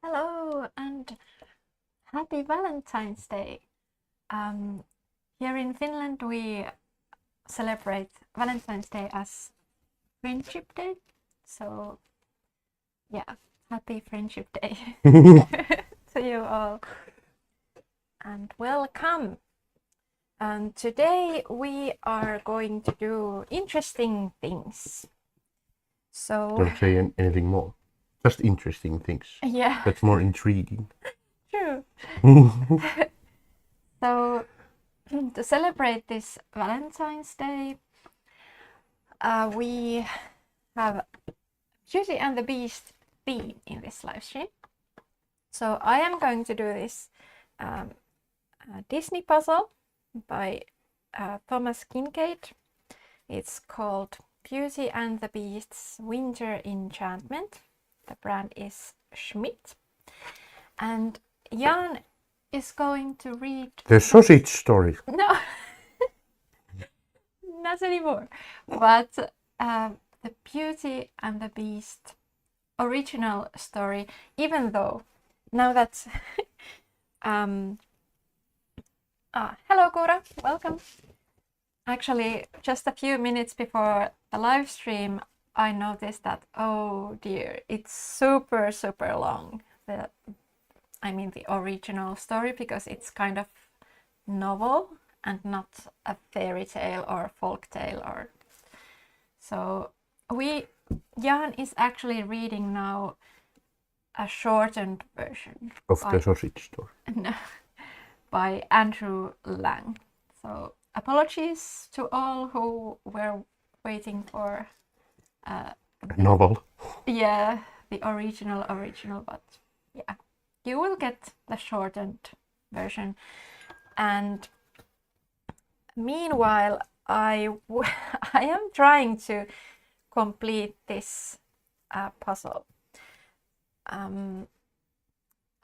Hello and happy Valentine's Day. Here in Finland we celebrate Valentine's Day as Friendship Day. So yeah, happy Friendship Day to you all and welcome. And today we are going to do interesting things. So Don't say anything more. Just interesting things. yeah, That's more intriguing. true. So to celebrate this Valentine's Day, we have Beauty and the Beast theme in this live stream. So I am going to do this Disney puzzle by Thomas Kinkade. It's called Beauty and the Beast's Winter Enchantment. The brand is Schmidt. And Jan is going to read The sausage story. No, not anymore. But the Beauty and the Beast original story, even though now that's hello Kura, welcome. Actually, just a few minutes before the live stream, I noticed that, oh dear, it's super long. The original story, because it's kind of novel and not a fairy tale or folk tale. Or so Jan is actually reading now a shortened version Of the sausage story. by Andrew Lang. So apologies to all who were waiting for A novel. yeah, the original, but yeah, you will get the shortened version. And meanwhile, I am trying to complete this puzzle.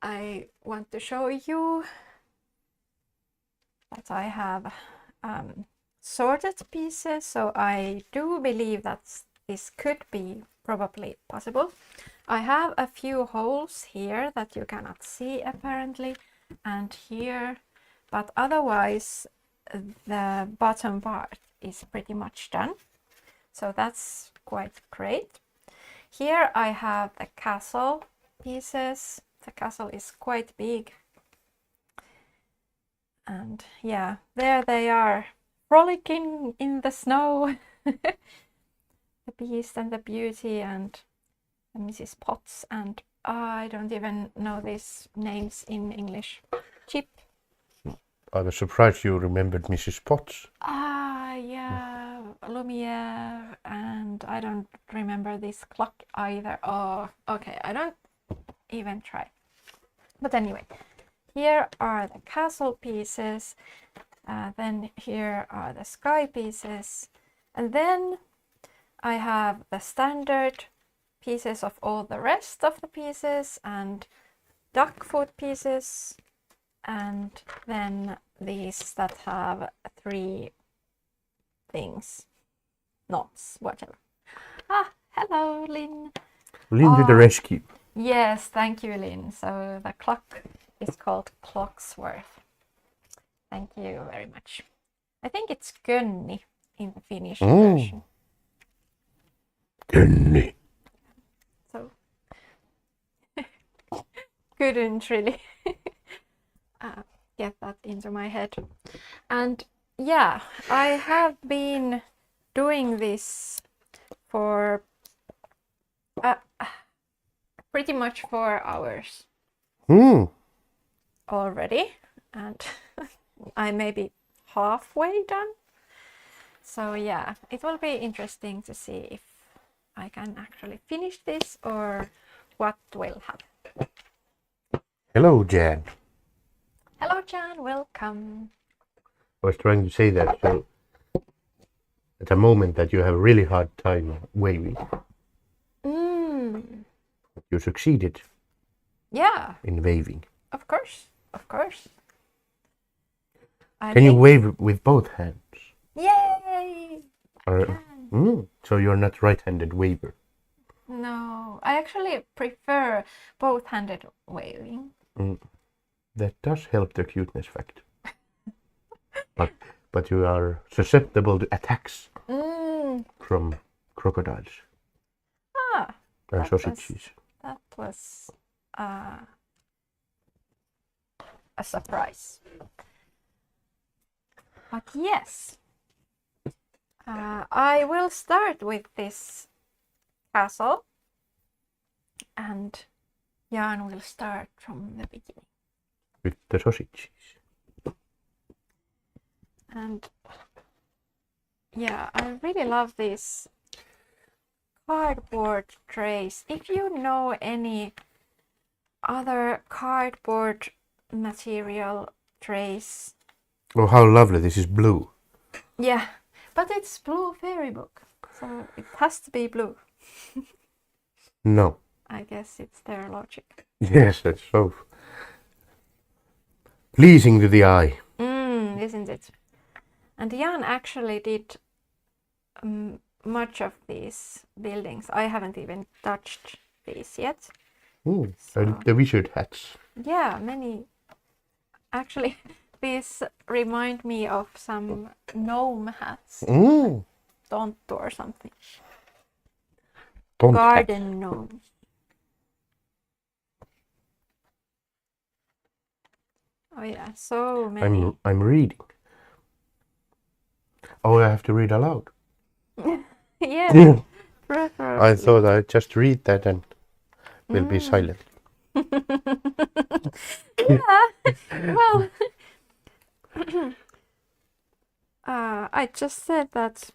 I want to show you that I have sorted pieces, so I do believe that this could be probably possible. I have a few holes here that you cannot see apparently, and here, but otherwise the bottom part is pretty much done. So that's quite great. Here I have the castle pieces. The castle is quite big. And yeah, there they are, frolicking in the snow. The Beast and the Beauty and Mrs. Potts, and I don't even know these names in English. Chip. I was surprised you remembered Mrs. Potts. Yeah, Lumiere, and I don't remember this clock either. Oh, okay, I don't even try. But anyway, here are the castle pieces, then here are the sky pieces, and then I have the standard pieces of all the rest of the pieces, and duck foot pieces, and then these that have 3 things, knots, whatever. Hello, Lynn. Lynn to the rescue. Yes, thank you, Lynn. So the clock is called Clocksworth. Thank you very much. I think it's Gönni in the Finnish version. Gönni. So couldn't really get that into my head. And yeah, I have been doing this for pretty much 4 hours already, and I may be halfway done. So yeah, it will be interesting to see if I can actually finish this or what will happen. Hello, Jan. Hello, Jan, welcome. I was trying to say that, so at a moment that you have a really hard time waving, you succeeded. Yeah. In waving. Of course. Can you wave with both hands? Yay! So you're not right-handed waver? No, I actually prefer both-handed waving. That does help the cuteness fact. but you are susceptible to attacks from crocodiles and sausages. That was a surprise. But yes, I will start with this castle, and Jan will start from the beginning. With the sausages. And yeah, I really love these cardboard trays. If you know any other cardboard material trays. Oh, how lovely. This is blue. Yeah, but it's blue fairy book, so it has to be blue. No. I guess it's their logic. Yes, that's so pleasing to the eye. Isn't it? And Jan actually did much of these buildings. I haven't even touched these yet. So. The wizard hats. Yeah, many. Actually, these remind me of some gnome hats. Tonto or something. Garden gnomes. Oh yeah, so many. I'm reading. Oh, I have to read aloud. Yeah. I thought I'd just read that and we'll be silent. Yeah. Well, I just said that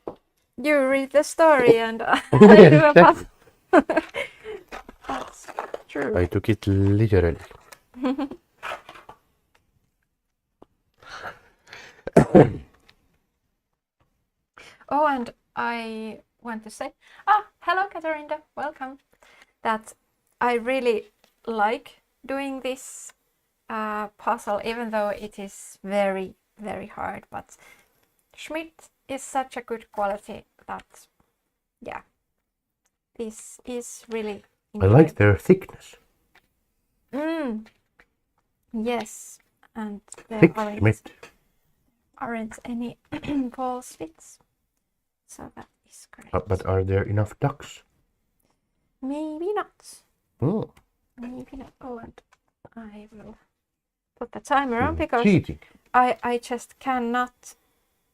you read the story and I do a puzzle. That's true. I took it literally. Oh, and I want to say, hello, Katarina, welcome. That I really like doing this puzzle, even though it is very, very hard. But Schmidt is such a good quality that, yeah, this is really enjoyable. I like their thickness. Yes, and there Thick Schmidt. aren't any false fits. So that is great. But are there enough ducks? Maybe not. Oh. Maybe not. Oh, and I will put the timer on because cheating. I just cannot.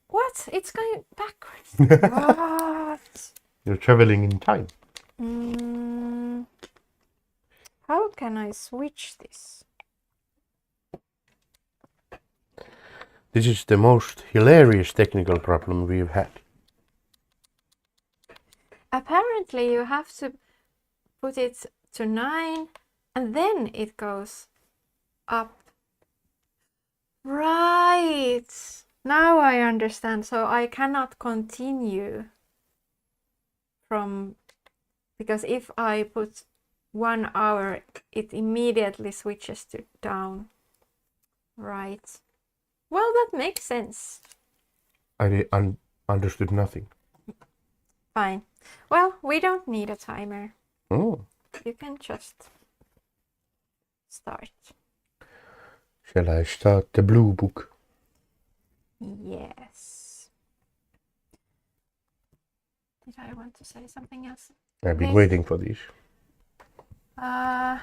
What? It's going backwards. What? You're traveling in time. How can I switch this? This is the most hilarious technical problem we've had. Apparently you have to put it to 9 and then it goes up. Right. Now I understand. So I cannot continue from, because if I put 1 hour, it immediately switches to down. Right. Well, that makes sense. I understood nothing. Fine. Well, we don't need a timer. Oh. You can just start. Shall I start the blue book? Yes. Did I want to say something else? I've been waiting for these. The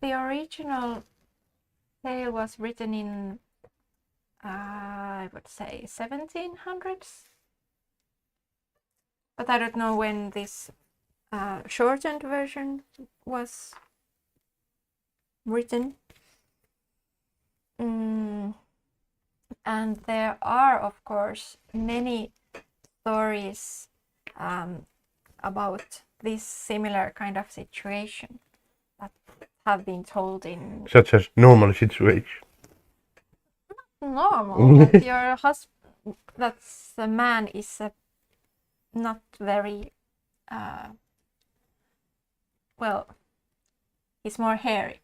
original tale was written in, I would say, 1700s. But I don't know when this shortened version was written. And there are, of course, many stories about this similar kind of situation that have been told in... Such as normal situation. Normal, that your husband, that the man is not very, well, he's more hairy.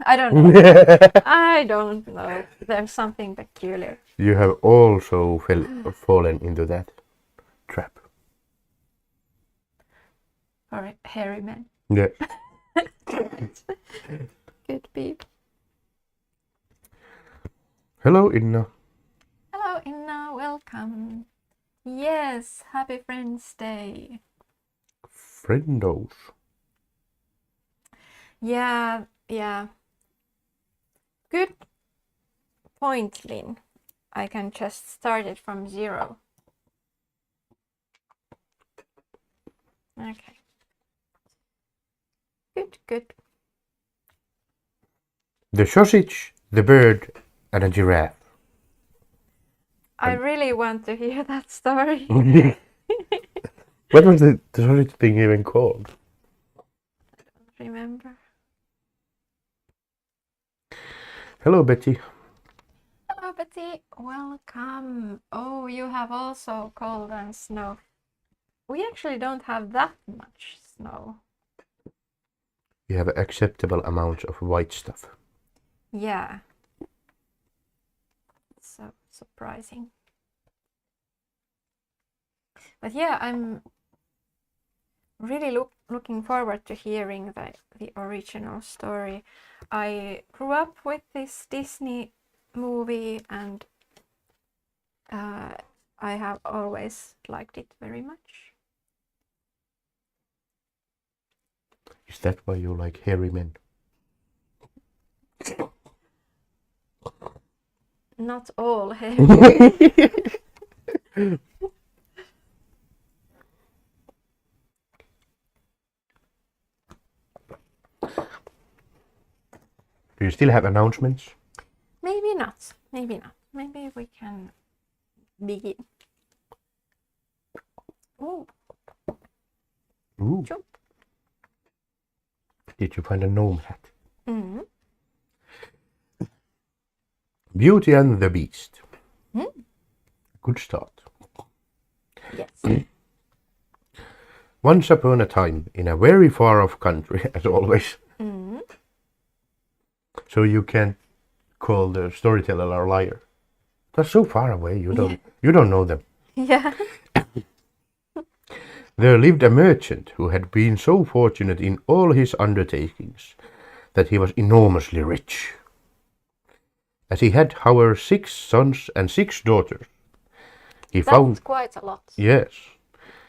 I don't know. I don't know. There's something peculiar. You have also fallen into that trap. For hairy men. Yeah. Could be. Hello, Inna. Hello, Inna. Welcome. Yes, happy Friends Day. Friendos. Yeah. Good point, Lynn. I can just start it from 0. Okay. Good. The sausage, the bird, and a giraffe. I really want to hear that story. What was the sausage thing even called? Remember? Hello, Betty. Hello, Betty. Welcome. Oh, you have also cold and snow. We actually don't have that much snow. You have acceptable amounts of white stuff. Yeah. So surprising. But yeah, I'm really looking forward to hearing the original story. I grew up with this Disney movie and I have always liked it very much. Is that why you like hairy men? Not all hairy. Do you still have announcements? Maybe not. Maybe we can begin. Oh. Ooh. Chop. Did you find a gnome hat? Mm-hmm. Beauty and the Beast. Good start. Yes. Once upon a time, in a very far-off country, as always. Mm-hmm. So you can't call the storyteller a liar. They're so far away, you don't know them. Yeah. There lived a merchant who had been so fortunate in all his undertakings that he was enormously rich. As he had, however, 6 sons and 6 daughters, That's quite a lot. Yes.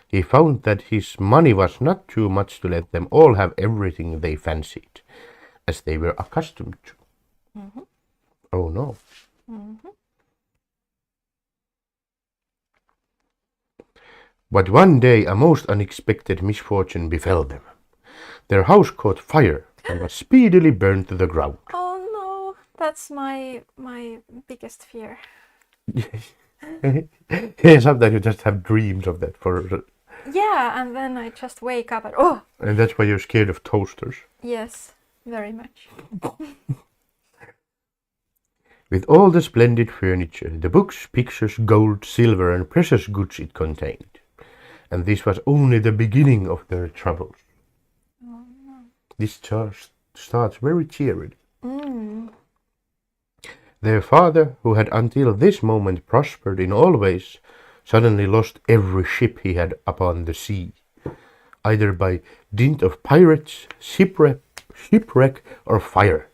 He found that his money was not too much to let them all have everything they fancied, as they were accustomed to. Mm-hmm. Oh no. Mm-hmm. But one day a most unexpected misfortune befell them. Their house caught fire and was speedily burned to the ground. Oh no, that's my biggest fear. Yeah, sometimes you just have dreams of that Yeah, and then I just wake up and oh! And that's why you're scared of toasters. Yes, very much. With all the splendid furniture, the books, pictures, gold, silver, and precious goods it contained. And this was only the beginning of their troubles. Oh no. This starts very cheery. Mm. Their father, who had until this moment prospered in all ways, suddenly lost every ship he had upon the sea, either by dint of pirates, shipwreck, or fire.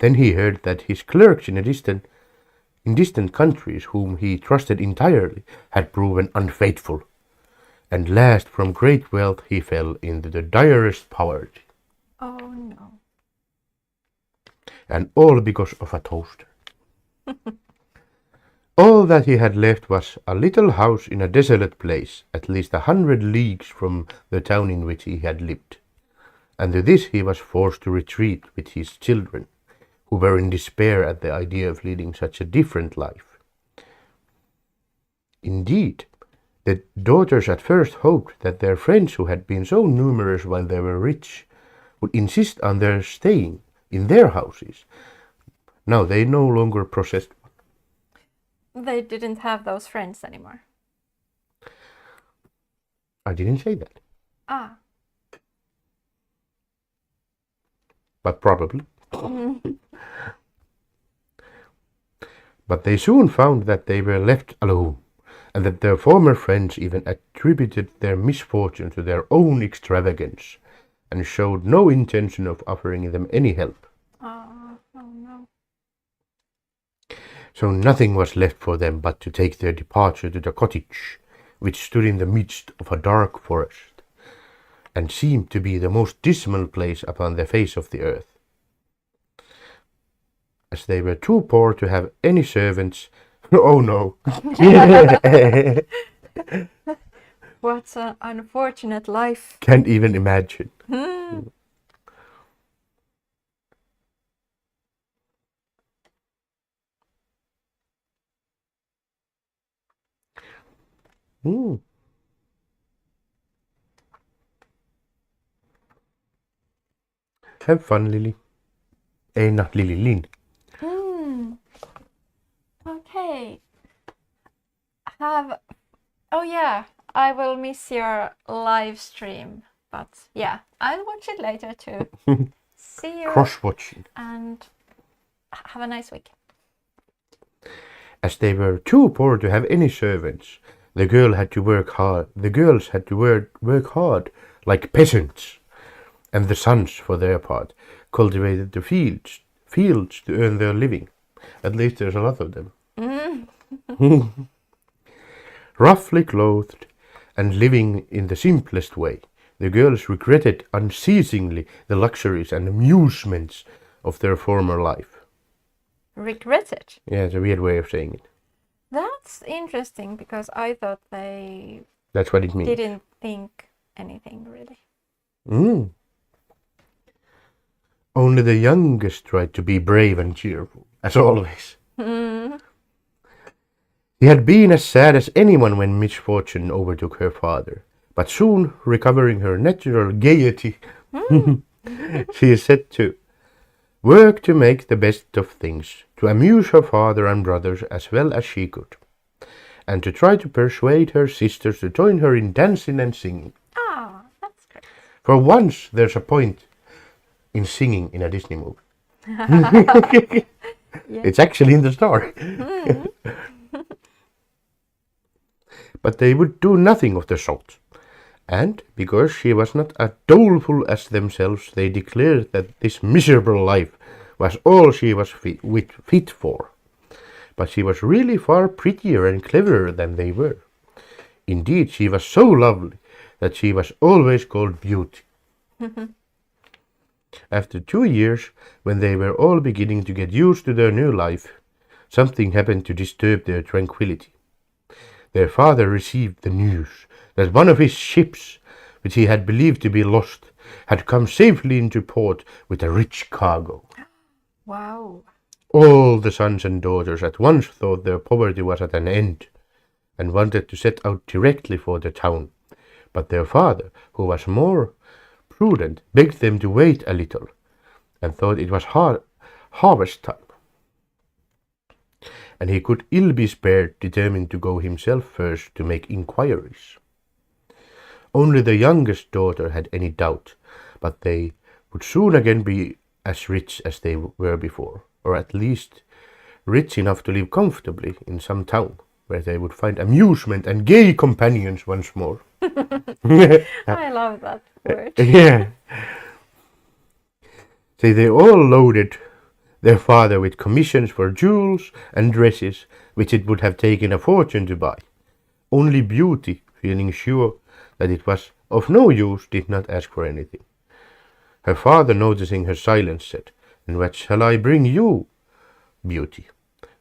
Then he heard that his clerks in distant countries, whom he trusted entirely, had proven unfaithful, and last from great wealth he fell into the direst poverty. Oh no. And all because of a toaster. All that he had left was a little house in a desolate place, at least 100 leagues from the town in which he had lived. And to this he was forced to retreat with his children, who were in despair at the idea of leading such a different life. Indeed, the daughters at first hoped that their friends, who had been so numerous while they were rich, would insist on their staying in their houses. Now they no longer possessed one. They didn't have those friends anymore. I didn't say that. Ah. But probably. But they soon found that they were left alone, and that their former friends even attributed their misfortune to their own extravagance, and showed no intention of offering them any help. Oh no. So nothing was left for them but to take their departure to the cottage, which stood in the midst of a dark forest, and seemed to be the most dismal place upon the face of the earth. As they were too poor to have any servants, oh no! What an unfortunate life. Can't even imagine. Mm. Have fun, Lily. Not Lily, Lynn. Okay. Oh yeah, I will miss your live stream, but yeah, I'll watch it later too. See you. Cross-watching. And have a nice week. As they were too poor to have any servants, the girls had to work hard like peasants, and the sons, for their part, cultivated the fields to earn their living. At least there's a lot of them. Roughly clothed and living in the simplest way, the girls regretted unceasingly the luxuries and amusements of their former life. Regretted? Yeah, it's a weird way of saying it. That's interesting, because I thought they That's what it means. didn't think anything really. Only the youngest tried to be brave and cheerful, as always. He had been as sad as anyone when misfortune overtook her father, but soon recovering her natural gaiety, she set to work to make the best of things, to amuse her father and brothers as well as she could, and to try to persuade her sisters to join her in dancing and singing. Ah, that's great. For once there's a point in singing in a Disney movie. Yeah. It's actually in the story. But they would do nothing of the sort. And because she was not as doleful as themselves, they declared that this miserable life was all she was fit for. But she was really far prettier and cleverer than they were. Indeed, she was so lovely that she was always called Beauty. After 2 years, when they were all beginning to get used to their new life, something happened to disturb their tranquility. Their father received the news that one of his ships, which he had believed to be lost, had come safely into port with a rich cargo. Wow. All the sons and daughters at once thought their poverty was at an end, and wanted to set out directly for the town. But their father, who was more prudent, begged them to wait a little, and thought it was harvest time, and he could ill be spared, determined to go himself first to make inquiries. Only the youngest daughter had any doubt, but they would soon again be as rich as they were before, or at least rich enough to live comfortably in some town, where they would find amusement and gay companions once more. I love that word. Yeah. So they all loaded their father with commissions for jewels and dresses, which it would have taken a fortune to buy. Only Beauty, feeling sure that it was of no use, did not ask for anything. Her father, noticing her silence, said, "And what shall I bring you, Beauty?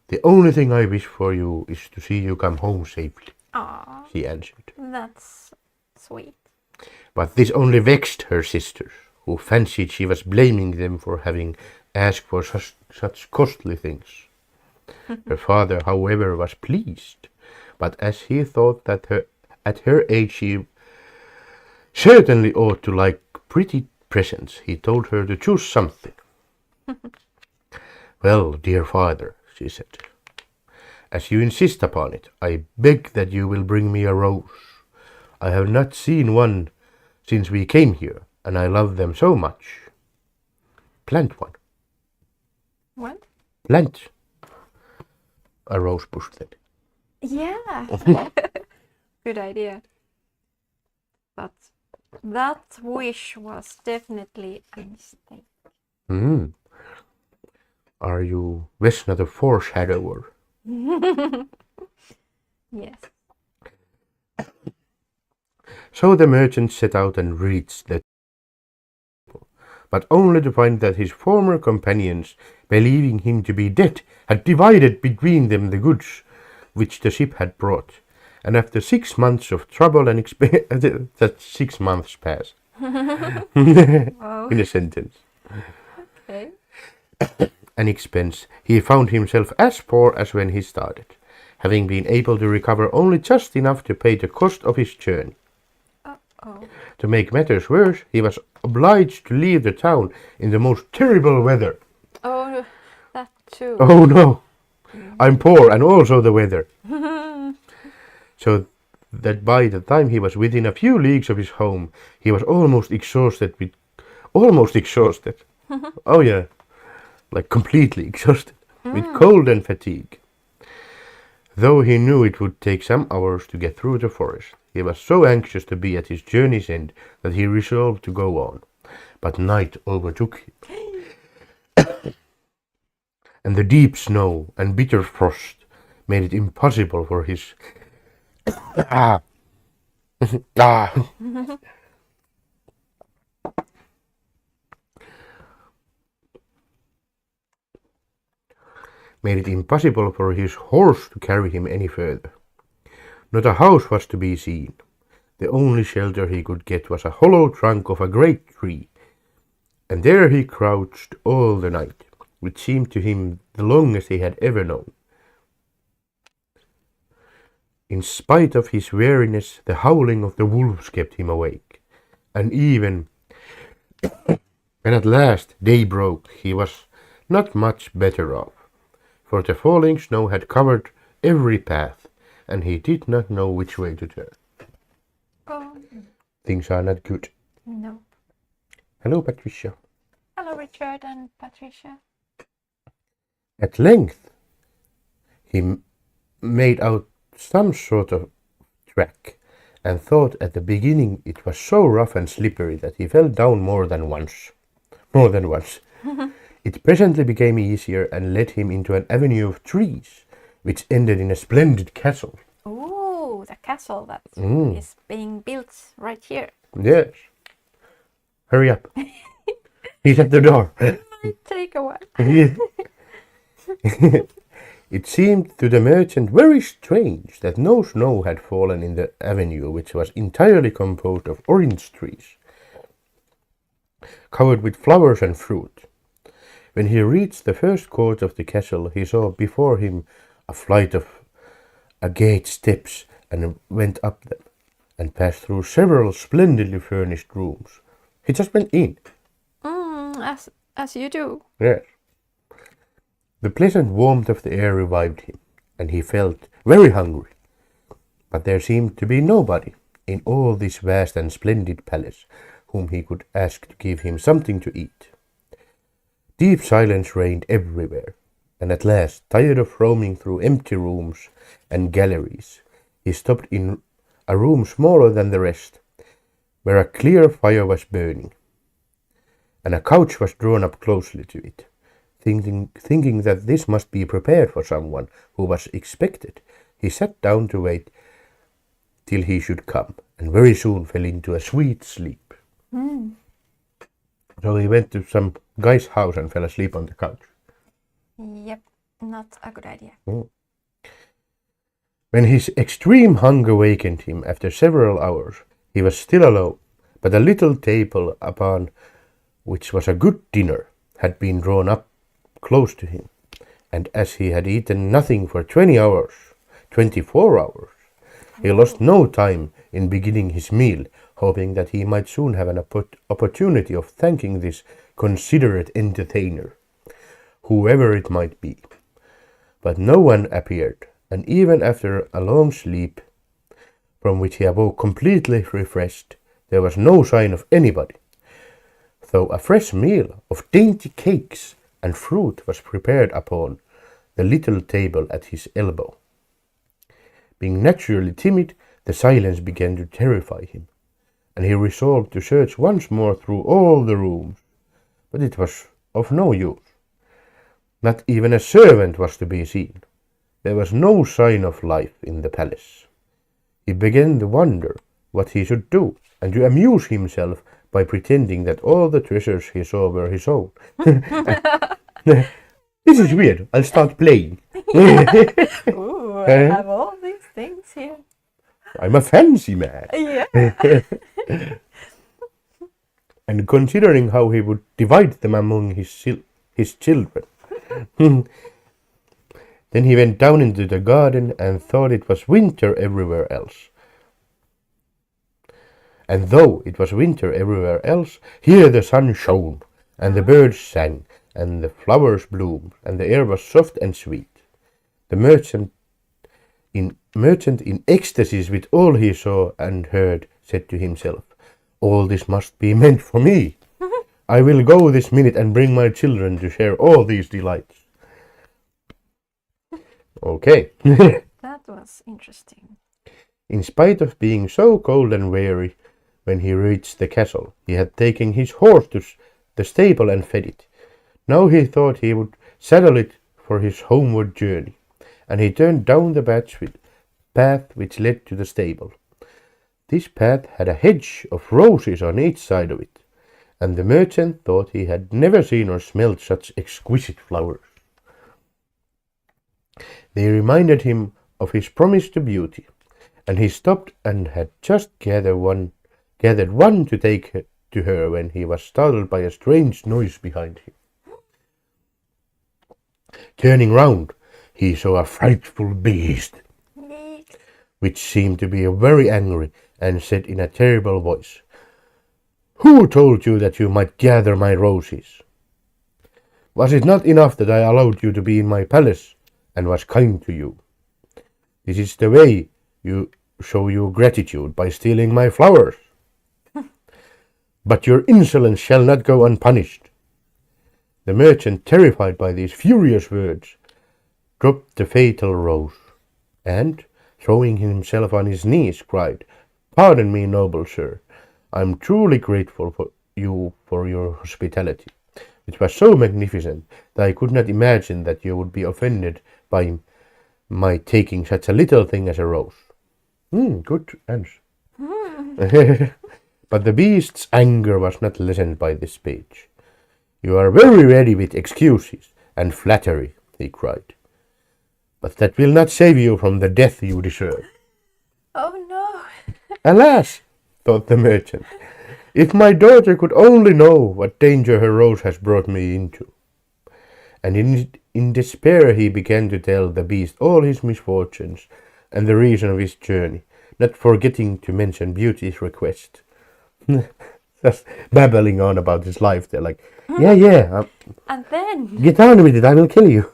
The only thing I wish for you is to see you come home safely," Aw, she answered. that's sweet. But this only vexed her sisters, who fancied she was blaming them for having asked for such costly things. Her father, however, was pleased, but as he thought that at her age she certainly ought to like pretty presents, he told her to choose something. "Well, dear father," she said, "as you insist upon it, I beg that you will bring me a rose. I have not seen one since we came here, and I love them so much. Plant one." What? Plant a rose bush then. Yeah. Good idea. But That wish was definitely a mistake. Hmm. Are you Vesna the foreshadower? Yes. So the merchant set out and reached the table, but only to find that his former companions, believing him to be dead, had divided between them the goods which the ship had brought. And after 6 months of trouble and that 6 months passed Wow. in a sentence. Okay. An expense, he found himself as poor as when he started, having been able to recover only just enough to pay the cost of his journey. Uh-oh. To make matters worse, he was obliged to leave the town in the most terrible weather. Oh, that too. Oh no, I'm poor and also the weather. So that by the time he was within a few leagues of his home, he was almost exhausted. Oh yeah, like completely exhausted with cold and fatigue. Though he knew it would take some hours to get through the forest, he was so anxious to be at his journey's end that he resolved to go on. But night overtook him, and the deep snow and bitter frost made it impossible for his made it impossible for his horse to carry him any further. Not a house was to be seen. The only shelter he could get was a hollow trunk of a great tree, and there he crouched all the night, which seemed to him the longest he had ever known. In spite of his weariness, the howling of the wolves kept him awake, and even when at last day broke, he was not much better off, for the falling snow had covered every path, and he did not know which way to turn. Oh, Things are not good. no. Hello, Patricia. Hello, Richard and Patricia. At length, he made out some sort of track, and thought at the beginning it was so rough and slippery that he fell down more than once. It presently became easier and led him into an avenue of trees, which ended in a splendid castle. Oh, the castle that is being built right here. Yes. Hurry up. He's at the door. Might take a while. It seemed to the merchant very strange that no snow had fallen in the avenue, which was entirely composed of orange trees, covered with flowers and fruit. When he reached the first court of the castle, he saw before him a flight of agate steps, and went up them, and passed through several splendidly furnished rooms. He just went in. As you do. Yes. The pleasant warmth of the air revived him, and he felt very hungry. But there seemed to be nobody in all this vast and splendid palace whom he could ask to give him something to eat. Deep silence reigned everywhere, and at last, tired of roaming through empty rooms and galleries, he stopped in a room smaller than the rest, where a clear fire was burning, and a couch was drawn up closely to it. Thinking that this must be prepared for someone who was expected, he sat down to wait till he should come, and very soon fell into a sweet sleep. So he went to some guy's house and fell asleep on the couch. Yep, not a good idea. When his extreme hunger wakened him after several hours, he was still alone, but a little table upon which was a good dinner had been drawn up close to him, and as he had eaten nothing for 24 hours, he lost no time in beginning his meal, hoping that he might soon have an opportunity of thanking this considerate entertainer, whoever it might be. But no one appeared, and even after a long sleep, from which he awoke completely refreshed, there was no sign of anybody, though a fresh meal of dainty cakes and fruit was prepared upon the little table at his elbow. Being naturally timid, the silence began to terrify him, and he resolved to search once more through all the rooms, but it was of no use. Not even a servant was to be seen. There was no sign of life in the palace. He began to wonder what he should do, and to amuse himself by pretending that all the treasures he saw were his own. This is weird. I'll start playing. Ooh, I have all these things here. I'm a fancy man. Yeah. And considering how he would divide them among his children. Then he went down into the garden and thought it was winter everywhere else. And though it was winter everywhere else, here the sun shone, and the birds sang, and the flowers bloomed, and the air was soft and sweet. The merchant in ecstasies with all he saw and heard, said to himself, "All this must be meant for me. I will go this minute and bring my children to share all these delights." Okay. That was interesting. In spite of being so cold and weary, when he reached the castle, he had taken his horse to the stable and fed it. Now he thought he would saddle it for his homeward journey, and he turned down the path which led to the stable. This path had a hedge of roses on each side of it, and the merchant thought he had never seen or smelled such exquisite flowers. They reminded him of his promise to Beauty, and he stopped and had just gathered one to take to her when he was startled by a strange noise behind him. Turning round, he saw a frightful beast, which seemed to be very angry, and said in a terrible voice, "Who told you that you might gather my roses? Was it not enough that I allowed you to be in my palace and was kind to you? This is the way you show your gratitude, by stealing my flowers. But your insolence shall not go unpunished." The merchant, terrified by these furious words, dropped the fatal rose, and, throwing himself on his knees, cried, "Pardon me, noble sir. I am truly grateful for your hospitality. It was so magnificent that I could not imagine that you would be offended by my taking such a little thing as a rose." Good answer. But the beast's anger was not lessened by this speech. "You are very ready with excuses and flattery," he cried, "but that will not save you from the death you deserve." Oh no. "Alas," thought the merchant, "if my daughter could only know what danger her rose has brought me into." And in despair he began to tell the beast all his misfortunes and the reason of his journey, not forgetting to mention Beauty's request. Just babbling on about his life. They're like, yeah. And then Get on with it, I will kill you.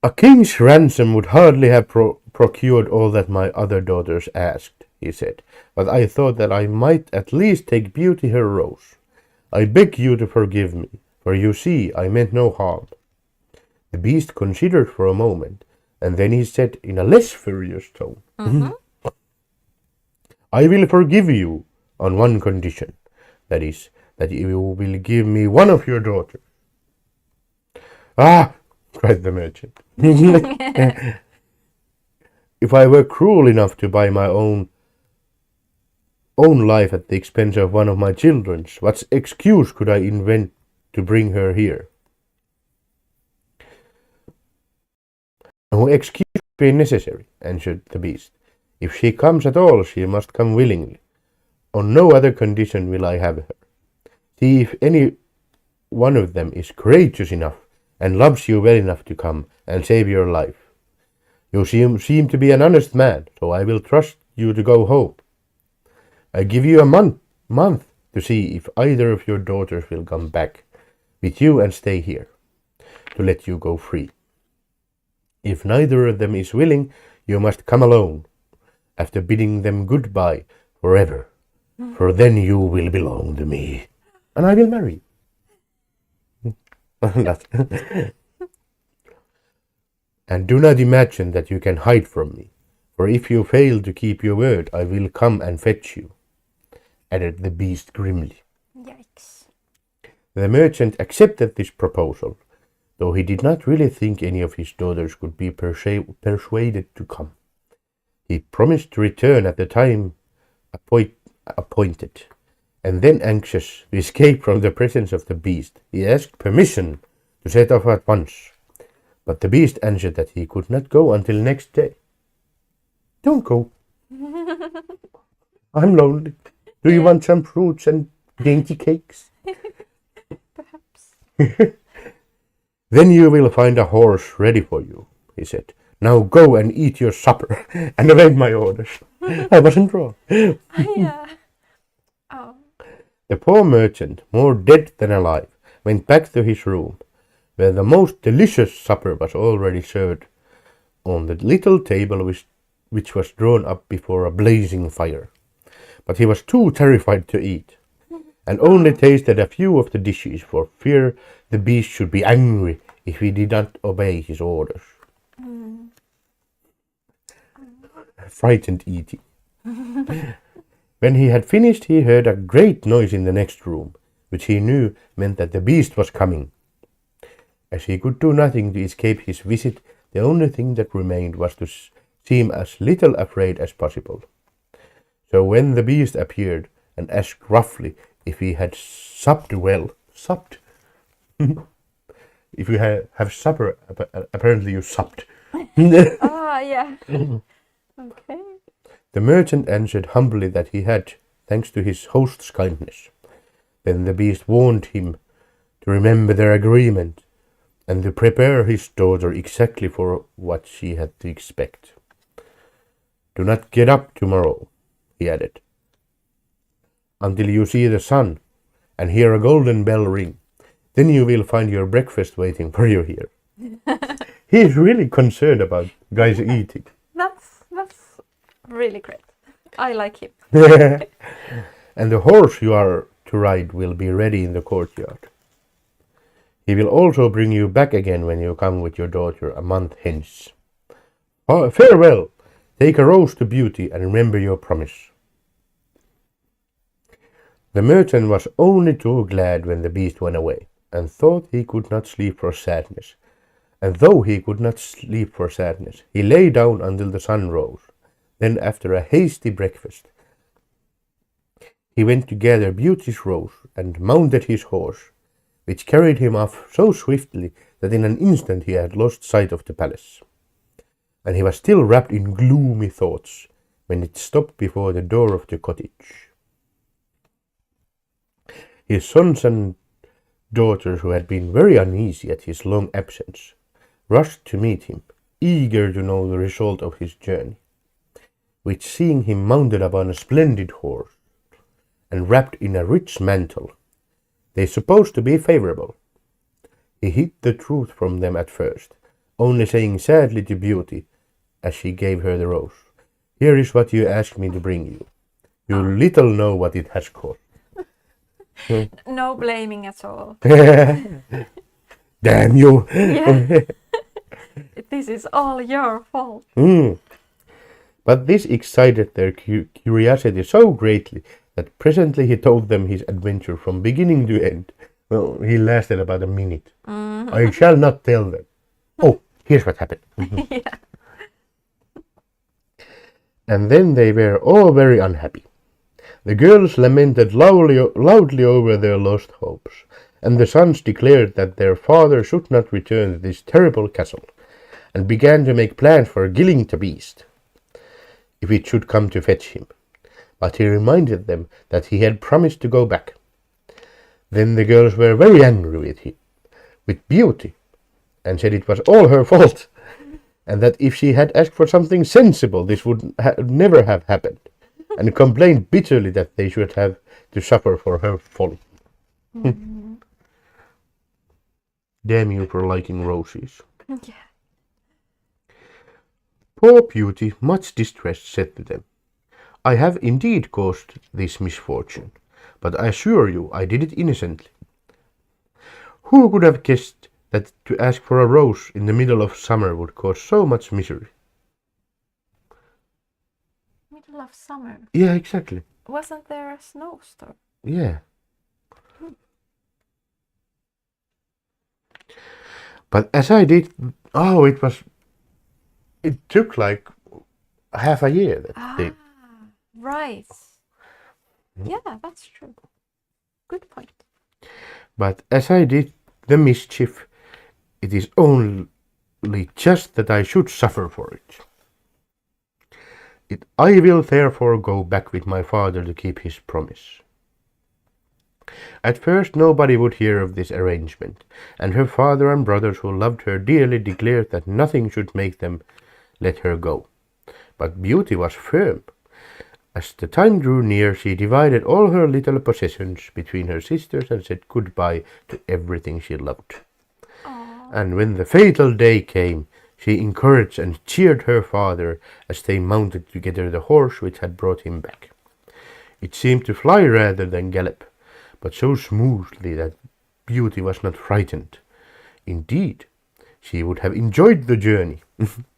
A king's ransom would hardly have procured all that my other daughters asked, he said, but I thought that I might at least take Beauty her rose. I beg you to forgive me, for you see I meant no harm. The beast considered for a moment, and then he said in a less furious tone, I will forgive you on one condition, that is, that you will give me one of your daughters. Ah, cried the merchant. If I were cruel enough to buy my own life at the expense of one of my children's, what excuse could I invent to bring her here? No excuse would be necessary, answered the beast. If she comes at all, she must come willingly. On no other condition will I have her. See if any one of them is courageous enough and loves you well enough to come and save your life. You seem to be an honest man, so I will trust you to go home. I give you a month to see if either of your daughters will come back with you and stay here, to let you go free. If neither of them is willing, you must come alone, after bidding them goodbye forever, for then you will belong to me, and I will marry you. And do not imagine that you can hide from me, For if you fail to keep your word, I will come and fetch you, added the beast grimly. Yikes. The merchant accepted this proposal, though he did not really think any of his daughters could be persuaded to come. He promised to return at the time appointed, and then, anxious to escape from the presence of the beast, he asked permission to set off at once. But the beast answered that he could not go until next day. Don't go. I'm lonely. Do you want some fruits and dainty cakes? Perhaps. Then you will find a horse ready for you, he said. Now go and eat your supper and obey my orders. I wasn't wrong. Yeah. Oh. The poor merchant, more dead than alive, went back to his room, where the most delicious supper was already served on the little table which was drawn up before a blazing fire. But he was too terrified to eat, and only tasted a few of the dishes for fear the beast should be angry if he did not obey his orders. Frightened eating. When he had finished, he heard a great noise in the next room, which he knew meant that the beast was coming. As he could do nothing to escape his visit, the only thing that remained was to seem as little afraid as possible. So when the beast appeared and asked roughly if he had supped well, supped? If you have supper, apparently you supped. Ah, yeah. Okay. The merchant answered humbly that he had, thanks to his host's kindness. Then the beast warned him to remember their agreement and to prepare his daughter exactly for what she had to expect. Do not get up tomorrow, he added, until you see the sun and hear a golden bell ring. Then you will find your breakfast waiting for you here. He is really concerned about guys eating. That's really great. I like him. And the horse you are to ride will be ready in the courtyard. He will also bring you back again when you come with your daughter a month hence. Farewell! Take a rose to beauty and remember your promise. The merchant was only too glad when the beast went away, and thought he could not sleep for sadness. And though he could not sleep for sadness, he lay down until the sun rose. Then, after a hasty breakfast, he went to gather Beauty's rose and mounted his horse, which carried him off so swiftly that in an instant he had lost sight of the palace. And he was still wrapped in gloomy thoughts when it stopped before the door of the cottage. His sons and daughters, who had been very uneasy at his long absence, rushed to meet him, eager to know the result of his journey, which, seeing him mounted upon a splendid horse and wrapped in a rich mantle, they supposed to be favorable. He hid the truth from them at first, only saying sadly to Beauty, as she gave her the rose, "Here is what you asked me to bring you. You little know what it has cost." No blaming at all. Damn you! Yeah. This is all your fault. But this excited their curiosity so greatly that presently he told them his adventure from beginning to end. Well, he lasted about a minute. I shall not tell them. Oh, here's what happened. Yeah. And then they were all very unhappy. The girls lamented loudly over their lost hopes, and the sons declared that their father should not return to this terrible castle, and began to make plans for killing the beast, if it should come to fetch him. But he reminded them that he had promised to go back. Then the girls were very angry with Beauty, and said it was all her fault, and that if she had asked for something sensible, this would never have happened, and complained bitterly that they should have to suffer for her folly. Damn you for liking roses. Yeah. Poor Beauty, much distressed, said to them, "I have indeed caused this misfortune, but I assure you I did it innocently. Who could have guessed that to ask for a rose in the middle of summer would cause so much misery?" middle of summer. Yeah, exactly. Wasn't there a snowstorm? Yeah. But as I did, it took like half a year. Right. Yeah, that's true. Good point. But as I did the mischief, it is only just that I should suffer for it. I will therefore go back with my father to keep his promise. At first nobody would hear of this arrangement, and her father and brothers who loved her dearly declared that nothing should make them let her go. But Beauty was firm. As the time drew near, she divided all her little possessions between her sisters and said goodbye to everything she loved. Aww. And when the fatal day came, she encouraged and cheered her father as they mounted together the horse which had brought him back. It seemed to fly rather than gallop, but so smoothly that Beauty was not frightened. Indeed, she would have enjoyed the journey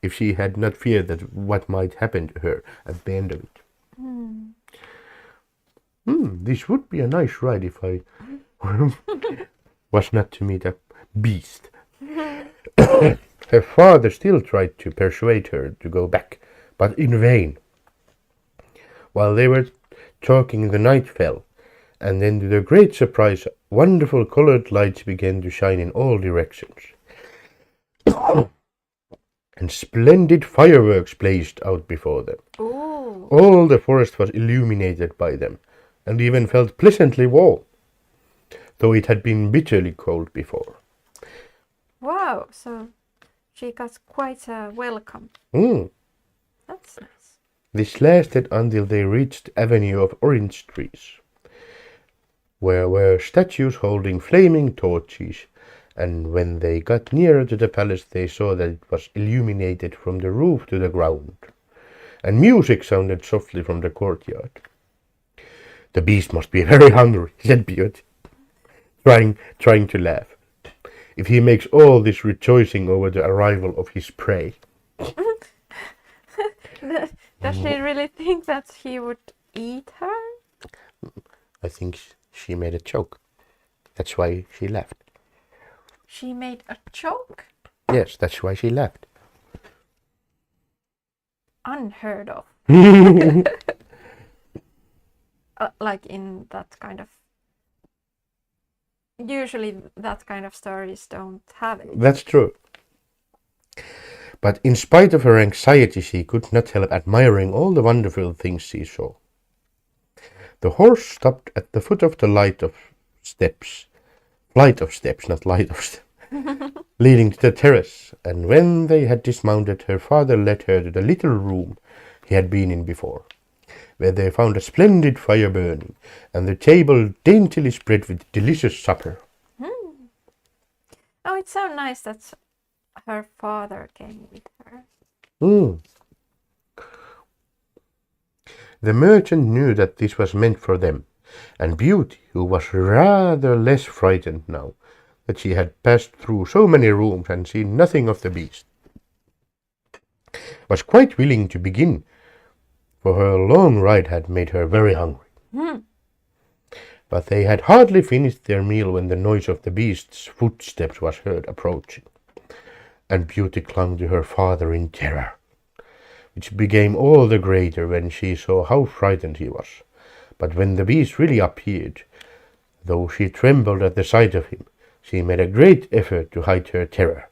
if she had not feared that what might happen to her at the end of it. This would be a nice ride if I was not to meet a beast. Her father still tried to persuade her to go back, but in vain. While they were talking, the night fell, and then to their great surprise, wonderful colored lights began to shine in all directions. And splendid fireworks blazed out before them. Ooh. All the forest was illuminated by them, and even felt pleasantly warm, though it had been bitterly cold before. Wow, so she got quite a welcome. That's nice. This lasted until they reached the avenue of orange trees, where were statues holding flaming torches, and when they got nearer to the palace they saw that it was illuminated from the roof to the ground, and music sounded softly from the courtyard. The beast must be very hungry, said Beauty, trying to laugh, if he makes all this rejoicing over the arrival of his prey. Does she really think that he would eat her? I think she made a joke. That's why she laughed. She made a joke? Yes, that's why she laughed. Unheard of. Like in that kind of... Usually that kind of stories don't have it. That's true. But in spite of her anxiety, she could not help admiring all the wonderful things she saw. The horse stopped at the foot of the flight of steps, leading to the terrace, and when they had dismounted, her father led her to the little room he had been in before, where they found a splendid fire burning, and the table daintily spread with delicious supper. Oh, it's so nice that her father came with her. The merchant knew that this was meant for them, and Beauty, who was rather less frightened now that she had passed through so many rooms and seen nothing of the beast, was quite willing to begin, for her long ride had made her very hungry. But they had hardly finished their meal when the noise of the beast's footsteps was heard approaching, and Beauty clung to her father in terror, which became all the greater when she saw how frightened he was. But when the beast really appeared, though she trembled at the sight of him, she made a great effort to hide her terror,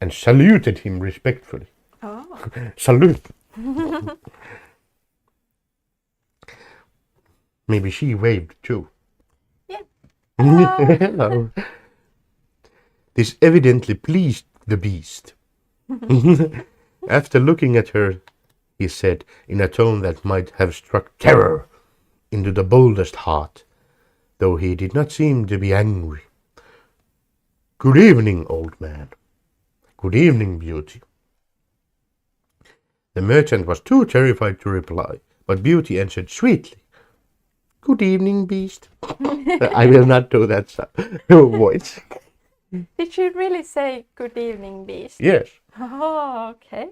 and saluted him respectfully. Oh. Salute! Maybe she waved too. Yeah. Hello. This evidently pleased the beast. After looking at her, he said, in a tone that might have struck terror into the boldest heart, though he did not seem to be angry. "Good evening, old man." "Good evening, Beauty." The merchant was too terrified to reply, but Beauty answered sweetly, "Good evening, beast." I will not do that voice. Did she really say good evening, beast? Yes. Oh, okay.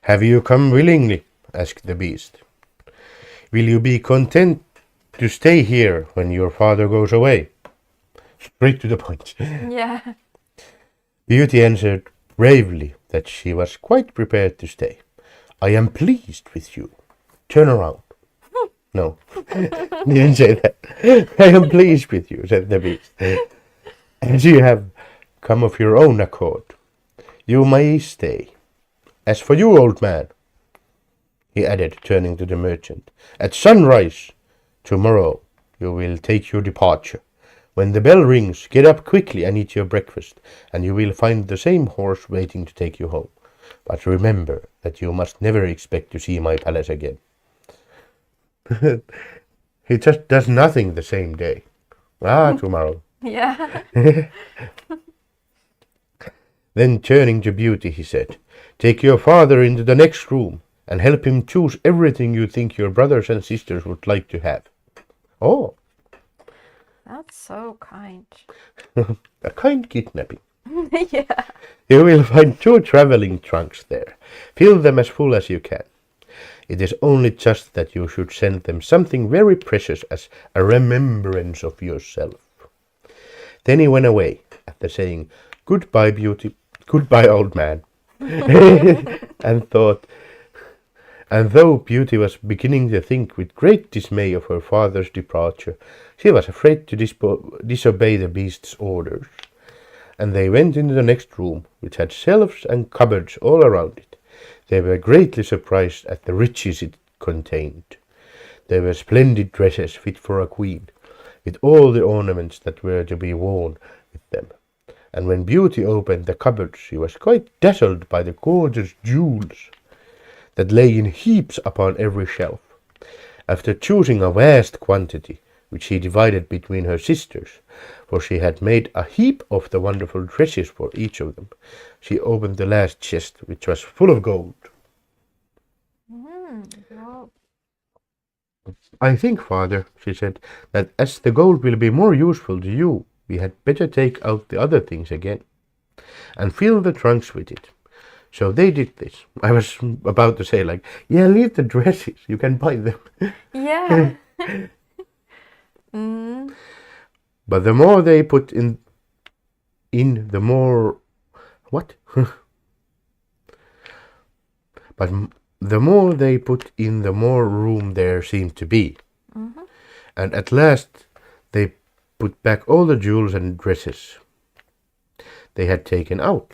"Have you come willingly?" asked the beast. Will you be content to stay here when your father goes away? Straight to the point. Yeah. Beauty answered bravely that she was quite prepared to stay. I am pleased with you. Turn around. No, didn't say that. I am pleased with you, said the beast. As you have come of your own accord, you may stay. As for you, old man, he added, turning to the merchant, at sunrise tomorrow you will take your departure. When the bell rings, get up quickly and eat your breakfast, and you will find the same horse waiting to take you home. But remember that you must never expect to see my palace again. He just does nothing the same day. Tomorrow. Yeah. Then turning to Beauty, he said, take your father into the next room and help him choose everything you think your brothers and sisters would like to have. Oh. That's so kind. A kind kidnapping. Yeah. You will find 2 traveling trunks there. Fill them as full as you can. It is only just that you should send them something very precious as a remembrance of yourself. Then he went away, after saying, goodbye, Beauty, goodbye, old man, and thought, and though Beauty was beginning to think with great dismay of her father's departure, she was afraid to disobey the beast's orders. And they went into the next room, which had shelves and cupboards all around it. They were greatly surprised at the riches it contained. There were splendid dresses fit for a queen, with all the ornaments that were to be worn with them. And when Beauty opened the cupboards, she was quite dazzled by the gorgeous jewels that lay in heaps upon every shelf. After choosing a vast quantity, which she divided between her sisters, for she had made a heap of the wonderful dresses for each of them, she opened the last chest, which was full of gold. Wow. I think, father, she said, that as the gold will be more useful to you, we had better take out the other things again, and fill the trunks with it. So they did this. I was about to say, like, yeah, leave the dresses, you can buy them. Yeah. But the more they put in the more... What? But the more they put in, the more room there seemed to be. And at last they put back all the jewels and dresses they had taken out.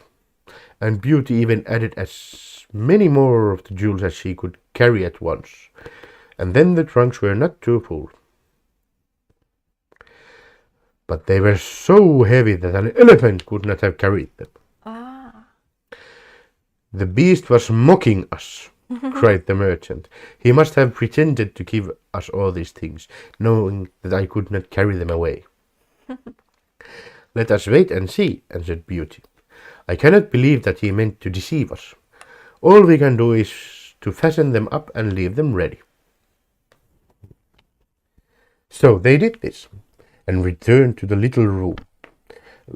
And Beauty even added as many more of the jewels as she could carry at once. And then the trunks were not too full. But they were so heavy that an elephant could not have carried them. The beast was mocking us, cried the merchant. He must have pretended to give us all these things, knowing that I could not carry them away. Let us wait and see, answered Beauty. I cannot believe that he meant to deceive us. All we can do is to fasten them up and leave them ready. So they did this, and returned to the little room,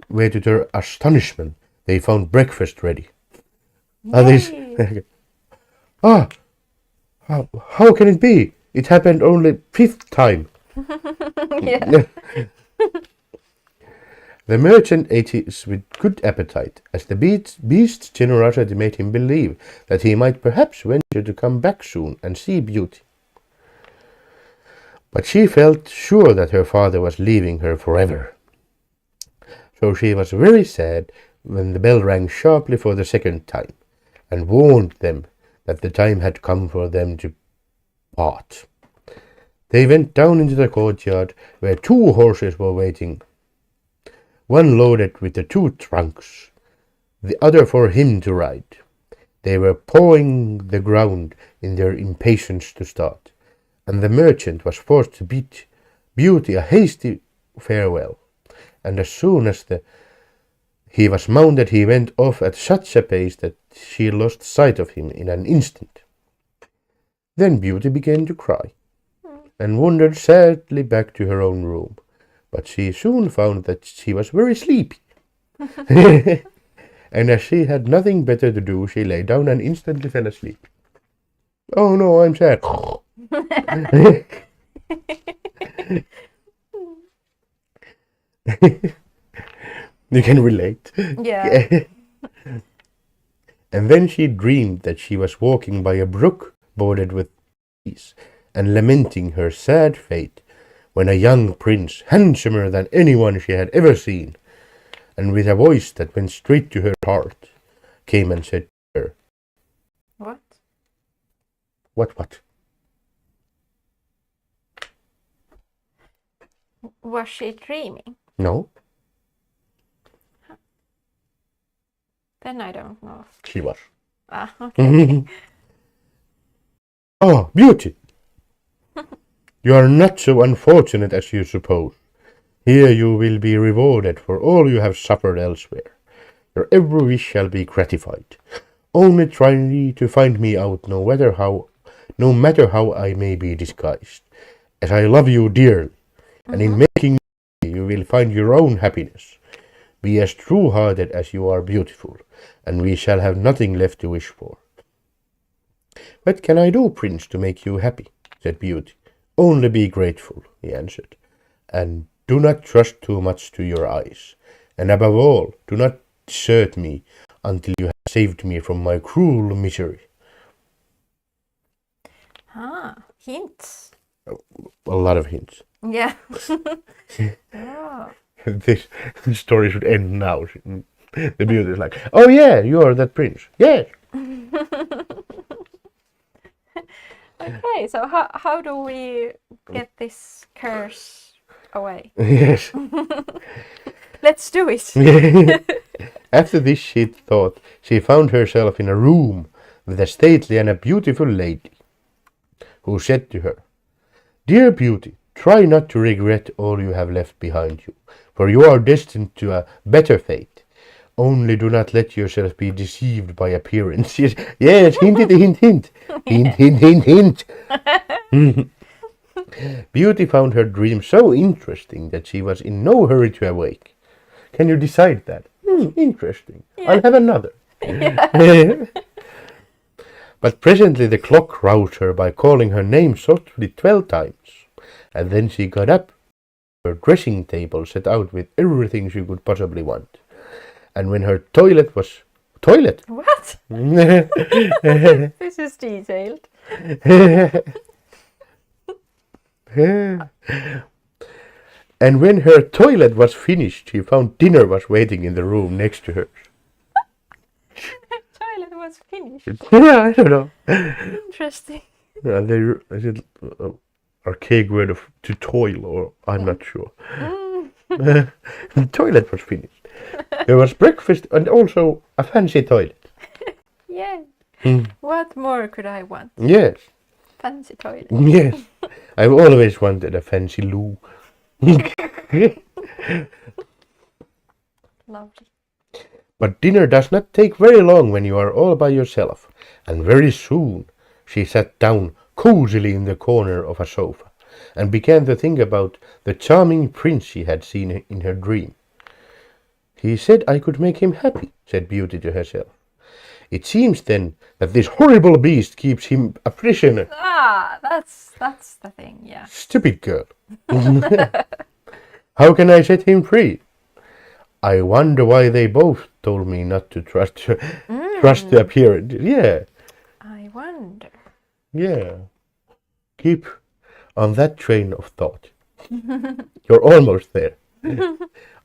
where to their astonishment they found breakfast ready. How can it be? It happened only 5th time. Yeah. The merchant ate his with good appetite, as the beast's generosity made him believe that he might perhaps venture to come back soon and see Beauty. But she felt sure that her father was leaving her forever. So she was very sad when the bell rang sharply for the 2nd time, and warned them that the time had come for them to part. They went down into the courtyard, where 2 horses were waiting, one loaded with the 2 trunks, the other for him to ride. They were pawing the ground in their impatience to start, and the merchant was forced to bid Beauty a hasty farewell, and as soon as he was mounted, he went off at such a pace that she lost sight of him in an instant. Then Beauty began to cry, and wandered sadly back to her own room, but she soon found that she was very sleepy. And as she had nothing better to do, she lay down and instantly fell asleep. Oh no, I'm sad. You can relate. Yeah. And then she dreamed that she was walking by a brook bordered with trees, and lamenting her sad fate, when a young prince, handsomer than anyone she had ever seen, and with a voice that went straight to her heart, came and said to her, What? What? Was she dreaming? No, Then I don't know. she was. Ah, okay. Oh, Beauty! You are not so unfortunate as you suppose. Here you will be rewarded for all you have suffered elsewhere. Your every wish shall be gratified. Only try to find me out, no matter how I may be disguised, as I love you dearly, and in making me you will find your own happiness. Be as true-hearted as you are beautiful, and we shall have nothing left to wish for. What can I do, Prince, to make you happy? Said Beauty. Only be grateful, he answered, and do not trust too much to your eyes, and above all, do not desert me until you have saved me from my cruel misery. Hints. A lot of hints. Yeah. Oh. This story should end now. The Beauty is like, oh yeah, you are that prince. Yes. Okay, so how do we get this curse away? Yes. Let's do it. After this she thought she found herself in a room with a stately and a beautiful lady, who said to her, Dear Beauty, try not to regret all you have left behind you, for you are destined to a better fate. Only do not let yourself be deceived by appearances. Yes, hint. Hint. Beauty found her dream so interesting that she was in no hurry to awake. Can you decide that? Interesting. Yeah. I'll have another. Yeah. But presently the clock roused her by calling her name softly 12 times, and then she got up, her dressing table set out with everything she could possibly want. And when her toilet was... Toilet? What? This is detailed. And when her toilet was finished, she found dinner was waiting in the room next to her. Toilet was finished. Yeah, I don't know. Interesting. Is it archaic word of to toil, or I'm not sure. The toilet was finished. There was breakfast and also a fancy toilet. Yeah. What more could I want? Yes. Fancy toilet. Yes. I've always wanted a fancy loo. Lovely. But dinner does not take very long when you are all by yourself, and very soon she sat down cozily in the corner of a sofa, and began to think about the charming prince she had seen in her dream. He said I could make him happy, said Beauty to herself. It seems then that this horrible beast keeps him a prisoner. Ah, that's the thing, yeah. Stupid girl. How can I set him free? I wonder why they both told me not to trust the appearance. Yeah. I wonder. Yeah. Keep on that train of thought. You're almost there.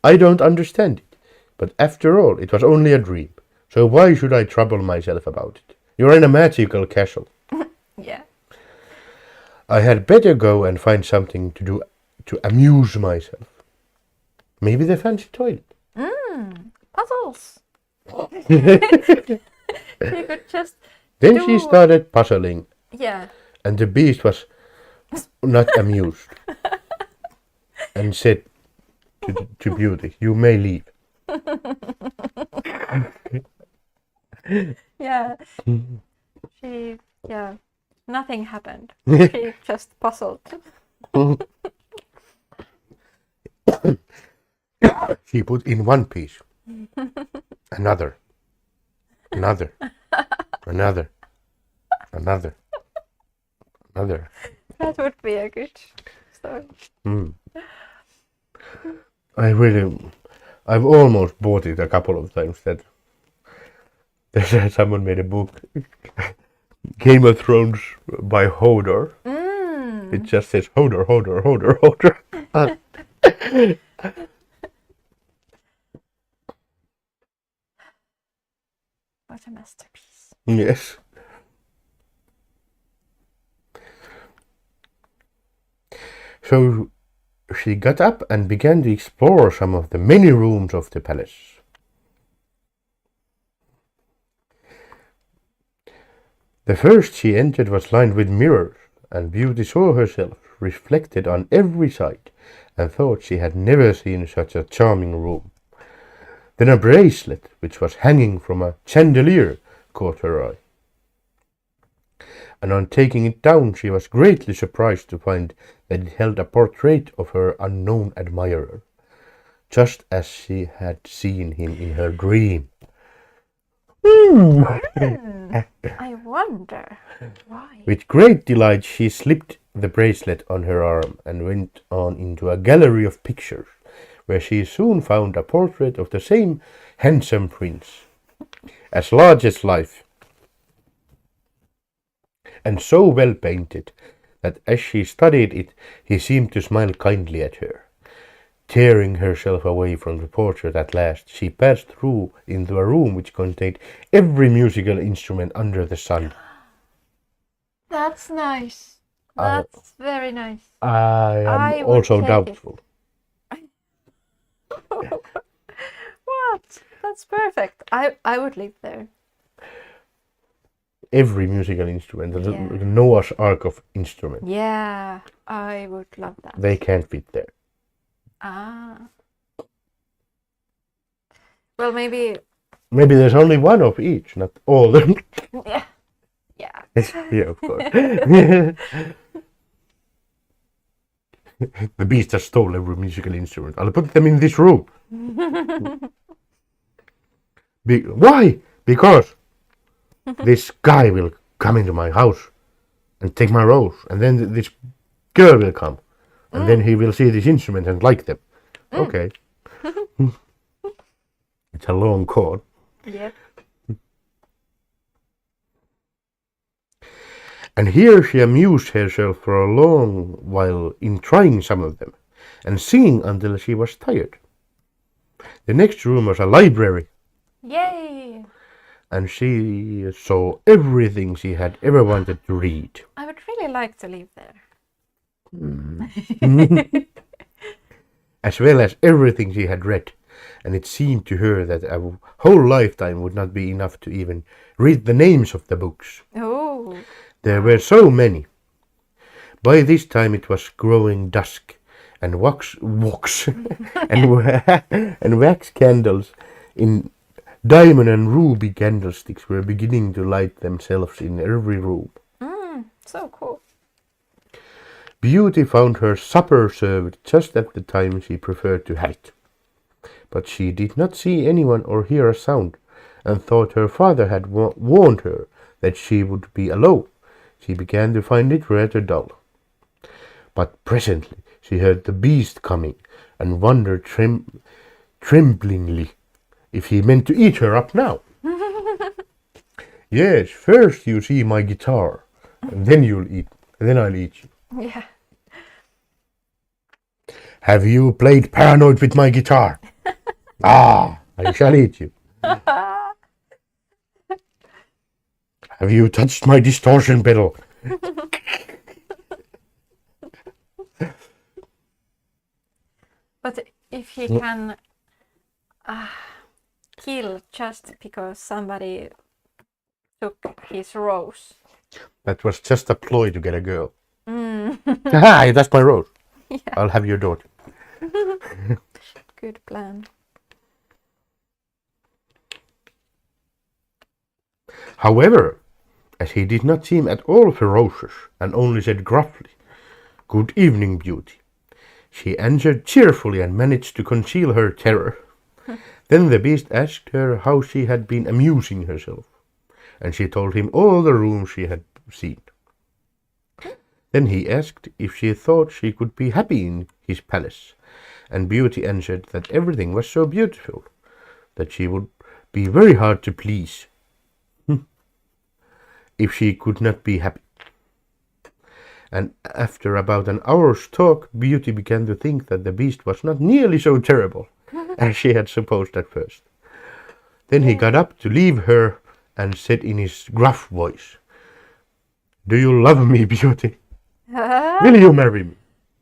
I don't understand it, but after all, it was only a dream. So why should I trouble myself about it? You're in a magical castle. Yeah. I had better go and find something to do to amuse myself. Maybe the fancy toilet. Puzzles. You could just Then she started puzzling, Yeah. and the beast was not amused, and said to Beauty, you may leave. Yeah. Nothing happened. She just puzzled. She put in one piece, another, Another. That would be a good story. I've almost bought it a couple of times. That someone made a book, Game of Thrones by Hodor. It just says Hodor, Hodor, Hodor, Hodor. What a masterpiece. Yes. So she got up and began to explore some of the many rooms of the palace. The first she entered was lined with mirrors, and Beauty saw herself reflected on every side, and thought she had never seen such a charming room. Then a bracelet, which was hanging from a chandelier, caught her eye. And on taking it down, she was greatly surprised to find that it held a portrait of her unknown admirer, just as she had seen him in her dream. I wonder why. With great delight, she slipped the bracelet on her arm and went on into a gallery of pictures, where she soon found a portrait of the same handsome prince, as large as life, and so well painted that as she studied it, he seemed to smile kindly at her. Tearing herself away from the portrait at last, she passed through into a room which contained every musical instrument under the sun. That's nice. That's very nice. I am also doubtful. What? That's perfect. I would live there. Every musical instrument, the Noah's Ark of instruments. Yeah, I would love that. They can't fit there. Well, maybe there's only one of each, not all of them. Yeah. Yeah, of course. The beast has stole every musical instrument. I'll put them in this room. Why? Because this guy will come into my house and take my rose, and then this girl will come, and then he will see this instrument and like them. Okay. It's a long cord. Yep. And here she amused herself for a long while in trying some of them, and singing until she was tired. The next room was a library. Yay! And she saw everything she had ever wanted to read. I would really like to live there. As well as everything she had read, and it seemed to her that a whole lifetime would not be enough to even read the names of the books. Oh. There were so many. By this time it was growing dusk, and wax and wax candles in diamond and ruby candlesticks were beginning to light themselves in every room. So cool. Beauty found her supper served just at the time she preferred to have it. But she did not see anyone or hear a sound, and thought her father had warned her that she would be alone. She began to find it rather dull. But presently she heard the beast coming, and wondered tremblingly if he meant to eat her up now. Yes, first you see my guitar, and then I'll eat you. Yeah. Have you played Paranoid with my guitar? I shall eat you. Have you touched my distortion pedal? But if he can kill just because somebody took his rose. That was just a ploy to get a girl. Haha, that's my rose. Yeah. I'll have your daughter. Good plan. However, as he did not seem at all ferocious, and only said gruffly, "Good evening, Beauty," she answered cheerfully and managed to conceal her terror. Then the beast asked her how she had been amusing herself, and she told him all the rooms she had seen. Then he asked if she thought she could be happy in his palace, and Beauty answered that everything was so beautiful that she would be very hard to please if she could not be happy. And after about an hour's talk, Beauty began to think that the Beast was not nearly so terrible as she had supposed at first. Then he got up to leave her and said in his gruff voice, "Do you love me, Beauty? Will you marry me?"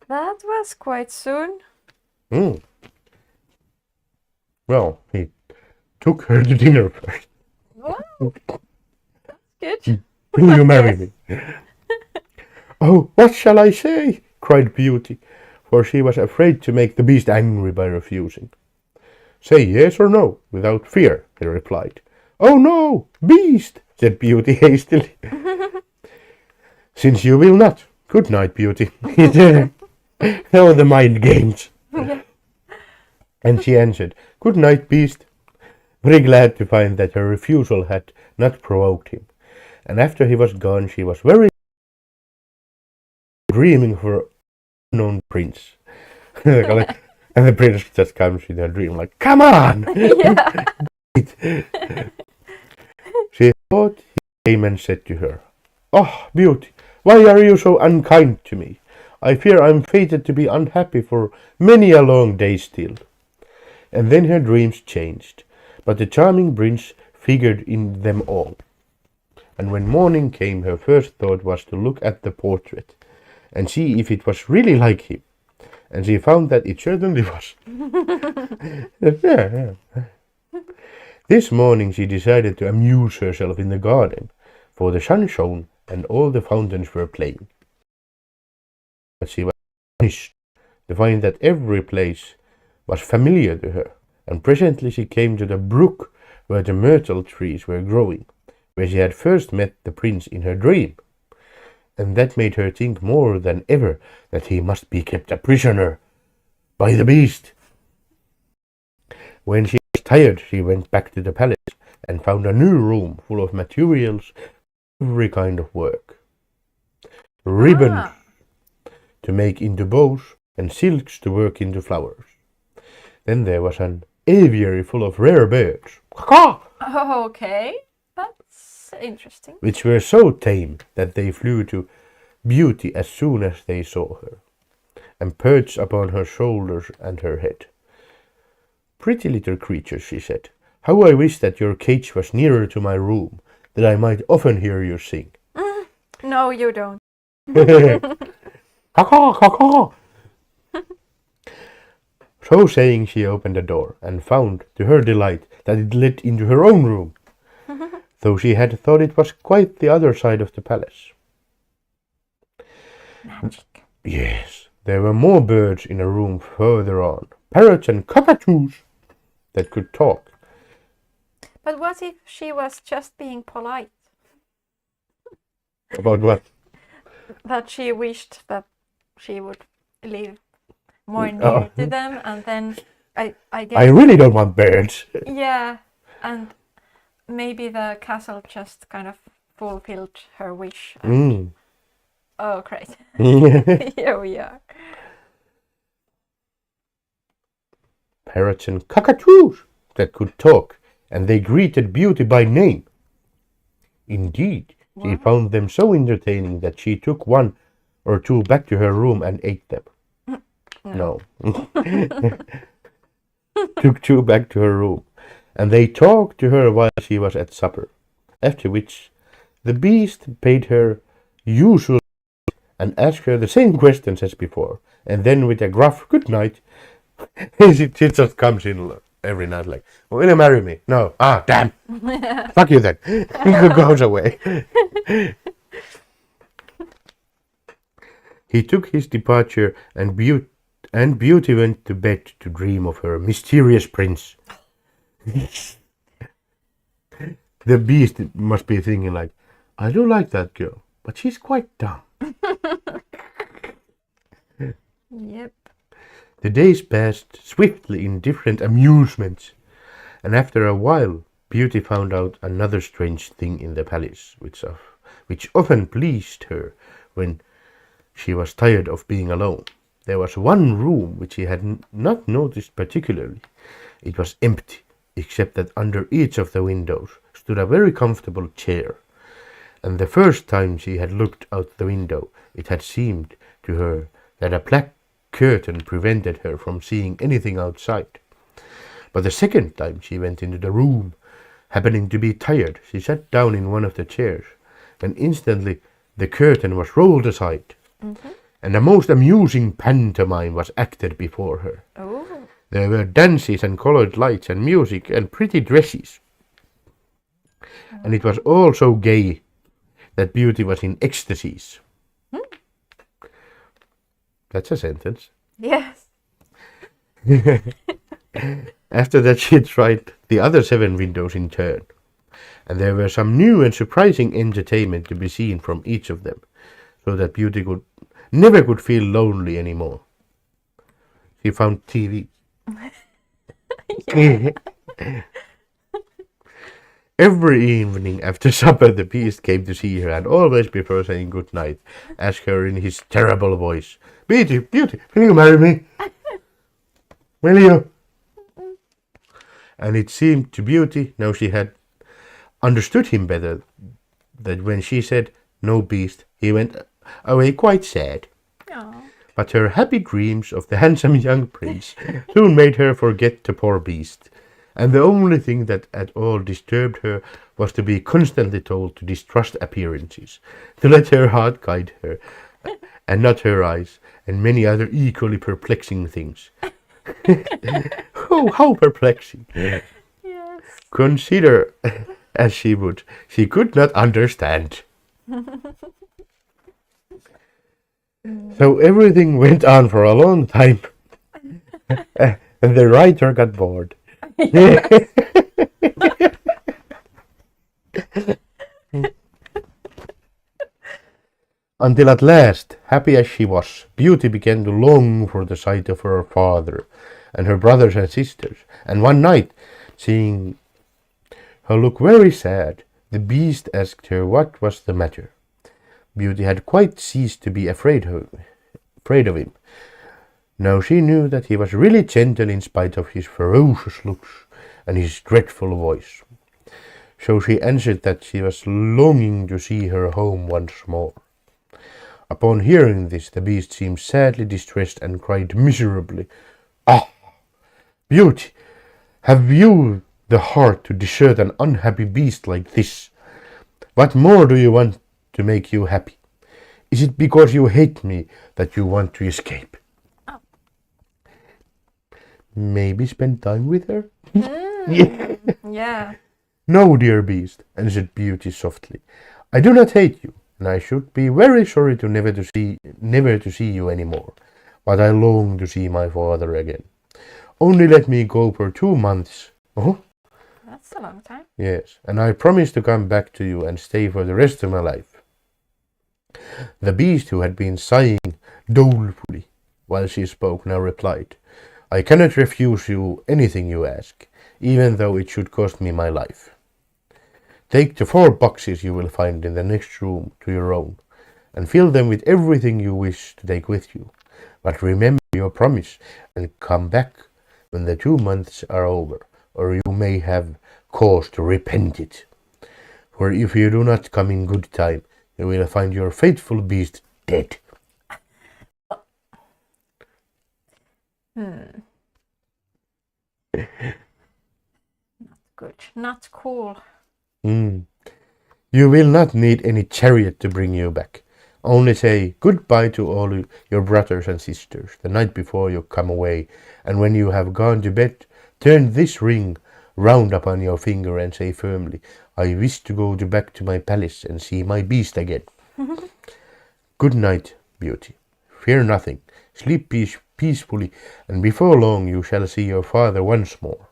That was quite soon. Well, he took her to dinner first. Wow, that's good. Will you marry me? "Oh, what shall I say?" cried Beauty, for she was afraid to make the Beast angry by refusing. "Say yes or no, without fear," he replied. "Oh no, Beast," said Beauty hastily. "Since you will not, good night, Beauty." Oh, the mind games. And she answered, "Good night, Beast," very glad to find that her refusal had not provoked him. And after he was gone, she was very dreaming of her unknown prince. And the prince just comes in her dream like, "Come on!" Yeah. She thought he came and said to her, "Oh, Beauty, why are you so unkind to me? I fear I'm fated to be unhappy for many a long day still." And then her dreams changed, but the charming prince figured in them all. And when morning came, her first thought was to look at the portrait and see if it was really like him. And she found that it certainly was. This morning she decided to amuse herself in the garden, for the sun shone and all the fountains were playing. But she was astonished to find that every place was familiar to her, and presently she came to the brook where the myrtle trees were growing, where she had first met the prince in her dream. And that made her think more than ever that he must be kept a prisoner by the Beast. When she was tired, she went back to the palace and found a new room full of materials, every kind of work. Ribbons to make into bows and silks to work into flowers. Then there was an aviary full of rare birds. Oh, okay. That's interesting. Which were so tame that they flew to Beauty as soon as they saw her, and perched upon her shoulders and her head. "Pretty little creatures," she said, "how I wish that your cage was nearer to my room, that I might often hear you sing." No, you don't. "Caw, caw, caw." So saying, she opened the door and found, to her delight, that it led into her own room, though she had thought it was quite the other side of the palace. Magic. Yes, there were more birds in a room further on, parrots and cockatoos that could talk. But what if she was just being polite? About what? That she wished that she would live more near to them, and then I guess... I really don't want birds. Yeah, and maybe the castle just kind of fulfilled her wish. Oh, great. Here we are. Parrots and cockatoos that could talk, and they greeted Beauty by name. Indeed, she found them so entertaining that she took one or two back to her room and ate them. No. Took two back to her room, and they talked to her while she was at supper, after which the Beast paid her usual and asked her the same questions as before, and then with a gruff "good night," she just comes in every night like, "Will you marry me?" "No." "Ah, damn." "Fuck you then." Goes away. He took his departure, and Beauty went to bed to dream of her mysterious prince. The Beast must be thinking like, "I do like that girl, but she's quite dumb." Yep. The days passed swiftly in different amusements, and after a while Beauty found out another strange thing in the palace, which often pleased her when she was tired of being alone. There was one room which she had not noticed particularly. It was empty, except that under each of the windows stood a very comfortable chair. And the first time she had looked out the window, it had seemed to her that a black curtain prevented her from seeing anything outside. But the second time she went into the room, happening to be tired, she sat down in one of the chairs, and instantly the curtain was rolled aside, and a most amusing pantomime was acted before her. Oh. There were dances and colored lights and music and pretty dresses. And it was all so gay that Beauty was in ecstasies. That's a sentence. Yes. After that she tried the other 7 windows in turn, and there were some new and surprising entertainment to be seen from each of them, so that Beauty never could feel lonely anymore. She found TV. Every evening after supper the Beast came to see her, and always before saying good night asked her in his terrible voice, Beauty, Beauty, will you marry me? Will you? And it seemed to Beauty, now she had understood him better, that when she said, no, Beast, he went away quite sad. Aww. But her happy dreams of the handsome young prince soon made her forget the poor Beast, and the only thing that at all disturbed her was to be constantly told to distrust appearances, to let her heart guide her, and not her eyes, and many other equally perplexing things. Oh, how perplexing! Yes. Consider as she would, she could not understand. So everything went on for a long time, and the writer got bored. Until at last, happy as she was, Beauty began to long for the sight of her father and her brothers and sisters, and one night, seeing her look very sad, the Beast asked her what was the matter. Beauty had quite ceased to be afraid of him. Now she knew that he was really gentle in spite of his ferocious looks and his dreadful voice. So she answered that she was longing to see her home once more. Upon hearing this, the Beast seemed sadly distressed and cried miserably, Ah, Beauty, have you the heart to desert an unhappy beast like this? What more do you want to make you happy? Is it because you hate me that you want to escape? Oh. Maybe spend time with her? Yeah. No, dear Beast, answered Beauty softly. I do not hate you, and I should be very sorry to never to see you any more. But I long to see my father again. Only let me go for 2 months. Oh? That's a long time. Yes, and I promise to come back to you and stay for the rest of my life. The Beast, who had been sighing dolefully while she spoke, now replied, I cannot refuse you anything you ask, even though it should cost me my life. Take the 4 boxes you will find in the next room to your own, and fill them with everything you wish to take with you. But remember your promise, and come back when the 2 months are over, or you may have cause to repent it. For if you do not come in good time, you will find your faithful Beast dead. Not good. Not cool. You will not need any chariot to bring you back. Only say goodbye to all your brothers and sisters the night before you come away, and when you have gone to bed, turn this ring round upon your finger and say firmly, I wish to go back to my palace and see my Beast again. Good night, Beauty. Fear nothing. Sleep peacefully, and before long you shall see your father once more.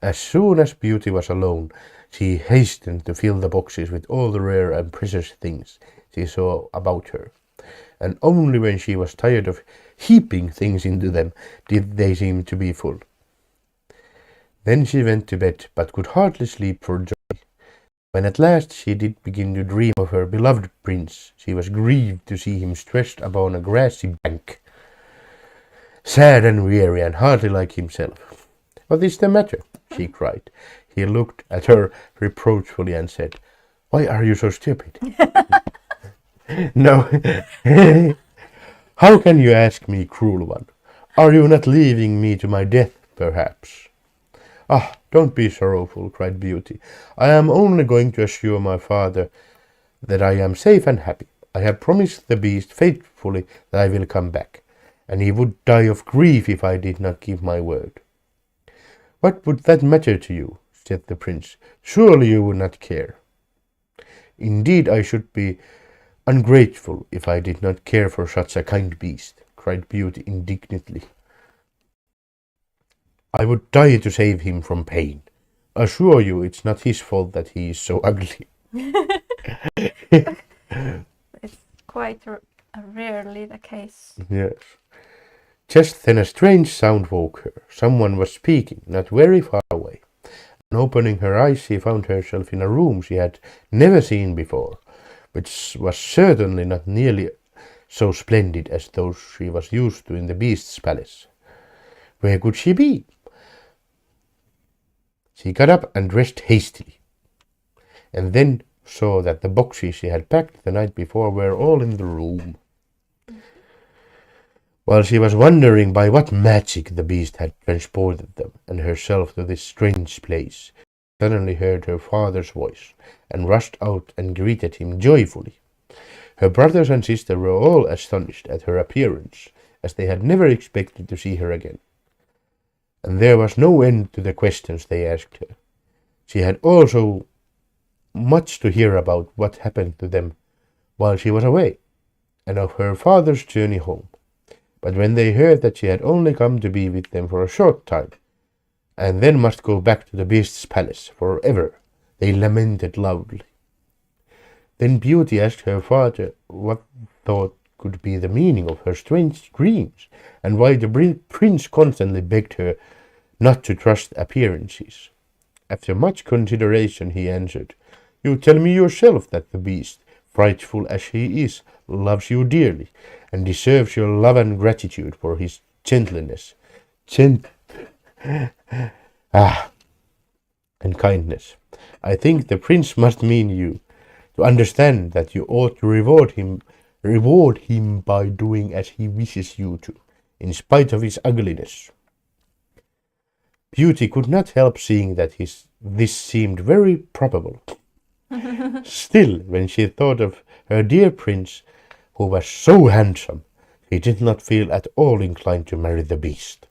As soon as Beauty was alone, she hastened to fill the boxes with all the rare and precious things she saw about her, and only when she was tired of heaping things into them did they seem to be full. Then she went to bed, but could hardly sleep for joy. When at last she did begin to dream of her beloved prince, she was grieved to see him stretched upon a grassy bank, sad and weary and hardly like himself. "What is the matter?" she cried. He looked at her reproachfully and said, "Why are you so stupid?" "No, how can you ask me, cruel one? Are you not leaving me to my death, perhaps?" "Ah, don't be sorrowful," cried Beauty. "I am only going to assure my father that I am safe and happy. I have promised the beast faithfully that I will come back, and he would die of grief if I did not keep my word." "What would that matter to you?" said the prince. "Surely you would not care." "Indeed, I should be ungrateful if I did not care for such a kind beast," cried Beauty indignantly. "I would die to save him from pain. Assure you it's not his fault that he is so ugly." It's quite rarely the case. Yes. Just then a strange sound woke her. Someone was speaking, not very far away. On opening her eyes, she found herself in a room she had never seen before, which was certainly not nearly so splendid as those she was used to in the beast's palace. Where could she be? She got up and dressed hastily, and then saw that the boxes she had packed the night before were all in the room. While she was wondering by what magic the beast had transported them and herself to this strange place, she suddenly heard her father's voice, and rushed out and greeted him joyfully. Her brothers and sister were all astonished at her appearance, as they had never expected to see her again. And there was no end to the questions they asked her. She had also much to hear about what happened to them while she was away, and of her father's journey home. But when they heard that she had only come to be with them for a short time, and then must go back to the beast's palace forever, they lamented loudly. Then Beauty asked her father what thought could be the meaning of her strange dreams, and why the prince constantly begged her not to trust appearances. After much consideration he answered, "You tell me yourself that the beast, frightful as he is, loves you dearly, and deserves your love and gratitude for his gentleness, and kindness. I think the prince must mean you to understand that you ought to reward him by doing as he wishes you to, in spite of his ugliness." Beauty could not help seeing that this seemed very probable. Still, when she thought of her dear prince, who was so handsome, she did not feel at all inclined to marry the beast.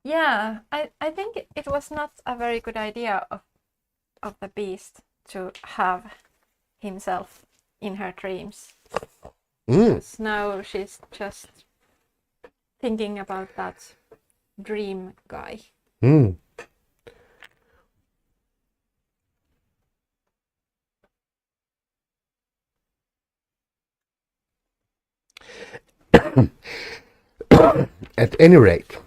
Yeah, I think it was not a very good idea of the beast to have himself in her dreams. Because now she's just thinking about that dream guy. At any rate,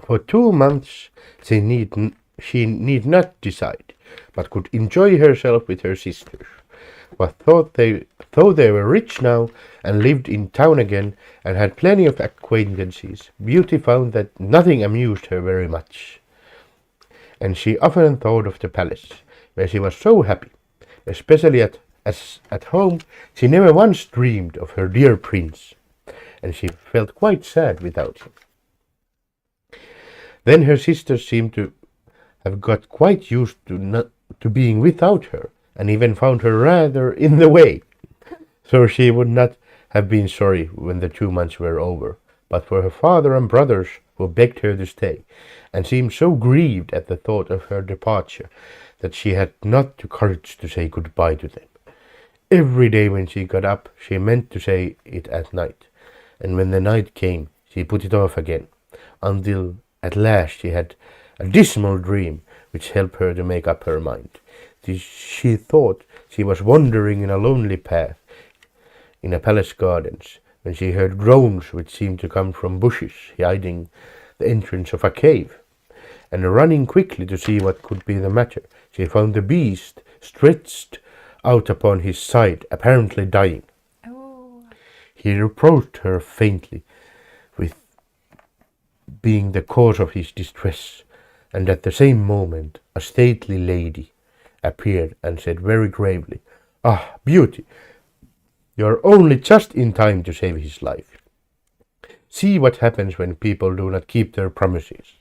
for 2 months she need not decide, but could enjoy herself with her sisters. But though they were rich now and lived in town again and had plenty of acquaintances, Beauty found that nothing amused her very much, and she often thought of the palace, where she was so happy. Especially at home, she never once dreamed of her dear prince, and she felt quite sad without him. Then her sisters seemed to have got quite used to being without her, and even found her rather in the way. So she would not have been sorry when the 2 months were over, but for her father and brothers, who begged her to stay, and seemed so grieved at the thought of her departure that she had not the courage to say goodbye to them. Every day when she got up, she meant to say it at night, and when the night came, she put it off again, until at last she had a dismal dream which helped her to make up her mind. She thought she was wandering in a lonely path in a palace gardens, when she heard groans which seemed to come from bushes hiding the entrance of a cave, and running quickly to see what could be the matter, she found the beast stretched out upon his side, apparently dying. Oh. He reproached her faintly with being the cause of his distress, and at the same moment a stately lady appeared and said very gravely, "Ah, Beauty, you are only just in time to save his life. See what happens when people do not keep their promises.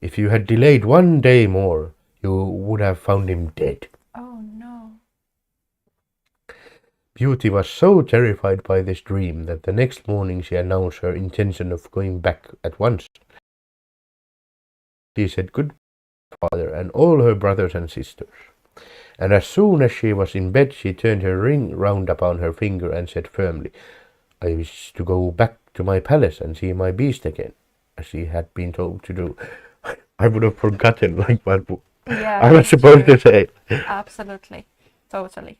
If you had delayed 1 day more, you would have found him dead." Oh no. Beauty was so terrified by this dream that the next morning she announced her intention of going back at once. She said goodbye to her father and all her brothers and sisters, and as soon as she was in bed she turned her ring round upon her finger and said firmly, "I wish to go back to my palace and see my beast again," as she had been told to do. I would have forgotten like what I was supposed to say. Absolutely. Totally.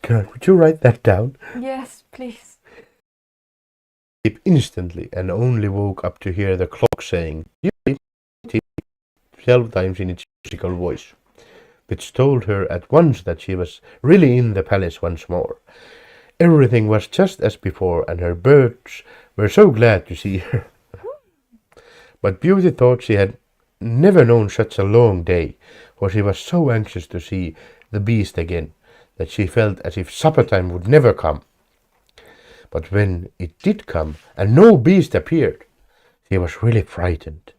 God, would you write that down? Yes, please. Sleep instantly and only woke up to hear the clock saying "Beauty" 12 times in its musical voice, which told her at once that she was really in the palace once more. Everything was just as before, and her birds were so glad to see her. But Beauty thought she had never known such a long day, for she was so anxious to see the beast again that she felt as if supper time would never come. But when it did come, and no beast appeared, she was really frightened.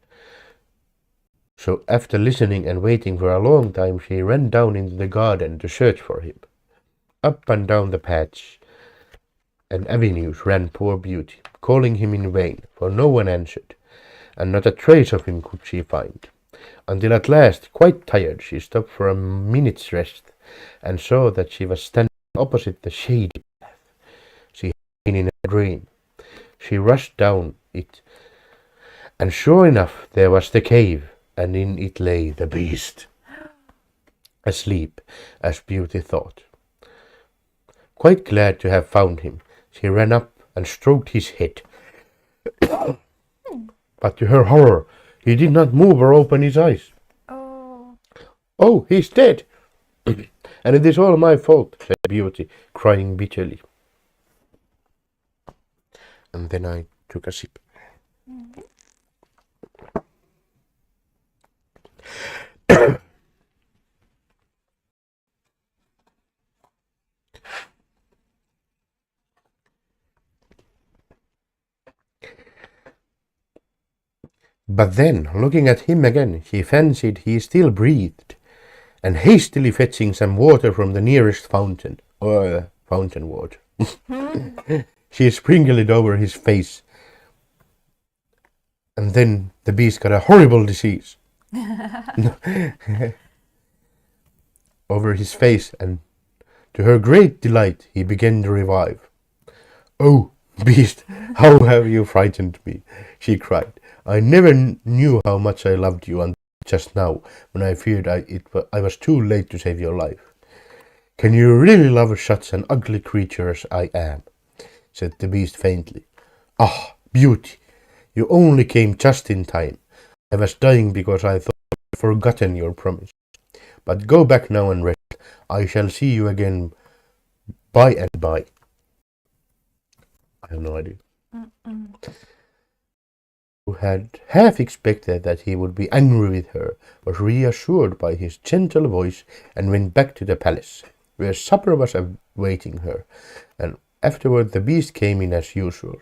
So after listening and waiting for a long time, she ran down into the garden to search for him. Up and down the paths and avenues ran poor Beauty, calling him in vain, for no one answered, and not a trace of him could she find, until at last, quite tired, she stopped for a minute's rest, and saw that she was standing opposite the shady path she had been in a dream. She rushed down it, and sure enough there was the cave, and in it lay the beast, asleep, as Beauty thought. Quite glad to have found him, she ran up and stroked his head. But to her horror, he did not move or open his eyes. Oh. "Oh, he's dead! And it is all my fault," said Beauty, crying bitterly. And then I took a sip. But then, looking at him again, she fancied he still breathed, and hastily fetching some water from the nearest fountain, or fountain water, she sprinkled it over his face, and then the beast got a horrible disease over his face, and to her great delight he began to revive. "Oh, beast, how have you frightened me!" she cried. "I never knew how much I loved you until just now, when I feared I was too late to save your life. Can you really love such an ugly creature as I am?" said the beast faintly. "Ah, Beauty, you only came just in time. I was dying because I thought you had forgotten your promise. But go back now and rest. I shall see you again by and by." I have no idea. Who had half expected that he would be angry with her, was reassured by his gentle voice and went back to the palace, where supper was awaiting her, and afterward the beast came in as usual,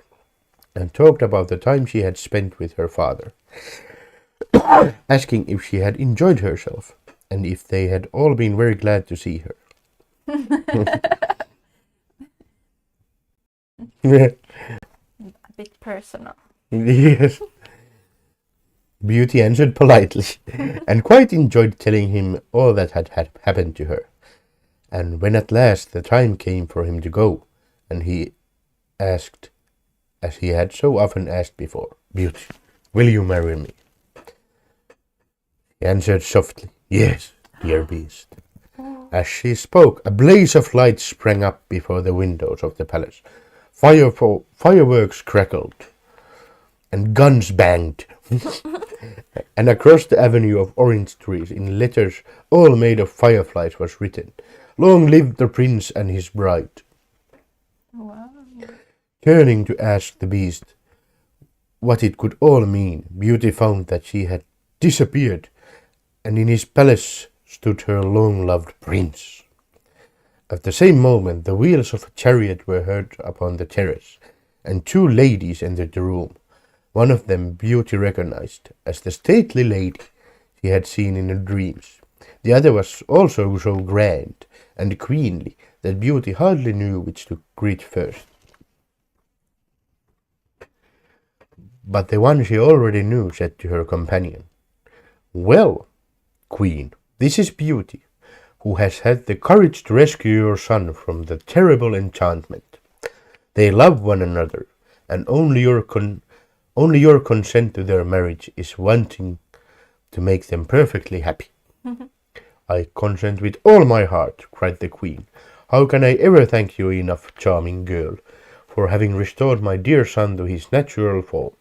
and talked about the time she had spent with her father, asking if she had enjoyed herself, and if they had all been very glad to see her. A bit personal. Yes. Beauty answered politely, and quite enjoyed telling him all that had happened to her. And when at last the time came for him to go, and he asked, as he had so often asked before, "Beauty, will you marry me?" He answered softly, "Yes, dear beast." As she spoke, a blaze of light sprang up before the windows of the palace. Fireworks crackled, and guns banged. And across the avenue of orange trees, in letters all made of fireflies, was written, "Long live the prince and his bride." Wow. Turning to ask the beast what it could all mean, Beauty found that she had disappeared, and in his palace stood her long-loved prince. At the same moment, the wheels of a chariot were heard upon the terrace, and two ladies entered the room. One of them Beauty recognized as the stately lady she had seen in her dreams. The other was also so grand and queenly that Beauty hardly knew which to greet first. But the one she already knew said to her companion, "Well, Queen, this is Beauty, who has had the courage to rescue your son from the terrible enchantment. They love one another, and only your consent to their marriage is wanting to make them perfectly happy." "I consent with all my heart," cried the queen. "How can I ever thank you enough, charming girl, for having restored my dear son to his natural form?"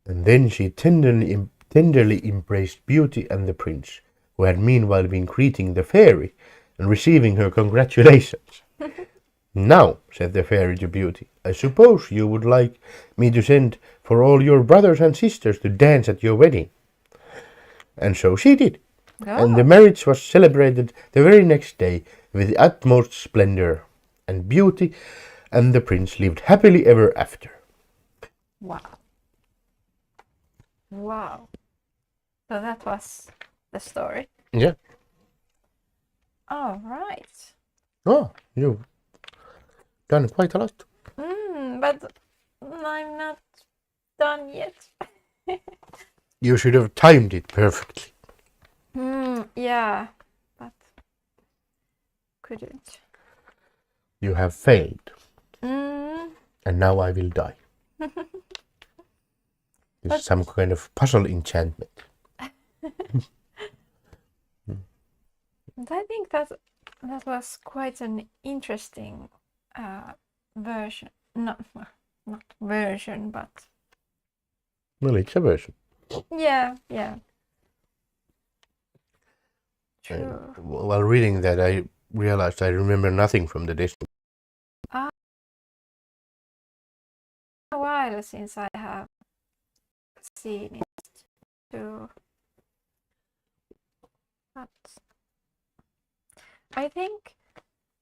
And then she tenderly embraced Beauty and the prince, who had meanwhile been greeting the fairy and receiving her congratulations. "Now," said the fairy to Beauty, "I suppose you would like me to send for all your brothers and sisters to dance at your wedding." And so she did. And the marriage was celebrated the very next day with the utmost splendor, and Beauty and the prince lived happily ever after. Wow. Wow. So that was the story. Yeah. All right. Oh, you've done quite a lot. But I'm not done yet. You should have timed it perfectly. Yeah, but couldn't. You have failed, Mm, and now I will die. It's some kind of puzzle enchantment. and I think that was quite an interesting version. Not version, but Well, it's a version. yeah. True. While reading that, I realized I remember nothing from the Disney. A while since I have seen it too. But I think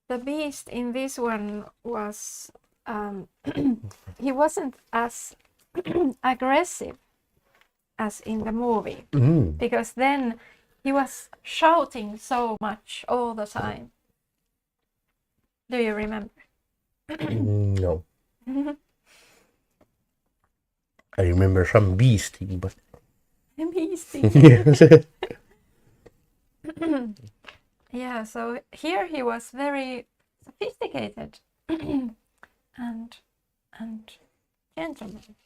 the beast in this one was he wasn't as aggressive as in the movie, because then he was shouting so much all the time. Do you remember? No. I remember some beasting, but Beasting. yes. Yeah, so here he was very sophisticated and gentleman.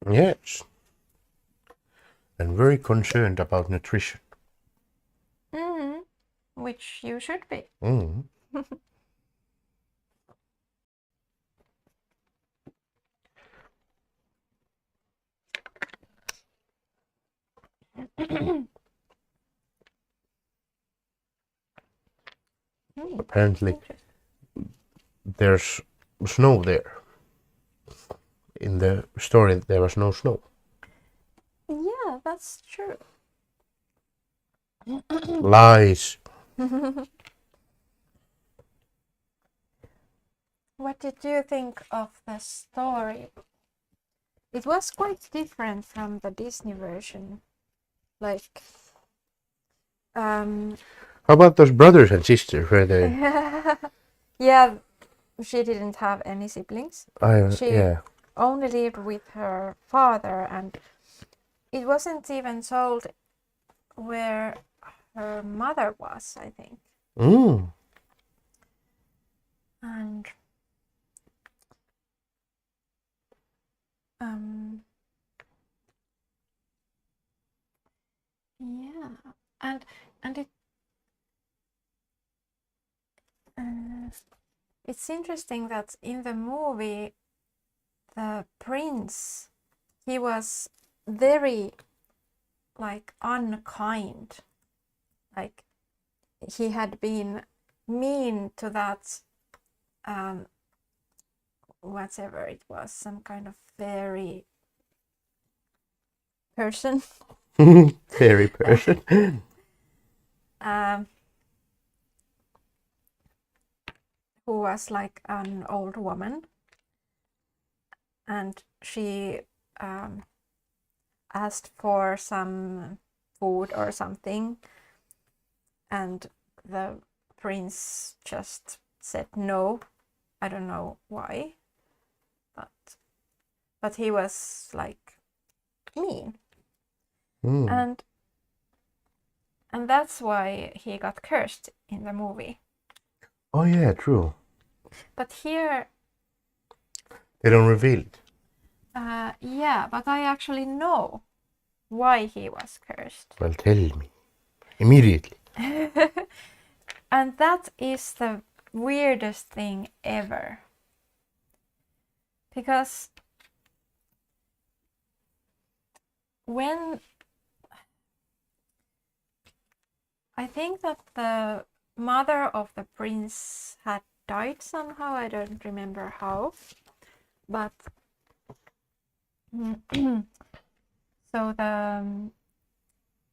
Yes. And very concerned about nutrition. Which you should be. Apparently, there's snow there. In the story, there was no snow. Yeah, that's true. Lies. What did you think of the story? It was quite different from the Disney version. Like, How about those brothers and sisters? Were they? yeah, she didn't have any siblings. She Yeah. only lived with her father, and it wasn't even told where her mother was, I think. And yeah, and it's interesting that in the movie the prince he was very like unkind. Like he had been mean to that whatever it was, some kind of fairy person. Fairy person. Who was like an old woman, and she asked for some food or something, and the prince just said no. I don't know why, but he was like mean. And that's why he got cursed in the movie. Oh yeah, true. But here They don't reveal it. yeah, but I actually know why he was cursed. Well, tell me immediately. And that is the weirdest thing ever. Because when I think that the mother of the prince had died somehow, I don't remember how, but so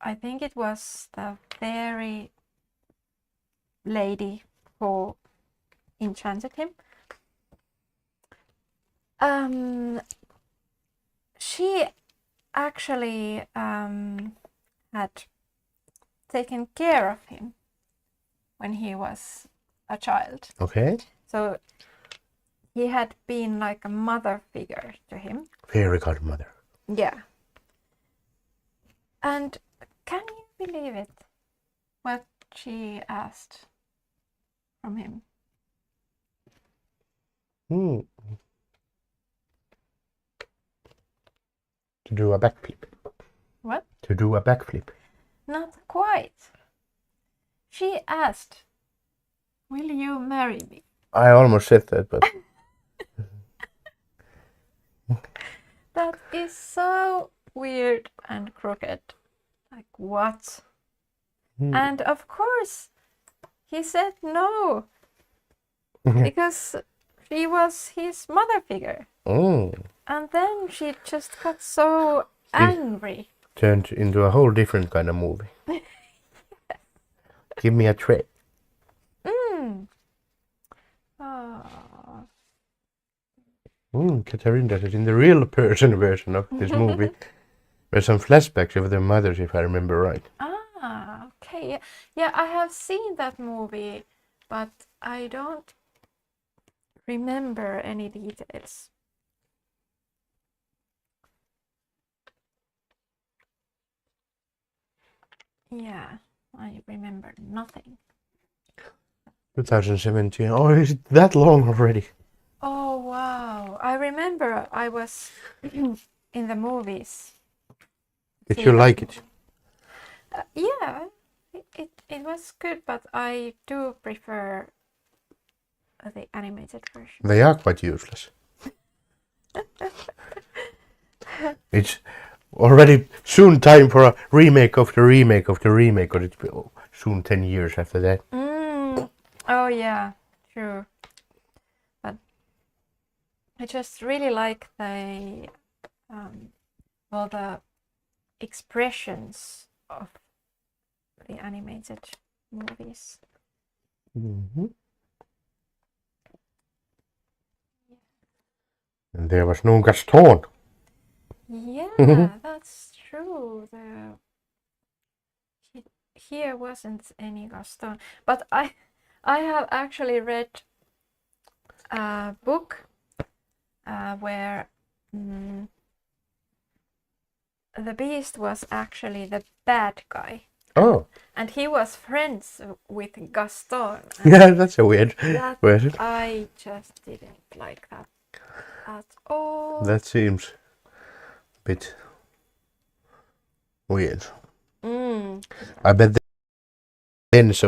I think it was the fairy lady who enchanted him. She actually had taken care of him when he was a child. Okay. So he had been like a mother figure to him. Fairy godmother. Yeah. And can you believe it? What she asked from him? To do a backflip. What? To do a backflip. Not quite. She asked, "Will you marry me?" I almost said that, but That is so weird and crooked. Like, what? And of course, he said no. Because she was his mother figure. And then she just got so angry. Turned into a whole different kind of movie. Give me a tray. Katarina, that is in the real person version of this movie. There's some flashbacks of their mothers, if I remember right. Ah, okay. Yeah, I have seen that movie, but I don't remember any details. Yeah, I remember nothing. 2017. Oh, is it that long already? Oh, wow. I remember I was in the movies. Did you like it? Yeah, it was good, but I do prefer the animated version. They are quite useless. It's already soon time for a remake of the remake of the remake, or it's soon 10 years after that. Oh yeah, true. But I just really like the the expressions of the animated movies. And there was no Gaston. Yeah, that's true. Here wasn't any Gaston, but I have actually read a book where the Beast was actually the bad guy. Oh. And he was friends with Gaston. Yeah, that's a weird version. I just didn't like that at all. That seems a bit weird. I bet tens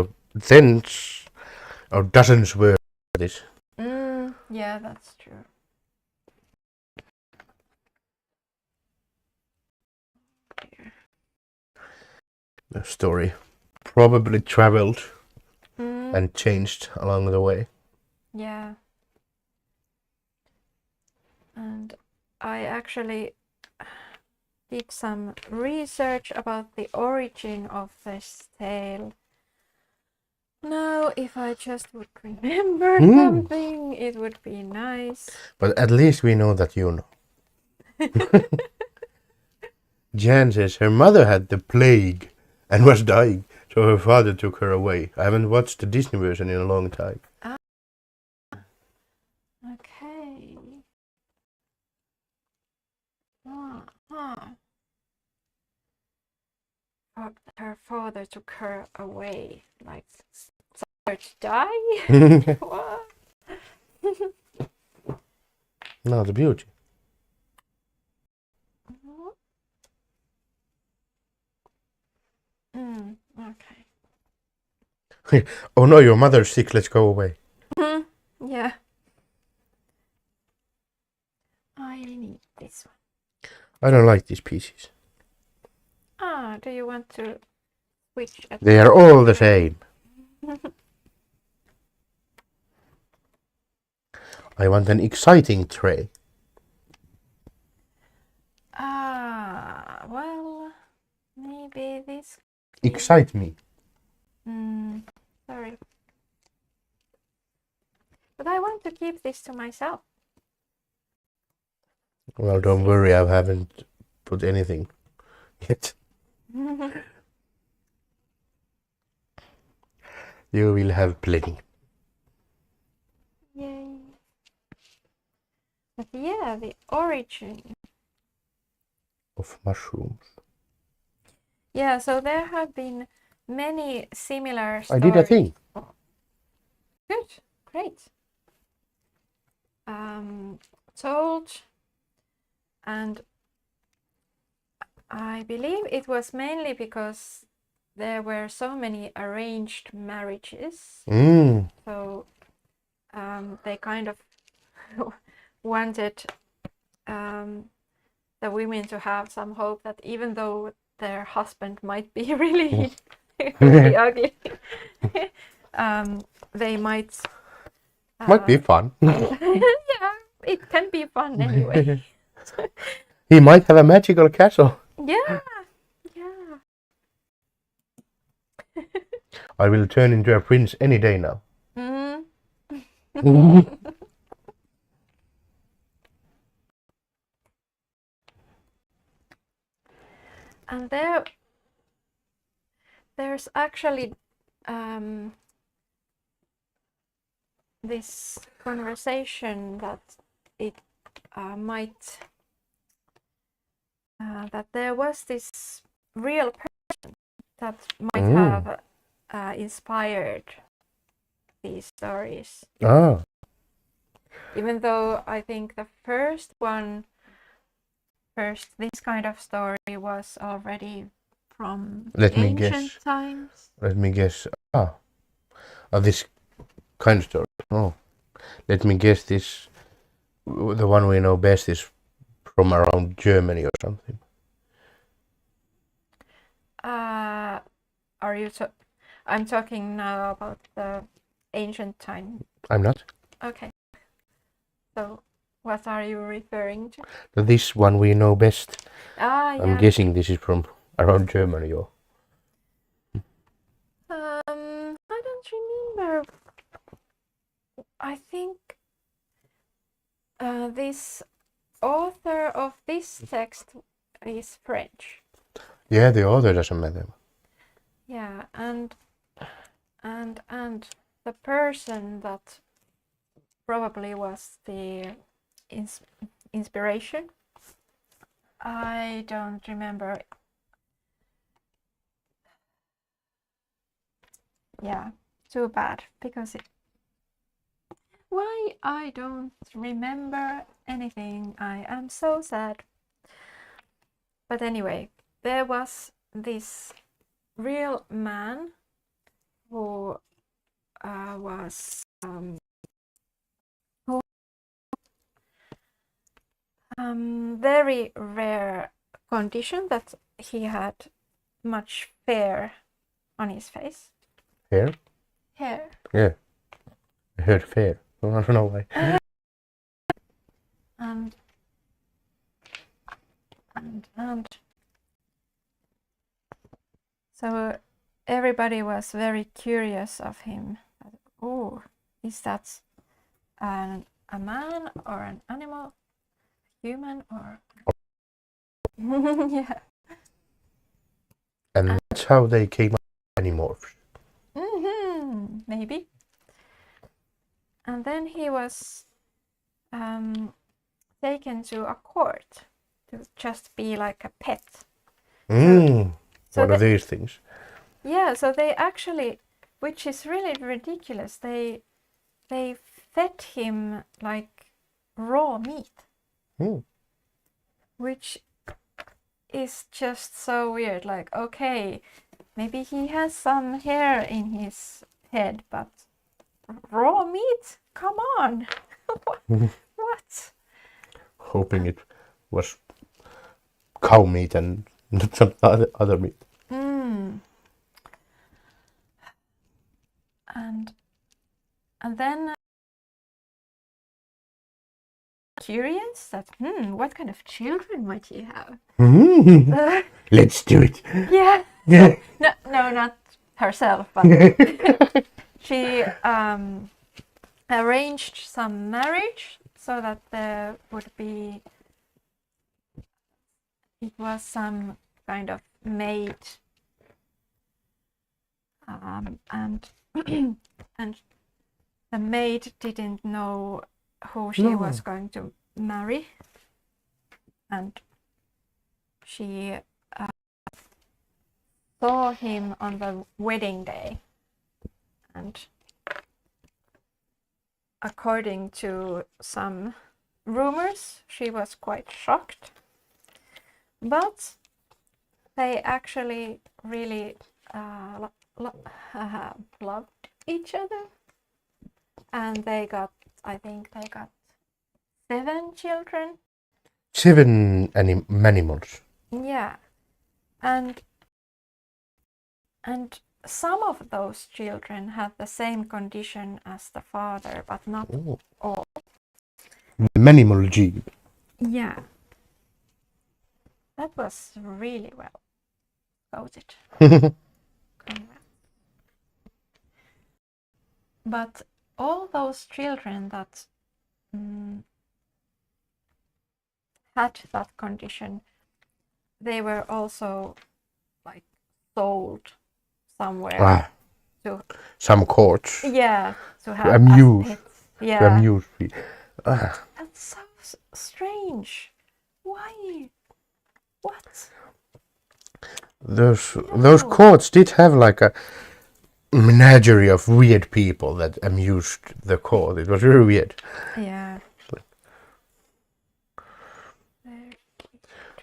or dozens were this. Yeah, that's true. the story probably traveled Mm, and changed along the way. yeah. And I actually did some research about the origin of this tale. Now, if I just would remember something, it would be nice. But at least we know that you know. Jan says her mother had the plague and was dying, so her father took her away. I haven't watched the Disney version in a long time. Okay. Her father took her away, like her to die. What? No, the beauty. Okay. Oh no, your mother's sick, let's go away. Yeah. I need this one. I don't like these pieces. Do you want to switch? They are all the same. I want an exciting tray. Well, maybe this. Excite me. Sorry. But I want to keep this to myself. Well, don't worry, I haven't put anything yet. You will have plenty. Yay. But yeah, the origin Of mushrooms. Yeah, so there have been many similar stories. I did a thing. Good, great. Told, and I believe it was mainly because there were so many arranged marriages. So they kind of wanted the women to have some hope that even though their husband might be really, really ugly, they might be fun. yeah, it can be fun anyway. He might have a magical castle. Yeah. I will turn into a prince any day now. And there's actually this conversation that it might that there was this real person that might have inspired these stories. Even though I think the first this kind of story was already from ancient times. Let me guess. This kind of story. Oh, let me guess. This, the one we know best, is from around Germany or something. Are you? I'm talking now about the ancient time. I'm not. Okay. So, what are you referring to? This one we know best. Yeah. I'm guessing this is from around Germany, or. I don't remember. I think this author of this text is French. Yeah, the author doesn't matter. Yeah, and the person that probably was the inspiration, I don't remember. Yeah, too bad, because why I don't remember anything. I am so sad. But anyway, there was this real man who was very rare condition that he had much hair on his face. Hair? Hair. Yeah. I heard fair. I don't know why. And so everybody was very curious of him. Oh, is that a man or an animal, human or? Yeah. And that's how they came up with animorphs. Maybe. And then he was taken to a court to just be like a pet. So what are these things? Yeah, so they actually, which is really ridiculous, they fed him like raw meat. Which is just so weird. Like, okay, maybe he has some hair in his head, but raw meat? Come on. What? Hoping it was cow meat and not some other meat. And then curious that what kind of children might he have? Let's do it. Yeah. Yeah. No, not herself, but she arranged some marriage so that there would be, it was some kind of maid, and and the maid didn't know who she was going to marry, and she saw him on the wedding day, and according to some rumors, she was quite shocked, but they actually really loved each other, and I think they got 7 children. 7 animals. Yeah, and some of those children had the same condition as the father, but not all. The manimal gene. Yeah, that was really well coded. Congrats. But all those children that had that condition, they were also like sold somewhere to some courts. Yeah, to have to amuse. as pets. Yeah, To amuse people. that's so strange. Why? What? Those courts did have like a menagerie of weird people that amused the court. It was very weird. Yeah.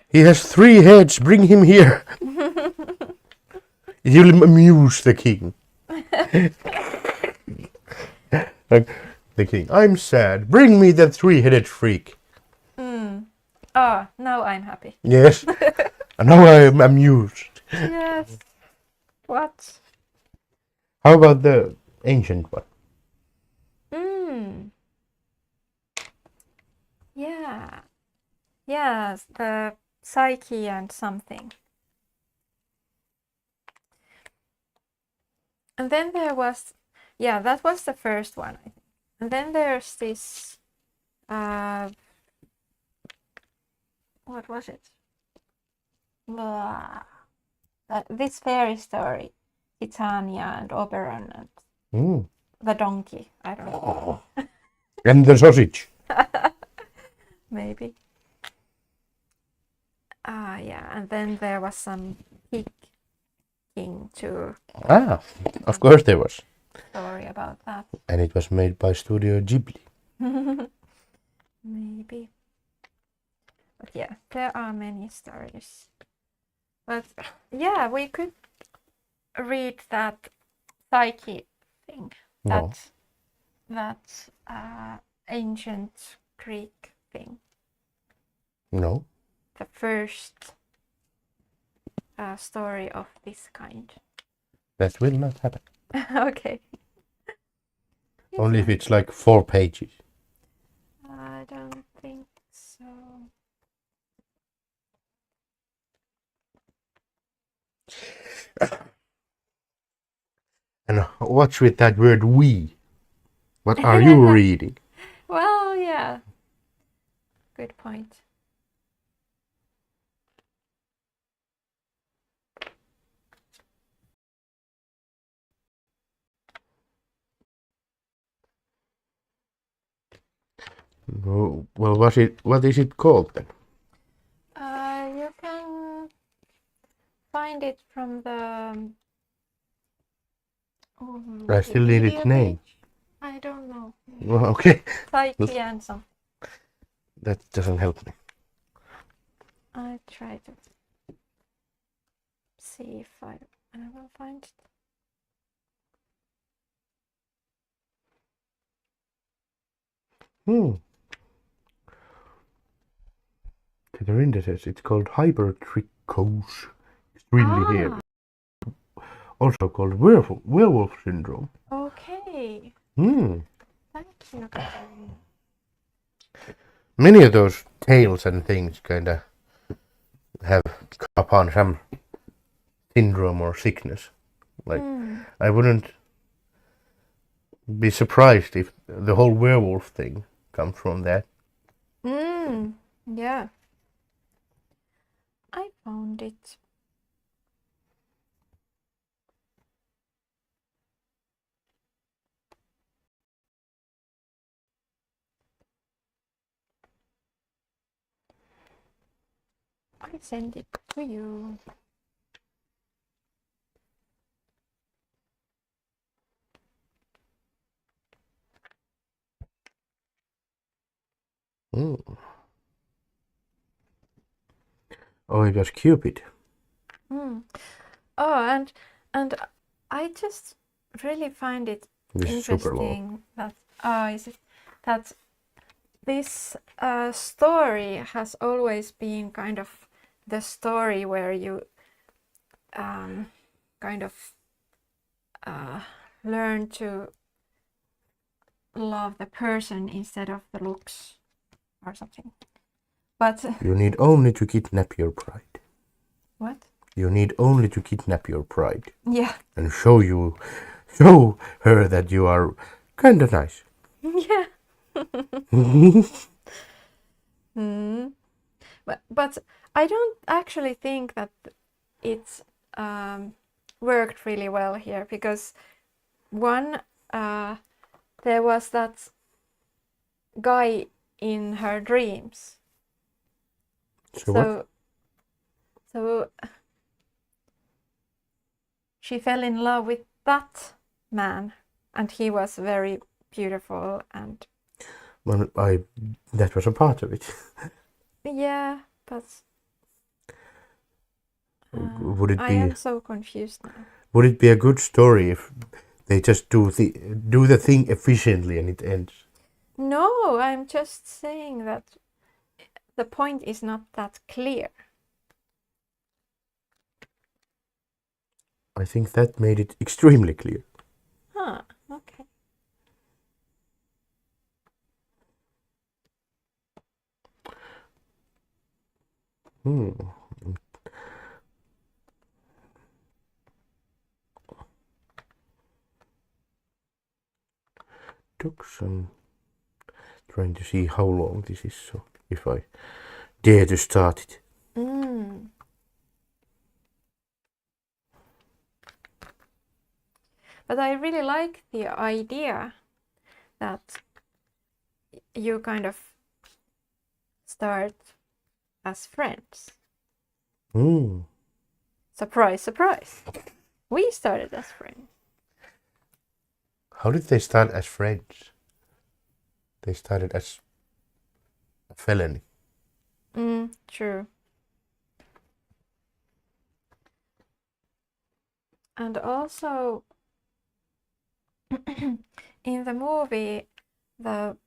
He has 3 heads. Bring him here. He'll amuse the king. Like the king. I'm sad. Bring me the 3-headed freak. Oh, now I'm happy. Yes. And now I'm amused. Yes. What? How about the ancient one? Yeah. Yes, the psyche and something. And then there was, yeah, that was the first one, I think. And then there's this, what was it? This fairy story, Titania and Oberon and the donkey. I don't know. And the sausage. Maybe. Yeah, and then there was some pig king too. Of course there was. Story about that. And it was made by Studio Ghibli. Maybe. But yeah, there are many stories. But yeah, we could read that psyche thing. No. That ancient Greek thing. No. The first a story of this kind. That will not happen. Okay. Only if it's like 4 pages. I don't think so. And what's with that word we? What are you reading? Well, yeah. Good point. Well, what is it called then? You can find it from the I still need its Wikipedia name. page. I don't know. Well, okay. Taiki and something. That doesn't help me. I try to see if I will find it. To the indices, it's called hypertrichose. Extremely hairy. Also called werewolf syndrome. Okay. Hmm. Thank you. Many of those tales and things kind of have come upon some syndrome or sickness. Like, I wouldn't be surprised if the whole werewolf thing comes from that. Yeah. I found it. I sent it to you. Oh, it was Cupid. Oh, and I just really find it This is super long. interesting that is it that this story has always been kind of the story where you kind of learn to love the person instead of the looks or something. But You need only to kidnap your pride. what? You need only to kidnap your pride. Yeah. And show her that you are kind of nice. Yeah. But I don't actually think that it's worked really well here because one there was that guy in her dreams. So she fell in love with that man, and he was very beautiful and. Well, that was a part of it. Yeah, but Would it I be? am so confused now. Would it be a good story if they just do the thing efficiently and it ends? No, I'm just saying that the point is not that clear. I think that made it extremely clear. Huh, okay. Took some trying to see how long this is, so if I dare to start it. But I really like the idea that you kind of start as friends. Surprise, surprise. We started as friends. How did they start as friends? They started as a felony. True. And also, in the movie, the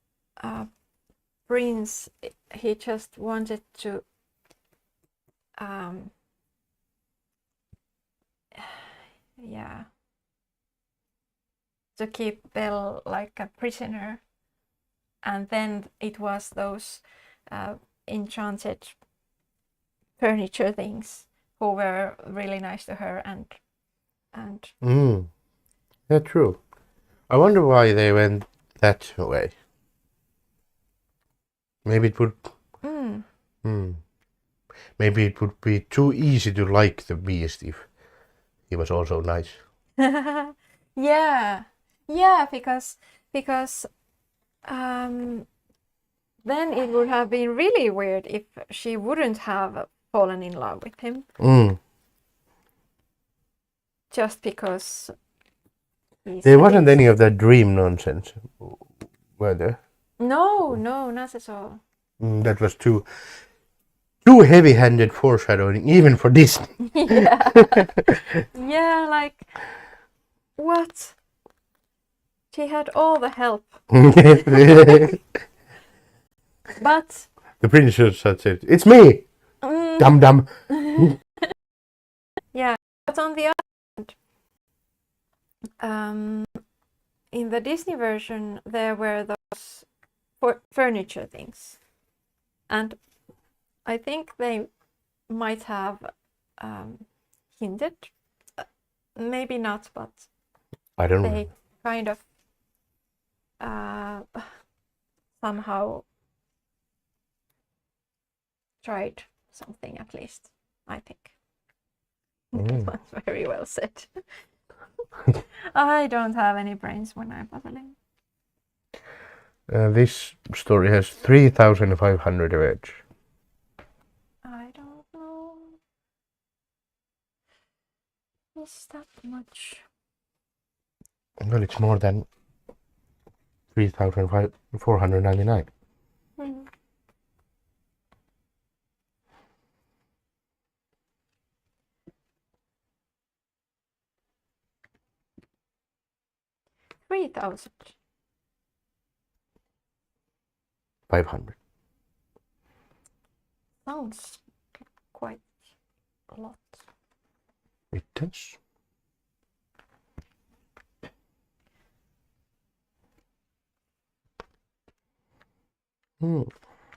prince, he just wanted to yeah, to keep Belle like a prisoner. And then it was those enchanted furniture things who were really nice to her and Yeah, true. I wonder why they went that way. Maybe it would. Maybe it would be too easy to like the beast if he was also nice. yeah, because then it would have been really weird if she wouldn't have fallen in love with him just because there wasn't any of that dream nonsense, were there? No, not at all. That was too heavy-handed foreshadowing, even for Disney. Yeah. Yeah, like what? She had all the help. But the princess said, "It's me, dum dum." Yeah, but on the other hand, in the Disney version, there were those furniture things, and I think they might have hinted, maybe not, but I don't know. they kind of somehow tried something at least, I think. That was very well said. I don't have any brains when I'm puzzling. This story has 3,500 words. I don't know. Is that much? Well, it's more than 3,499. Mm. $3,000. 500. Sounds quite a lot. It does.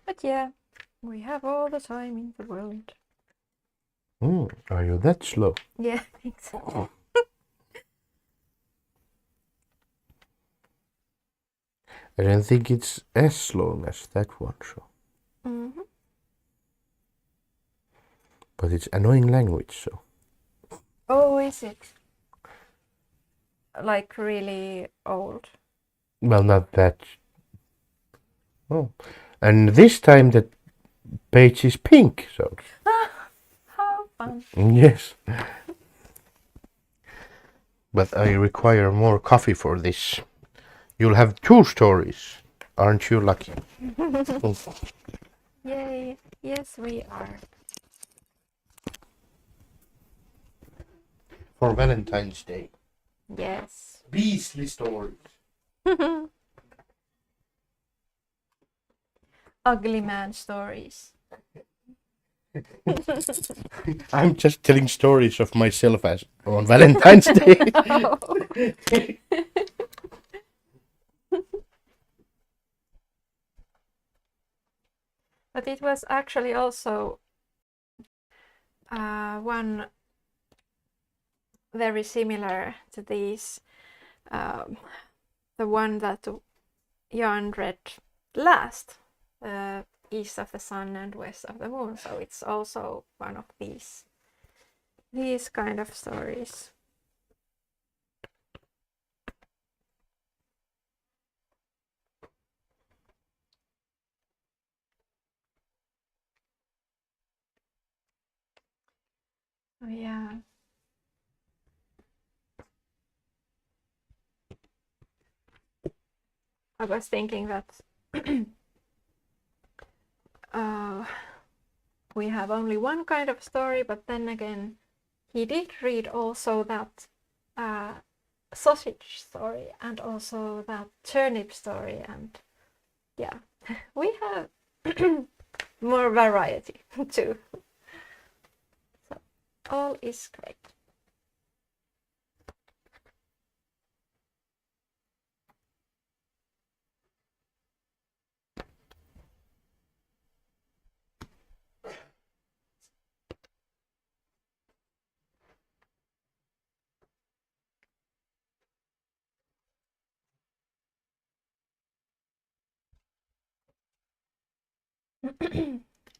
But yeah, we have all the time in the world. Are you that slow? Yeah, I think so. I don't think it's as long as that one, so. But it's annoying language, so. Oh, is it? Like really old? Well, not that. Oh, and this time the page is pink, so. How fun. Yes. But I require more coffee for this. You'll have 2 stories. Aren't you lucky? Yay. Yes, we are. For Valentine's Day. Yes. Beastly stories. Ugly man stories. I'm just telling stories of myself as on Valentine's Day. But it was actually also one very similar to these, the one that Jan read last, East of the Sun and West of the Moon. So it's also one of these kind of stories. Oh yeah. I was thinking that we have only one kind of story, but then again, he did read also that sausage story and also that turnip story, and yeah, we have more variety too. So all is great.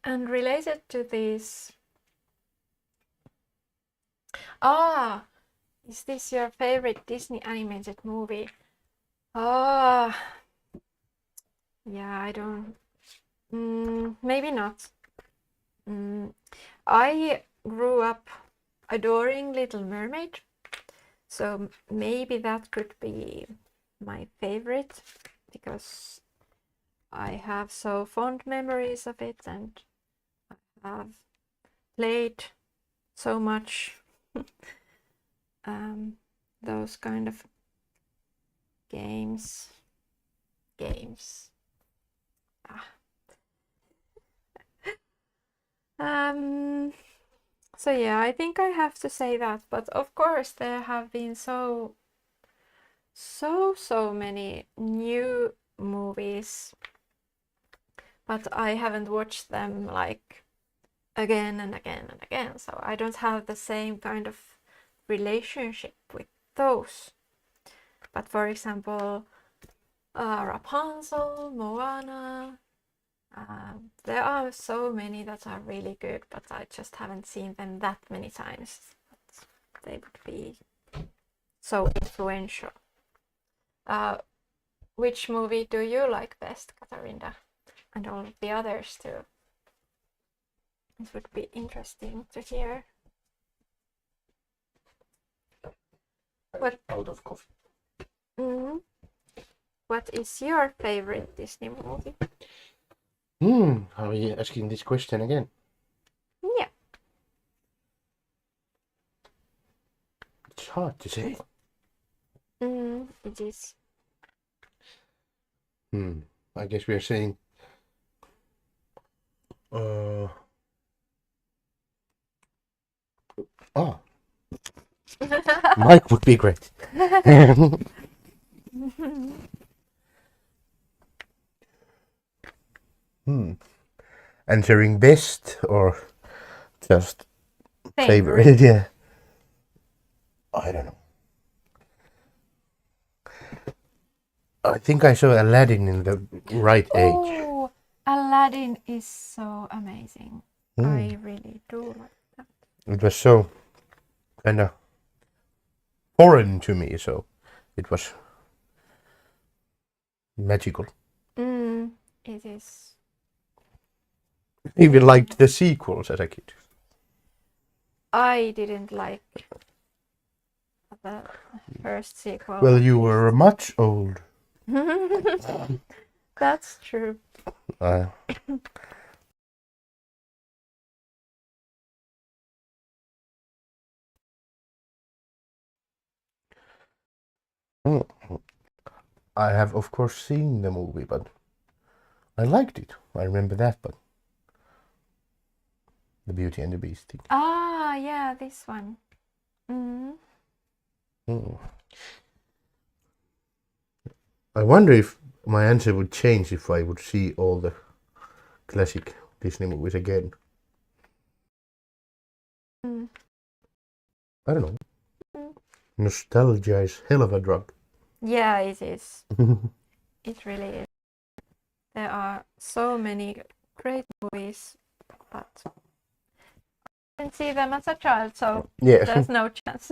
And related to this, is this your favorite Disney animated movie? Ah, yeah, I don't. Maybe not. I grew up adoring Little Mermaid, so maybe that could be my favorite because I have so fond memories of it and I have played so much those kind of games. So yeah, I think I have to say that, but of course there have been so many new movies, but I haven't watched them like again and again and again, so I don't have the same kind of relationship with those. But for example, Rapunzel, Moana, there are so many that are really good, but I just haven't seen them that many times. But they would be so influential. Which movie do you like best, Katarina? And all of the others too. This would be interesting to hear. What? Out of coffee. What is your favorite Disney movie? Are you asking this question again? Yeah. It's hard to say. It is. I guess we are saying. Mike would be great. Answering best or just favorite? Yeah. I don't know. I think I saw Aladdin in the right age. Oh, Aladdin is so amazing. I really do like that. It was so kind of foreign to me, so it was magical. It is. I even liked the sequels as a kid. I didn't like the first sequel. Well, you were much old. That's true. I have, of course, seen the movie, but I liked it. I remember that, but the Beauty and the Beast thing. Ah, yeah, this one. I wonder if my answer would change if I would see all the classic Disney movies again. I don't know. Nostalgia is hell of a drug. Yeah, it is. It really is. There are so many great movies, but I didn't see them as a child, so there's no chance.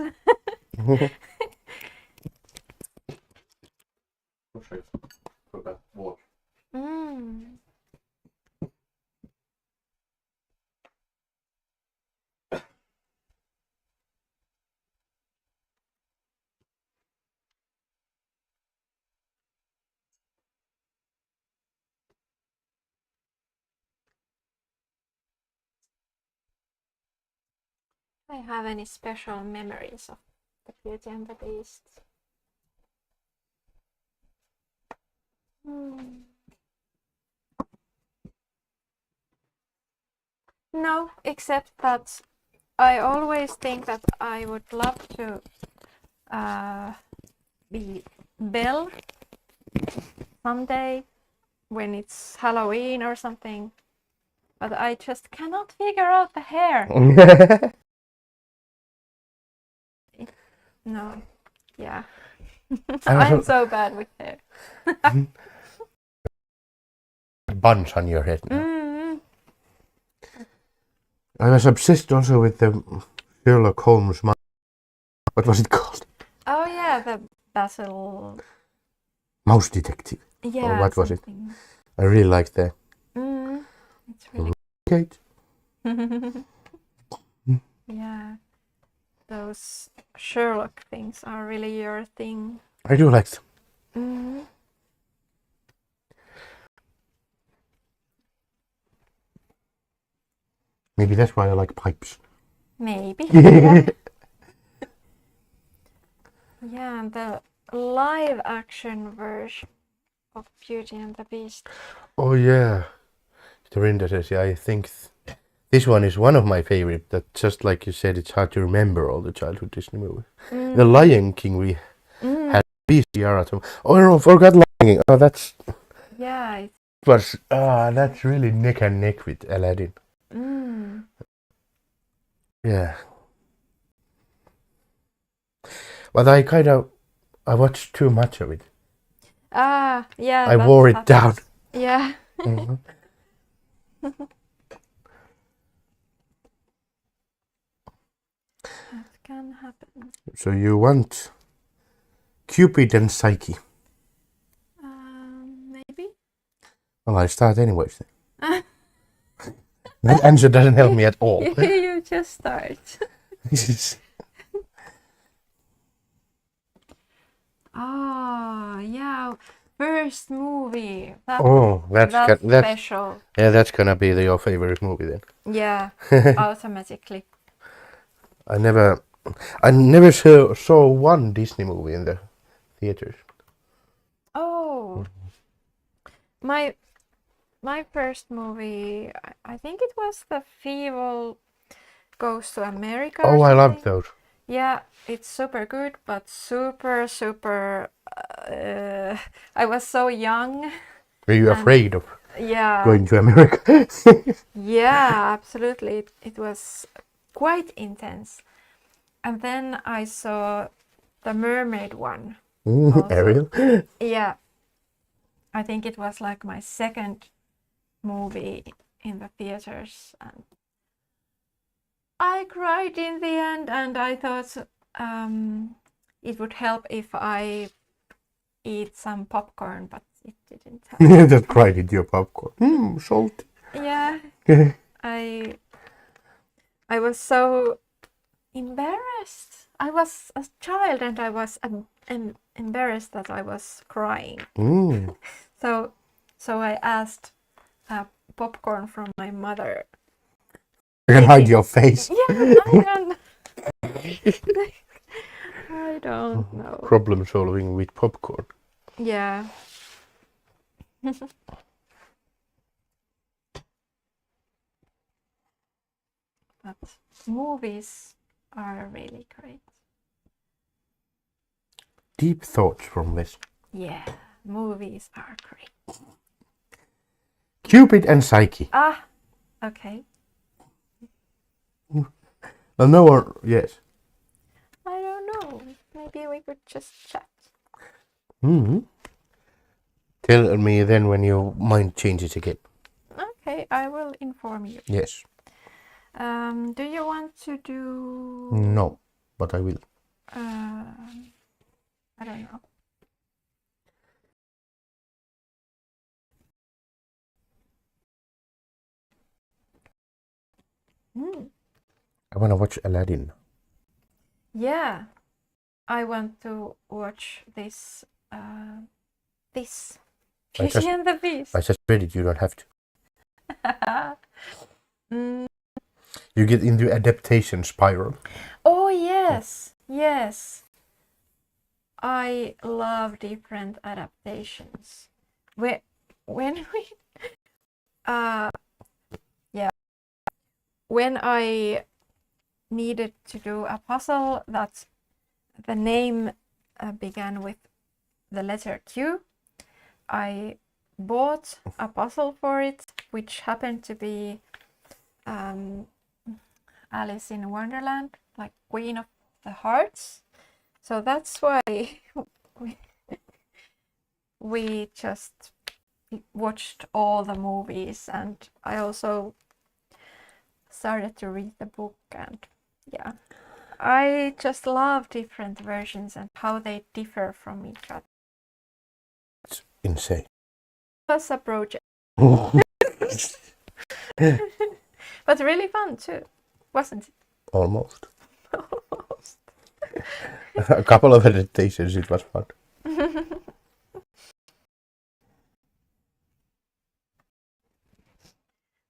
Do I have any special memories of the Beauty and the Beast? No, except that I always think that I would love to be Belle someday when it's Halloween or something, but I just cannot figure out the hair. No, yeah. I'm so bad with hair. Buns on your head now. I was obsessed also with the Sherlock Holmes. What was it called? Oh yeah, the Basil. Mouse Detective. Yeah. Or what was it? something. I really liked that. It's really. Kate. Yeah. Those Sherlock things are really your thing. I do like them. Maybe that's why I like pipes. Maybe. Yeah. Yeah, and the live action version of Beauty and the Beast. Oh yeah. Dorinda says, yeah, I think this one is one of my favorite. That just like you said, it's hard to remember all the childhood Disney movies. The Lion King we had VCR at home. Oh no, forgot Lion King. Oh, that's Yeah. that's really neck and neck with Aladdin. Yeah. But I watched too much of it. Yeah. I wore it down. Yeah. Mhm. That can happen. So you want Cupid and Psyche? Maybe. Well, I start anyways. That answer doesn't help me at all. You just start. Oh yeah, first movie. That's Special. Yeah, that's gonna be your favorite movie then. Yeah, automatically. I never saw one Disney movie in the theaters. Oh, my first movie. I think it was The Feeble Goes to America. Oh, I loved those. Yeah, it's super good, but super. I was so young. Were you afraid of Yeah. going to America? Yeah, absolutely. It was quite intense. And then I saw the mermaid one. Ariel? Yeah. I think it was like my second movie in the theaters, and I cried in the end, and I thought it would help if I eat some popcorn, but it didn't happen. Just cried into your popcorn. Salty. Yeah. I was so embarrassed. I was a child and I was embarrassed that I was crying. So I asked popcorn from my mother. You can hide your face. Yeah, I don't know. Problem solving with popcorn. Yeah. But movies are really great. Deep thoughts from this. Yeah, movies are great. Cupid and Psyche. Okay. Well, no one. Yes. I don't know. Maybe we could just chat. Tell me then when your mind changes again. Okay, I will inform you. Yes. Do you want to do? No, but I will. I don't know. I want to watch Aladdin. Yeah, I want to watch this. Beauty and the Beast. I just read it. You don't have to. You get into adaptation spiral. Oh yes, yes. I love different adaptations. When I needed to do a puzzle that the name began with the letter Q, I bought a puzzle for it, which happened to be Alice in Wonderland, like Queen of the Hearts. So that's why we just watched all the movies, and I also started to read the book, and yeah, I just love different versions and how they differ from each other. It's insane. It was a project, but really fun too, wasn't it? Almost. Almost. A couple of adaptations, it was fun.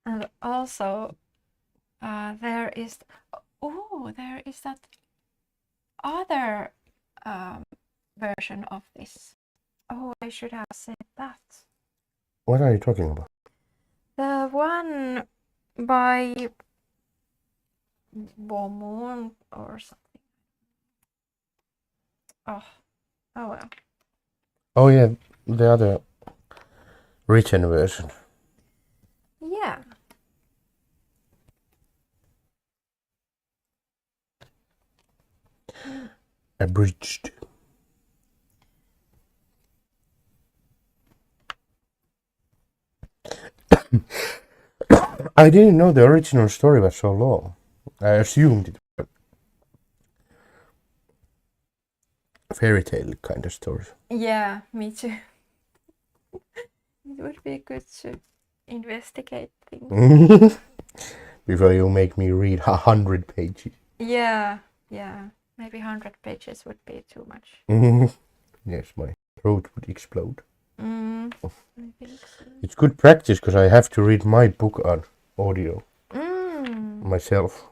And also, there is that other version of this. Oh, I should have said that. What are you talking about? The one by Beaumont or something. Oh well. Oh yeah, the other written version. Yeah. Abridged. I didn't know the original story was so long. I assumed it was a fairy tale kind of story. Yeah, me too. It would be good to investigate things. Before you make me read 100 pages. Yeah. Maybe 100 pages would be too much. Yes, my throat would explode. I think so. It's good practice because I have to read my book on audio myself.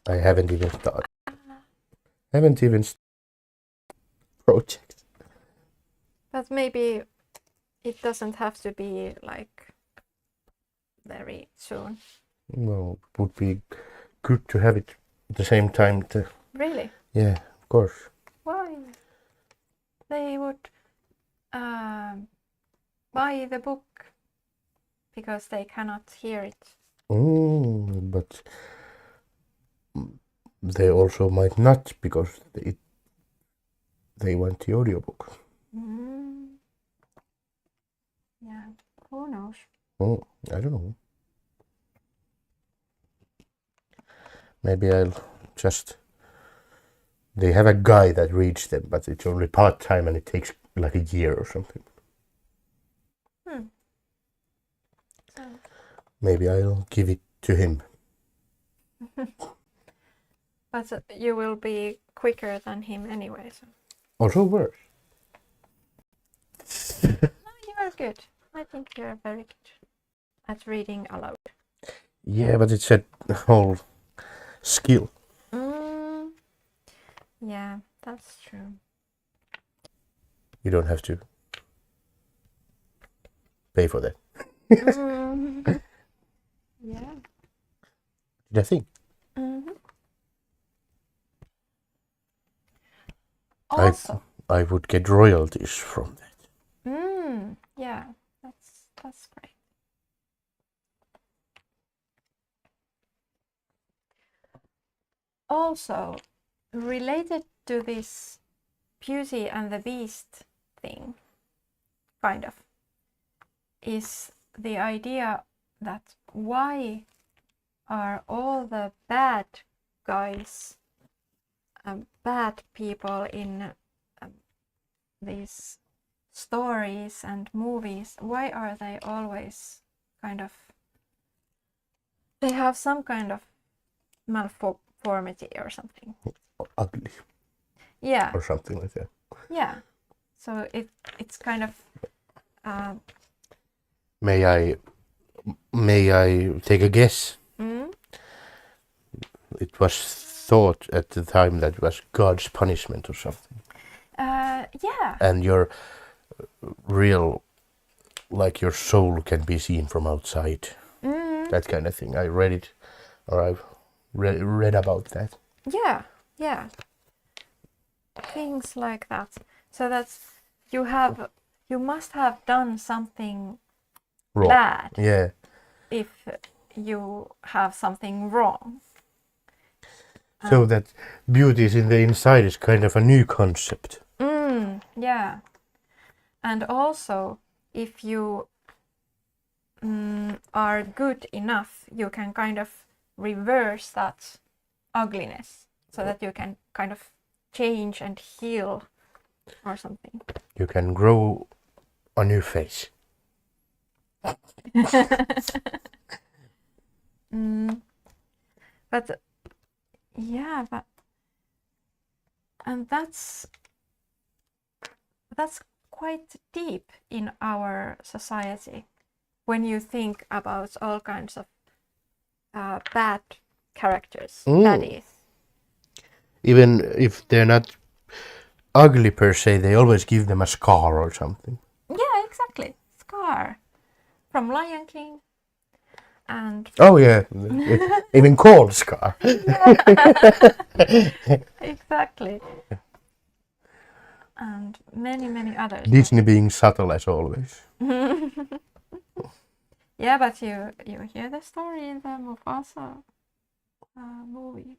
I haven't even started. Project. But maybe it doesn't have to be like very soon. Well, it would be good to have it at the same time. Really? Yeah, of course. Why? They would buy the book because they cannot hear it. But they also might not because they want the audiobook. Yeah, who knows? I don't know. Maybe I'll just... They have a guy that reads them, but it's only part-time and it takes like a year or something. So. Maybe I'll give it to him. But you will be quicker than him anyway. So. Also worse. No, you are good. I think you are very good at reading aloud. Yeah, but it's a whole skill. Yeah, that's true. You don't have to pay for that. Yeah. Did I think? Also, I would get royalties from that. yeah, that's great. Also, related to this Beauty and the Beast thing, kind of, is the idea that why are all the bad guys, bad people in these stories and movies, why are they always kind of, they have some kind of malformity or something? Ugly. Yeah. Or something like that. Yeah. So it's kind of... May I take a guess? It was thought at the time that it was God's punishment or something. Yeah. And your real, like your soul can be seen from outside. That kind of thing. I read it, or I've read about that. Yeah. Things like that. So that's, you must have done something Wrong. bad. Yeah. If you have something wrong. So that beauty is in the inside is kind of a new concept. Yeah. And also, if you are good enough, you can kind of reverse that ugliness so that you can kind of change and heal or something. You can grow a new face. But yeah, and that's quite deep in our society when you think about all kinds of bad characters, baddies. Even if they're not ugly per se, they always give them a scar or something. Yeah, exactly. Scar from Lion King. And oh yeah, even called Scar. Exactly. And many others. Disney being subtle as always. Yeah, but you hear the story in the Mufasa movie.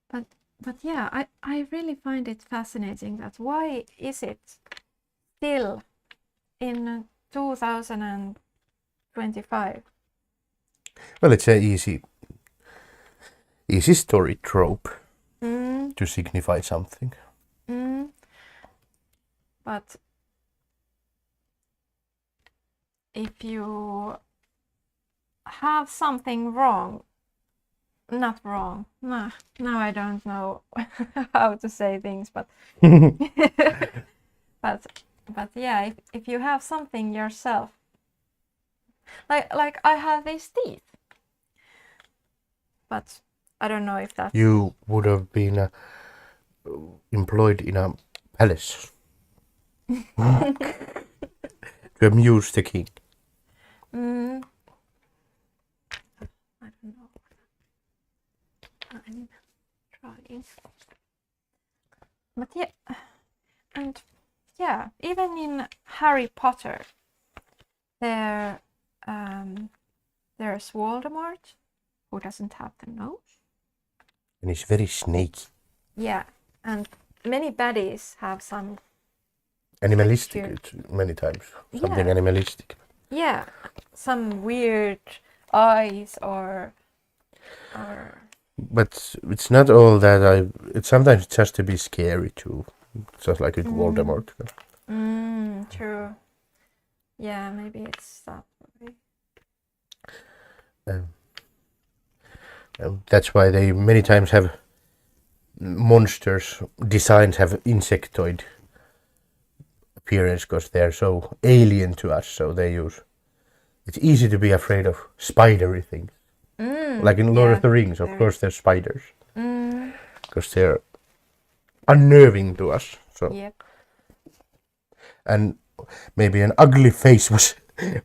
But yeah, I really find it fascinating that why is it still in 2025? Well, it's a easy story trope to signify something. But if you have something wrong, not wrong, no, I don't know how to say things, but but yeah, if you have something yourself, like I have these teeth, but I don't know if that's... You would have been employed in a palace to amuse the king. I don't know. I'm trying. But yeah, and yeah, even in Harry Potter, there's Voldemort, who doesn't have the nose. And he's very snaky. Yeah, and many baddies have some Animalistic many times. Something animalistic. Yeah, some weird eyes or But it's not all that. It's sometimes just to be scary too. Just like with Voldemort. True. Yeah, maybe it's that way. That's why they many times have monsters designs have insectoid appearance because they're so alien to us. So they use. It's easy to be afraid of spidery things. Like in Lord of the Rings, of course, there's spiders because they're unnerving to us. So. Yep. And maybe an ugly face was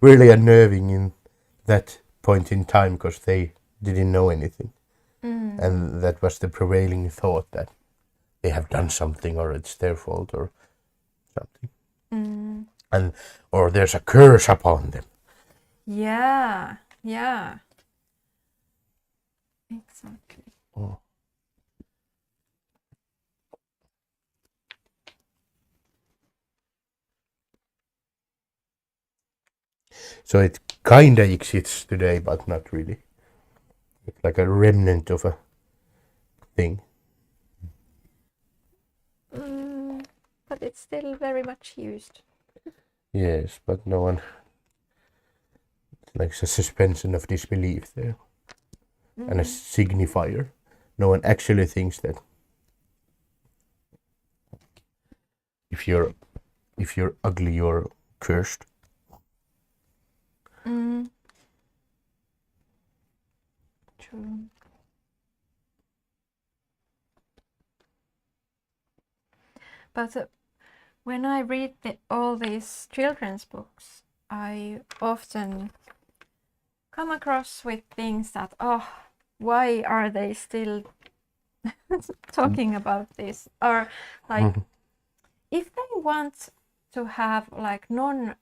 really unnerving in that point in time because they didn't know anything. And that was the prevailing thought that they have done something or it's their fault or something. And or there's a curse upon them. Yeah. Exactly. Oh. So it kinda exists today, but not really. It's like a remnant of a thing. But it's still very much used. Yes, but no one... It's like a suspension of disbelief there. And a signifier. No one actually thinks that if you're ugly, you're cursed. True. But when I read all these children's books, I often come across with things that, why are they still talking about this? Or like, if they want to have like racist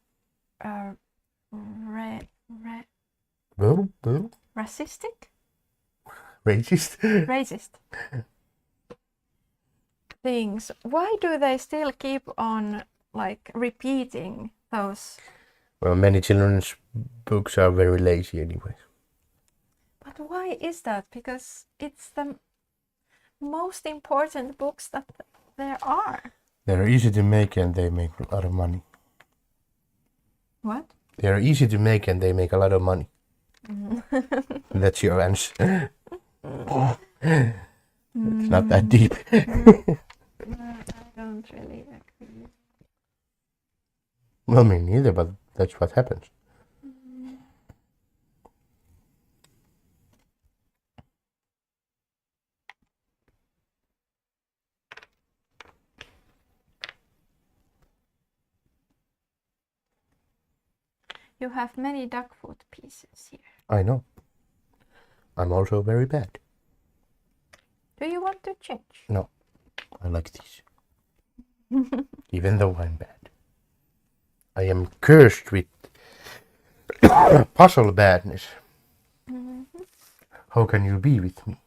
things, why do they still keep on like repeating those Well, many children's books are very lazy anyway. But why is that? Because it's the most important books that there are. They're easy to make and they make a lot of money. What? They're easy to make and they make a lot of money. That's your answer. It's not that deep. No, I don't really agree. Well, me neither, but that's what happens. You have many duck foot pieces here. I know. I'm also very bad. Do you want to change? No, I like these. Even though I'm bad. I am cursed with puzzle badness. How can you be with me?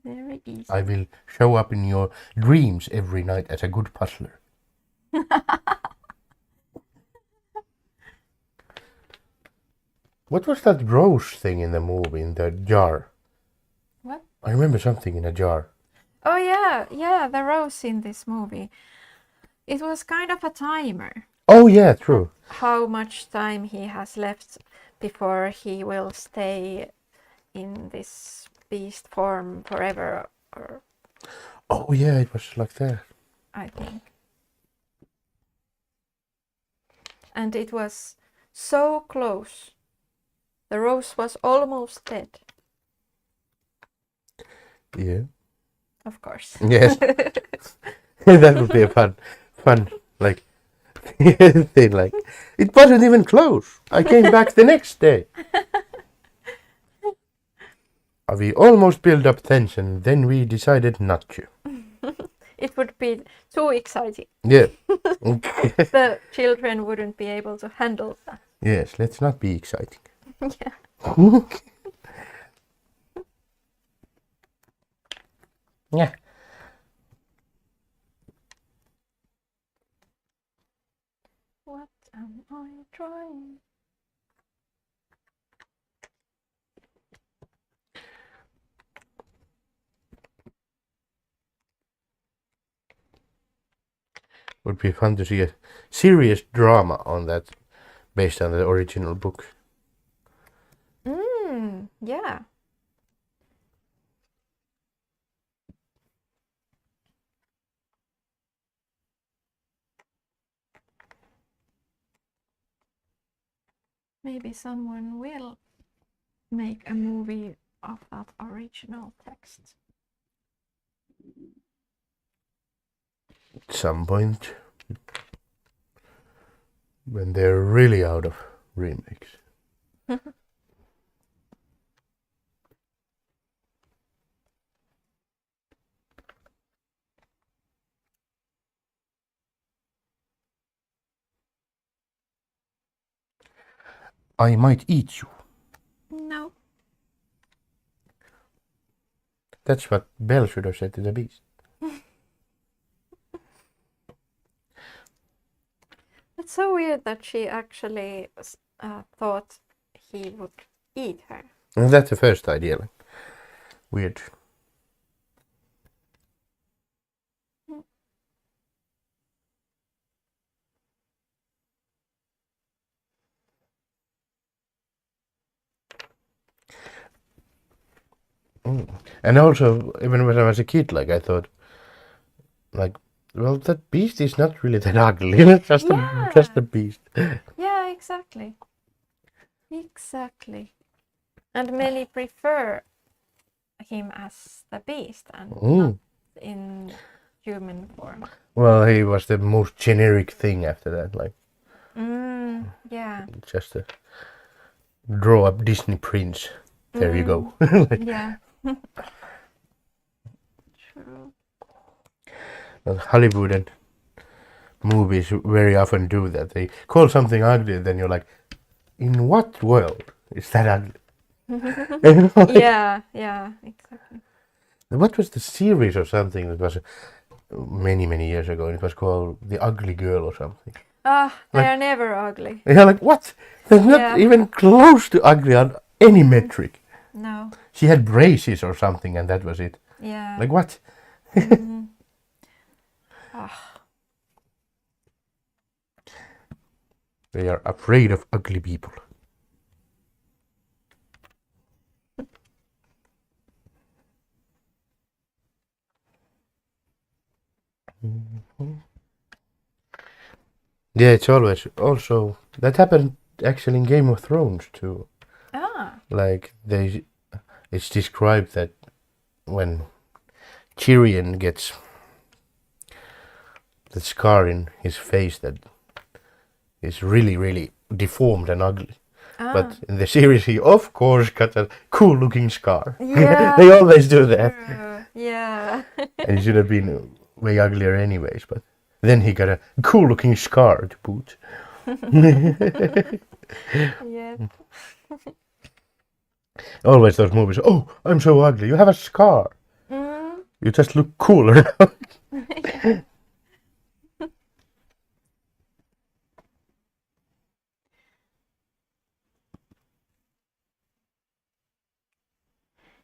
Very easy. I will show up in your dreams every night as a good puzzler. What was that rose thing in the movie, in the jar? What? I remember something in a jar. Oh yeah, the rose in this movie. It was kind of a timer. Oh yeah, true. How much time he has left before he will stay in this beast form forever, or Oh yeah, it was like that. I think. And it was so close. The rose was almost dead. Yeah. Of course. Yes. That would be a fun, like, thing. Like, it wasn't even close. I came back the next day. We almost built up tension, then we decided not to. It would be too exciting. Yeah. The children wouldn't be able to handle that. Yes, let's not be exciting. Yeah. Yeah. What am I trying? Would be fun to see a serious drama on that, based on the original book. Yeah. Maybe someone will make a movie of that original text. At some point, when they're really out of remakes. I might eat you. No. That's what Belle should have said to the beast. It's so weird that she actually thought he would eat her. And that's the first idea. Like, weird. And also, even when I was a kid, like, I thought, like, well, that beast is not really that ugly. It's just a beast. Yeah, exactly. Exactly. And many prefer him as the beast and not in human form. Well, he was the most generic thing after that. Like, Yeah. just a draw up Disney prince. There you go. Like, Yeah. True. well, Hollywood and movies very often do that. They call something ugly, then you're like, in what world is that ugly? Yeah, exactly. What was the series or something that was many years ago? And it was called The Ugly Girl or something. They Like- are never ugly. Yeah, like what? They're not Yeah. even close to ugly on any metric. No. She had braces or something, and that was it. Yeah. Like what? Mhm. They are afraid of ugly people. Yeah, it's always also that happened actually in Game of Thrones too. Like it's described that when Tyrion gets the scar in his face that is really, really deformed and ugly. But in the series, he of course got a cool-looking scar. Yeah. They always do that. Yeah. And he should have been way uglier anyways, but then he got a cool-looking scar to boot. Yeah. Always those movies, oh, I'm so ugly, you have a scar. Mm. You just look cooler now.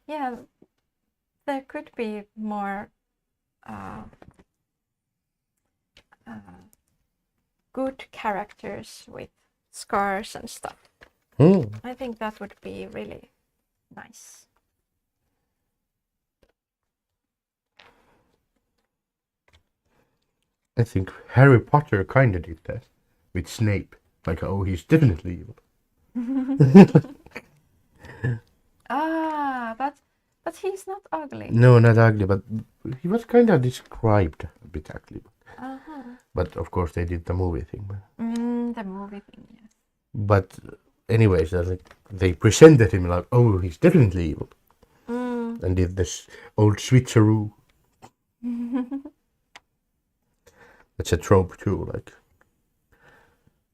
Yeah, there could be more good characters with scars and stuff. I think that would be really nice. I think Harry Potter kinda did that with Snape. Like, oh, he's definitely evil. But he's not ugly. No, not ugly, but he was kinda described a bit ugly. Uh-huh. But of course they did the movie thing. The movie thing, yes. But anyways, they presented him like, oh, he's definitely evil. And did this old switcheroo. That's a trope too, like,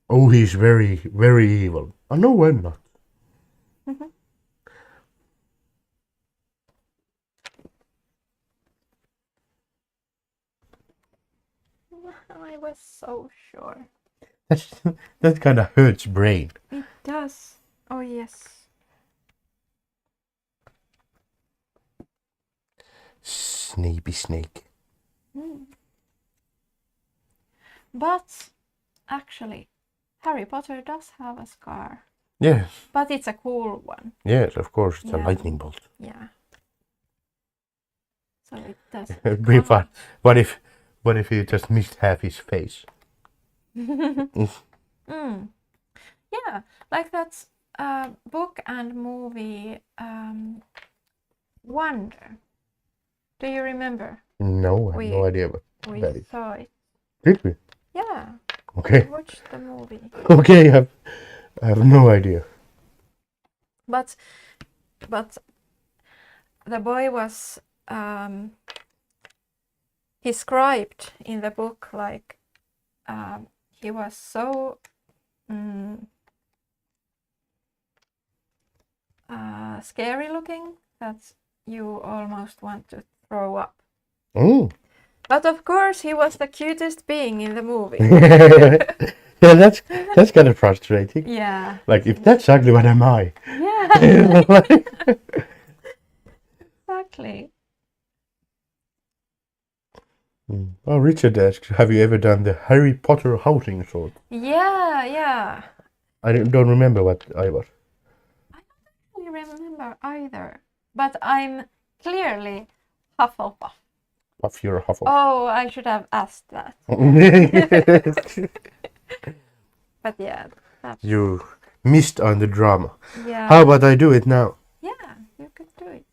oh, he's very, very evil. Oh, no, I'm not. I was so sure. That kind of hurts brain. It does. Oh, yes. Snapey snake. But actually, Harry Potter does have a scar. Yes, But it's a cool one. yes, of course, it's a Yeah. lightning bolt. Yeah. So it does. It'd be fun. What if he just missed half his face? Yeah, like that book and movie Wonder. Do you remember? No, I have no idea what We that is. saw it. Did we? Yeah, Okay. watched the movie. Okay, I have no idea. But the boy was described in the book like he was so scary looking that you almost want to throw up. But of course he was the cutest being in the movie. Yeah, that's kind of frustrating. Yeah. Like, if that's ugly, what am I? Yeah. Exactly. Oh, Richard asks, have you ever done the Harry Potter housing sort? Yeah. I don't remember what I was. I don't really remember either. But I'm clearly Hufflepuff. Puff your Huffle. Oh, I should have asked that. But yeah, that's... You missed on the drama. Yeah. How about I do it now? Yeah, you could do it.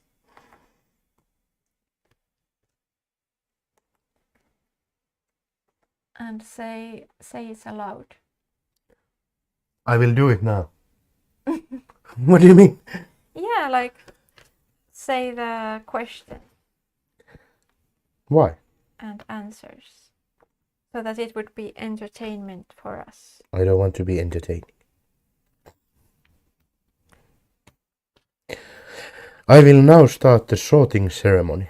And say it aloud. I will do it now. What do you mean? Yeah, like say the question Why? and answers. So that it would be entertainment for us. I don't want to be entertaining. I will now start the sorting ceremony.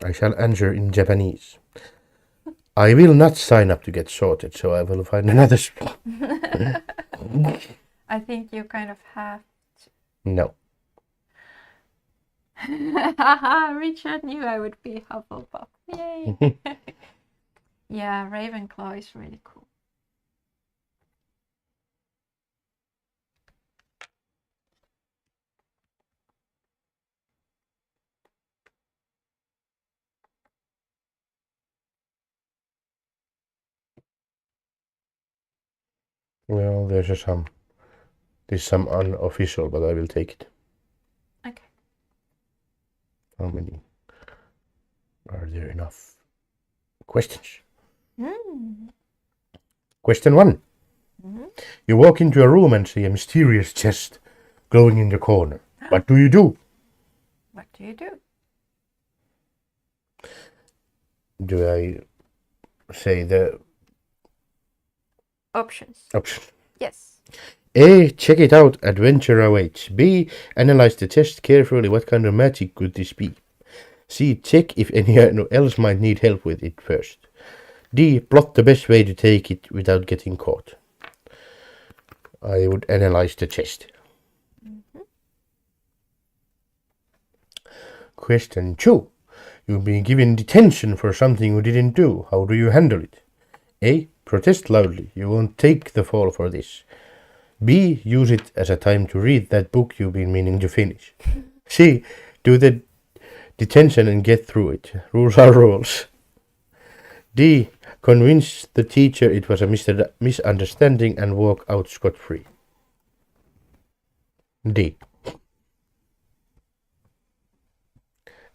I shall answer in Japanese. I will not sign up to get sorted, so I will find another spot. I think you kind of have. No. Richard knew I would be Hufflepuff. Yay! Yeah, Ravenclaw is really cool. Well, there's some. There's some unofficial, but I will take it. Okay. How many? Are there enough questions? Question 1. You walk into a room and see a mysterious chest glowing in the corner. What do you do? What do you do? Do I say the Options. option? Yes. A. Check it out. Adventure awaits. B. Analyze the chest carefully. What kind of magic could this be? C. Check if anyone else might need help with it first. D. Plot the best way to take it without getting caught. I would analyze the chest. Question 2. You've been given detention for something you didn't do. How do you handle it? A. Protest loudly. You won't take the fall for this. B. Use it as a time to read that book you've been meaning to finish. C. Do the detention and get through it. Rules are rules. D. Convince the teacher it was a misunderstanding and walk out scot-free. D.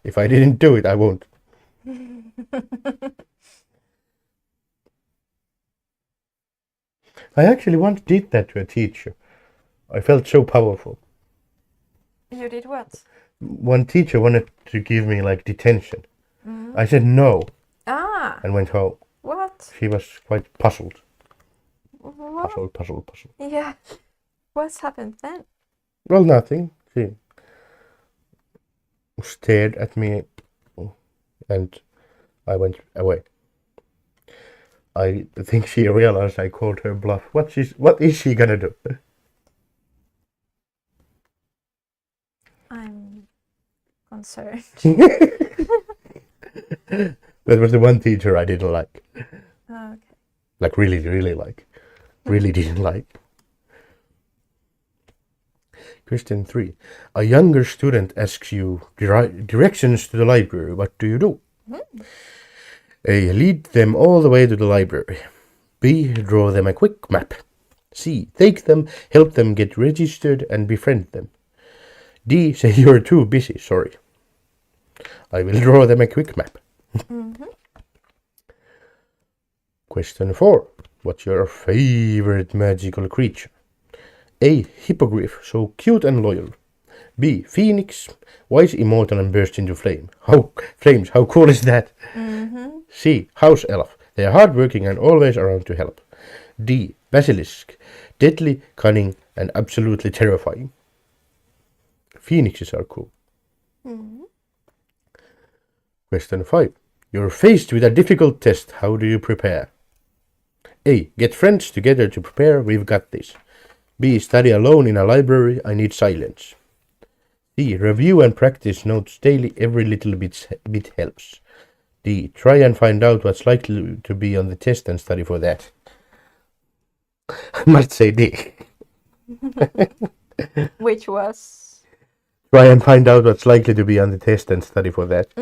If I didn't do it, I won't. I actually once did that to a teacher. I felt so powerful. You did what? One teacher wanted to give me like detention. I said no and went home. What? She was quite puzzled. What? Puzzled. Yeah. What's happened then? Well, nothing. She stared at me and I went away. I think she realized I called her bluff. What is she gonna do? I'm concerned. That was the one teacher I didn't like. Okay. Like really like. Really didn't like. Question 3. A younger student asks you directions to the library. What do you do? A. Lead them all the way to the library. B. Draw them a quick map. C. Take them, help them get registered and befriend them. D. Say you're too busy, sorry. I will draw them a quick map. Question 4. What's your favorite magical creature? A. Hippogriff, so cute and loyal. B. Phoenix, wise, immortal and burst into flames. How cool is that? C. House elf. They are hardworking and always around to help. D. Basilisk, deadly, cunning and absolutely terrifying. Phoenixes are cool. Question 5. You're faced with a difficult test. How do you prepare? A. Get friends together to prepare. We've got this. B. Study alone in a library. I need silence. D. Review and practice notes daily. Every little bit helps. D. Try and find out what's likely to be on the test and study for that. I must say D. Which was? Try and find out what's likely to be on the test and study for that.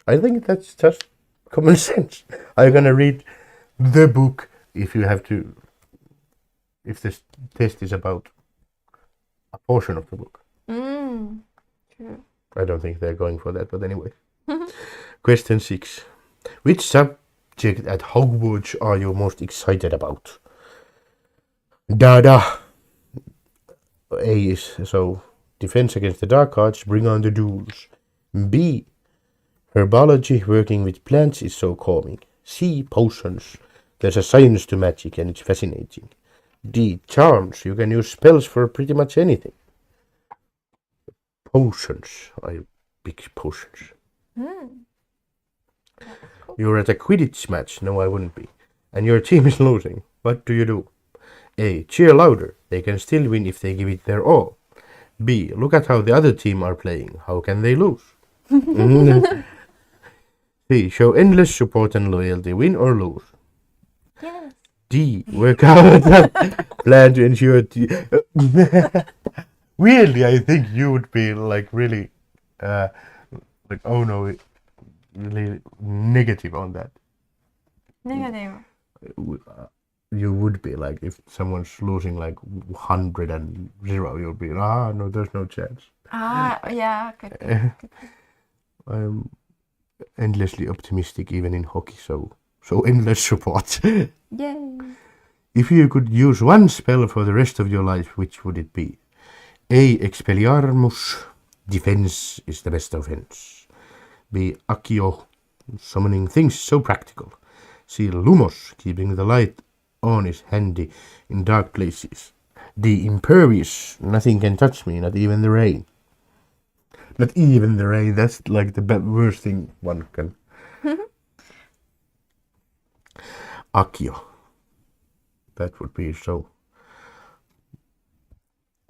I think that's just common sense. Are you gonna read the book if this test is about a portion of the book? True. I don't think they're going for that, but anyway. Question 6. Which subject at Hogwarts are you most excited about? Dada. A is so defense against the dark arts, bring on the duels. B. Herbology, working with plants is so calming. C. Potions. There's a science to magic and it's fascinating. D. Charms. You can use spells for pretty much anything. Potions. I pick potions. Cool. You're at a Quidditch match. No, I wouldn't be. And your team is losing. What do you do? A. Cheer louder. They can still win if they give it their all. B. Look at how the other team are playing. How can they lose? C. Show endless support and loyalty. Win or lose. Yes. D. Work out a plan to ensure. Weirdly, I think you would be like really, like oh no, really negative on that. Negative. You would be like if someone's losing like 100 and 0, you'll be no, there's no chance. Yeah, could be. I'm endlessly optimistic even in hockey, so endless support. Yay. If you could use one spell for the rest of your life, which would it be? A. Expelliarmus. Defense is the best offense. B. Accio. Summoning things so practical. C. Lumos. Keeping the light on is handy in dark places. D. Impervious. Nothing can touch me, not even the rain. Not even the rain, that's like the worst thing one can. Accio. That would be so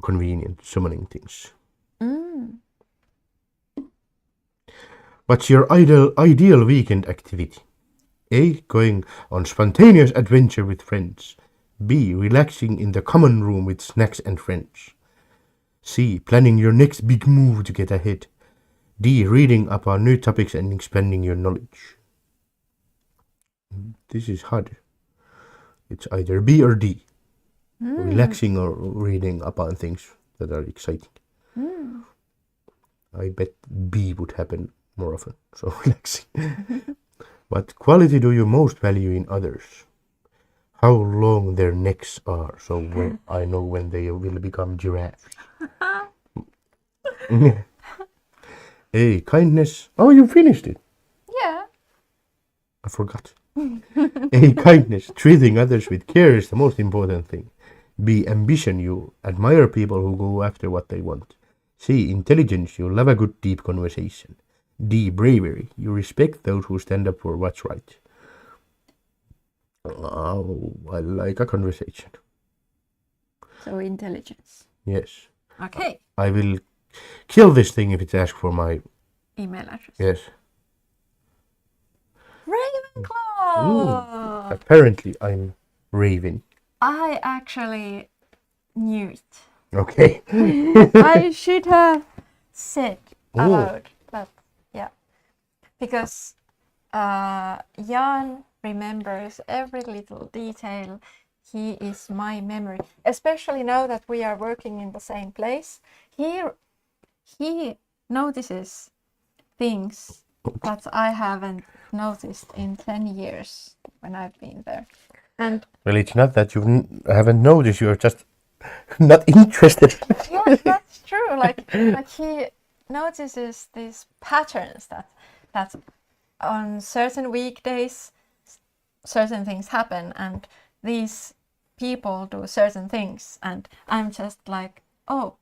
convenient, summoning things. What's your ideal weekend activity? A. Going on spontaneous adventure with friends. B. Relaxing in the common room with snacks and friends. C. Planning your next big move to get ahead. D. Reading up on new topics and expanding your knowledge. This is hard. It's either B or D. Relaxing or reading up on things that are exciting. I bet B would happen more often. So relaxing. What quality do you most value in others? How long their necks are, so when I know when they will become giraffes. A. Kindness. Oh, you finished it. Yeah. I forgot. A. Kindness. Treating others with care is the most important thing. B. Ambition. You admire people who go after what they want. C. Intelligence. You love a good deep conversation. D. Bravery. You respect those who stand up for what's right. Oh, I like a conversation. So intelligence. Yes. Okay. I will kill this thing if it asks for my Email address. yes. Ravenclaw. Apparently, I'm raving. I actually knew it. Okay. I should have said aloud, but yeah, because Jan remembers every little detail. He is my memory, especially now that we are working in the same place. He notices things that I haven't noticed in 10 years when I've been there. And Well, it's not that you haven't noticed, you're just not interested. yes, that's true. Like he notices these patterns that on certain weekdays certain things happen and these people do certain things and I'm just like, oh.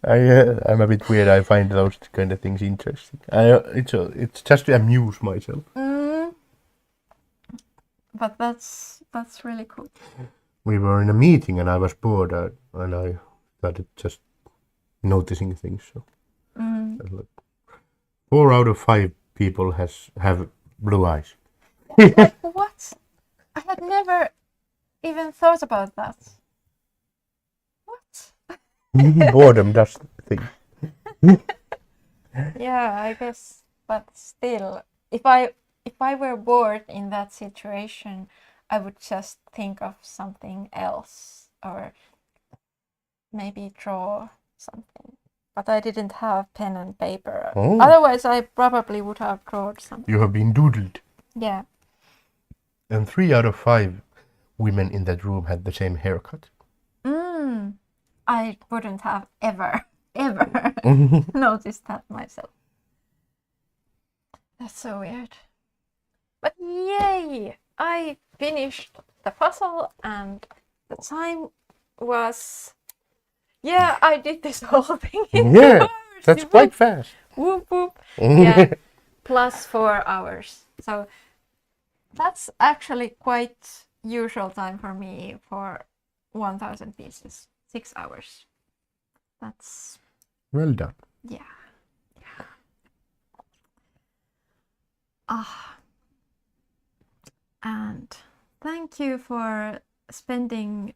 I'm a bit weird. I find those kind of things interesting. It's just to amuse myself. But that's really cool. We were in a meeting and I was bored and I started just noticing things. So, like, 4 out of 5 people have blue eyes. What? I had never even thought about that. What? Boredom does the thing. Yeah, I guess. But still, if I were bored in that situation, I would just think of something else or maybe draw something. But I didn't have pen and paper. Oh. Otherwise, I probably would have drawn something. You have been doodled. Yeah. And 3 out of 5 women in that room had the same haircut. I wouldn't have ever noticed that myself. That's so weird. But yay! I finished the puzzle and the time was... Yeah, I did this whole thing in 2 Yeah, hours. that's quite fast. Whoop whoop. Yeah. plus 4 hours. So that's actually quite usual time for me for 1000 pieces. 6 hours. That's Well done. yeah. And thank you for spending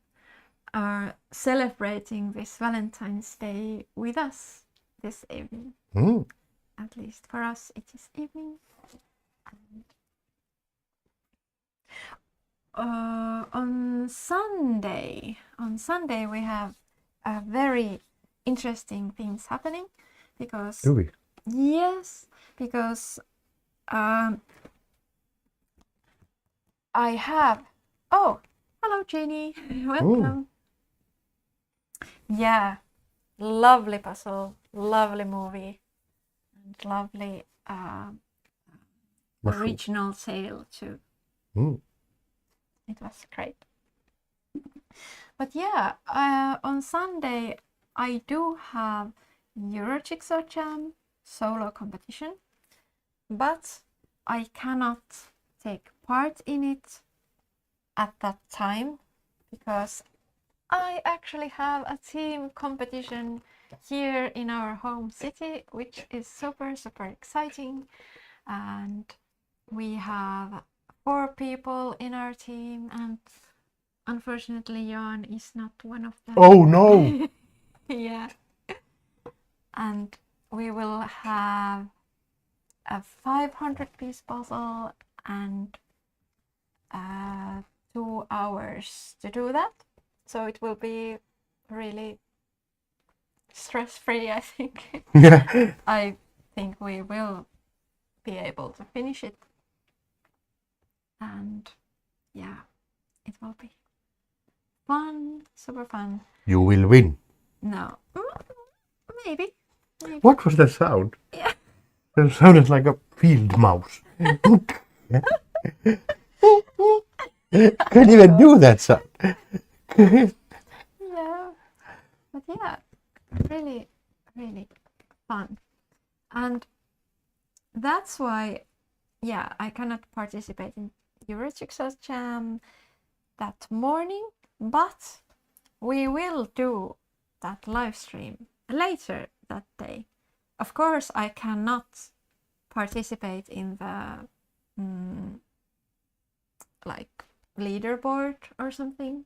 or celebrating this Valentine's Day with us this evening. At least for us, it is evening. And, on Sunday we have very interesting things happening because Do we? yes, because I have. Oh, hello, Jenny. Welcome. Yeah, lovely puzzle, lovely movie, and lovely original tale too. It was great. But yeah, on Sunday I do have Euro Jigsaw Jam solo competition, but I cannot take part in it at that time because I actually have a team competition here in our home city, which is super exciting, and we have 4 people in our team, and unfortunately Jan is not one of them. Oh no! Yeah. And we will have a 500-piece puzzle and 2 hours to do that. So it will be really stress-free, I think. Yeah. I think we will be able to finish it. And yeah, it will be fun, super fun. You will win. No, maybe. What was that sound? Yeah. It sounded like a field mouse. Can't even do that sound. Yeah, but yeah, really fun. And that's why, yeah, I cannot participate in Euro Jigsaw Jam that morning, but we will do that live stream later that day. Of course, I cannot participate in the like leaderboard or something.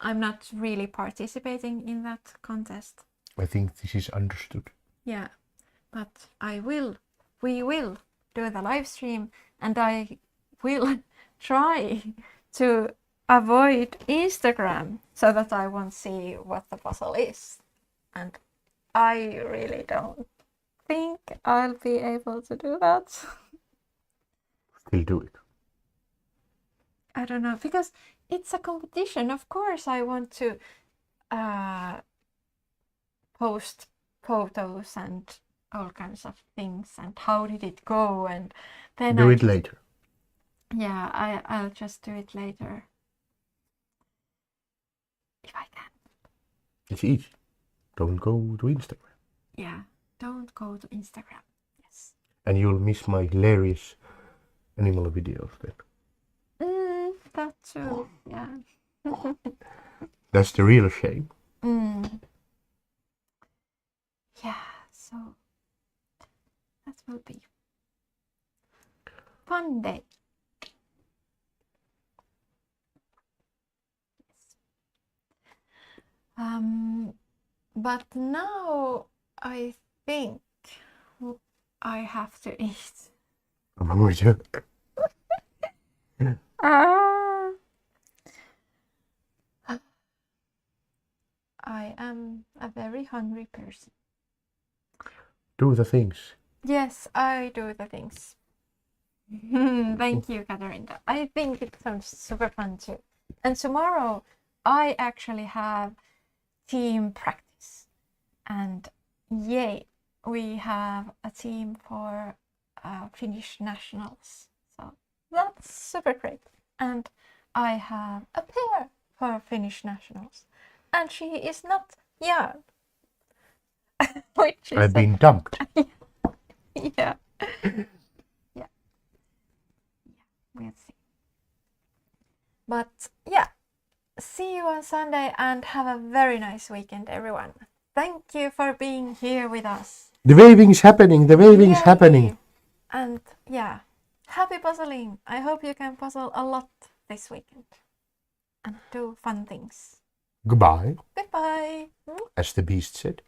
I'm not really participating in that contest. I think this is understood. Yeah, but we will do the live stream, and I will try to avoid Instagram so that I won't see what the puzzle is. And I really don't think I'll be able to do that. Still do it. I don't know, because it's a competition. Of course, I want to post photos and all kinds of things and how did it go, and then Do it later. Yeah, I'll just do it later if I can. It's easy. Don't go to Instagram. Yeah, don't go to Instagram. Yes. And you'll miss my hilarious animal videos then. That too. Yeah. That's the real shame. Yeah, so that will be fun day. Yes. But now I think I have to eat. I'm with you. I am a very hungry person. Do the things. Yes, I do the things. Thank you, Katarina. I think it sounds super fun too. And tomorrow I actually have team practice. And yay, we have a team for Finnish nationals. So that's super great. And I have a pair for Finnish nationals. And she is not young. Which is I've been dumped. Yeah. But yeah, see you on Sunday and have a very nice weekend, everyone. Thank you for being here with us. The waving's happening, the waving's Yay! happening. And yeah, happy puzzling. I hope you can puzzle a lot this weekend and do fun things. Goodbye, Goodbye. as the beast said.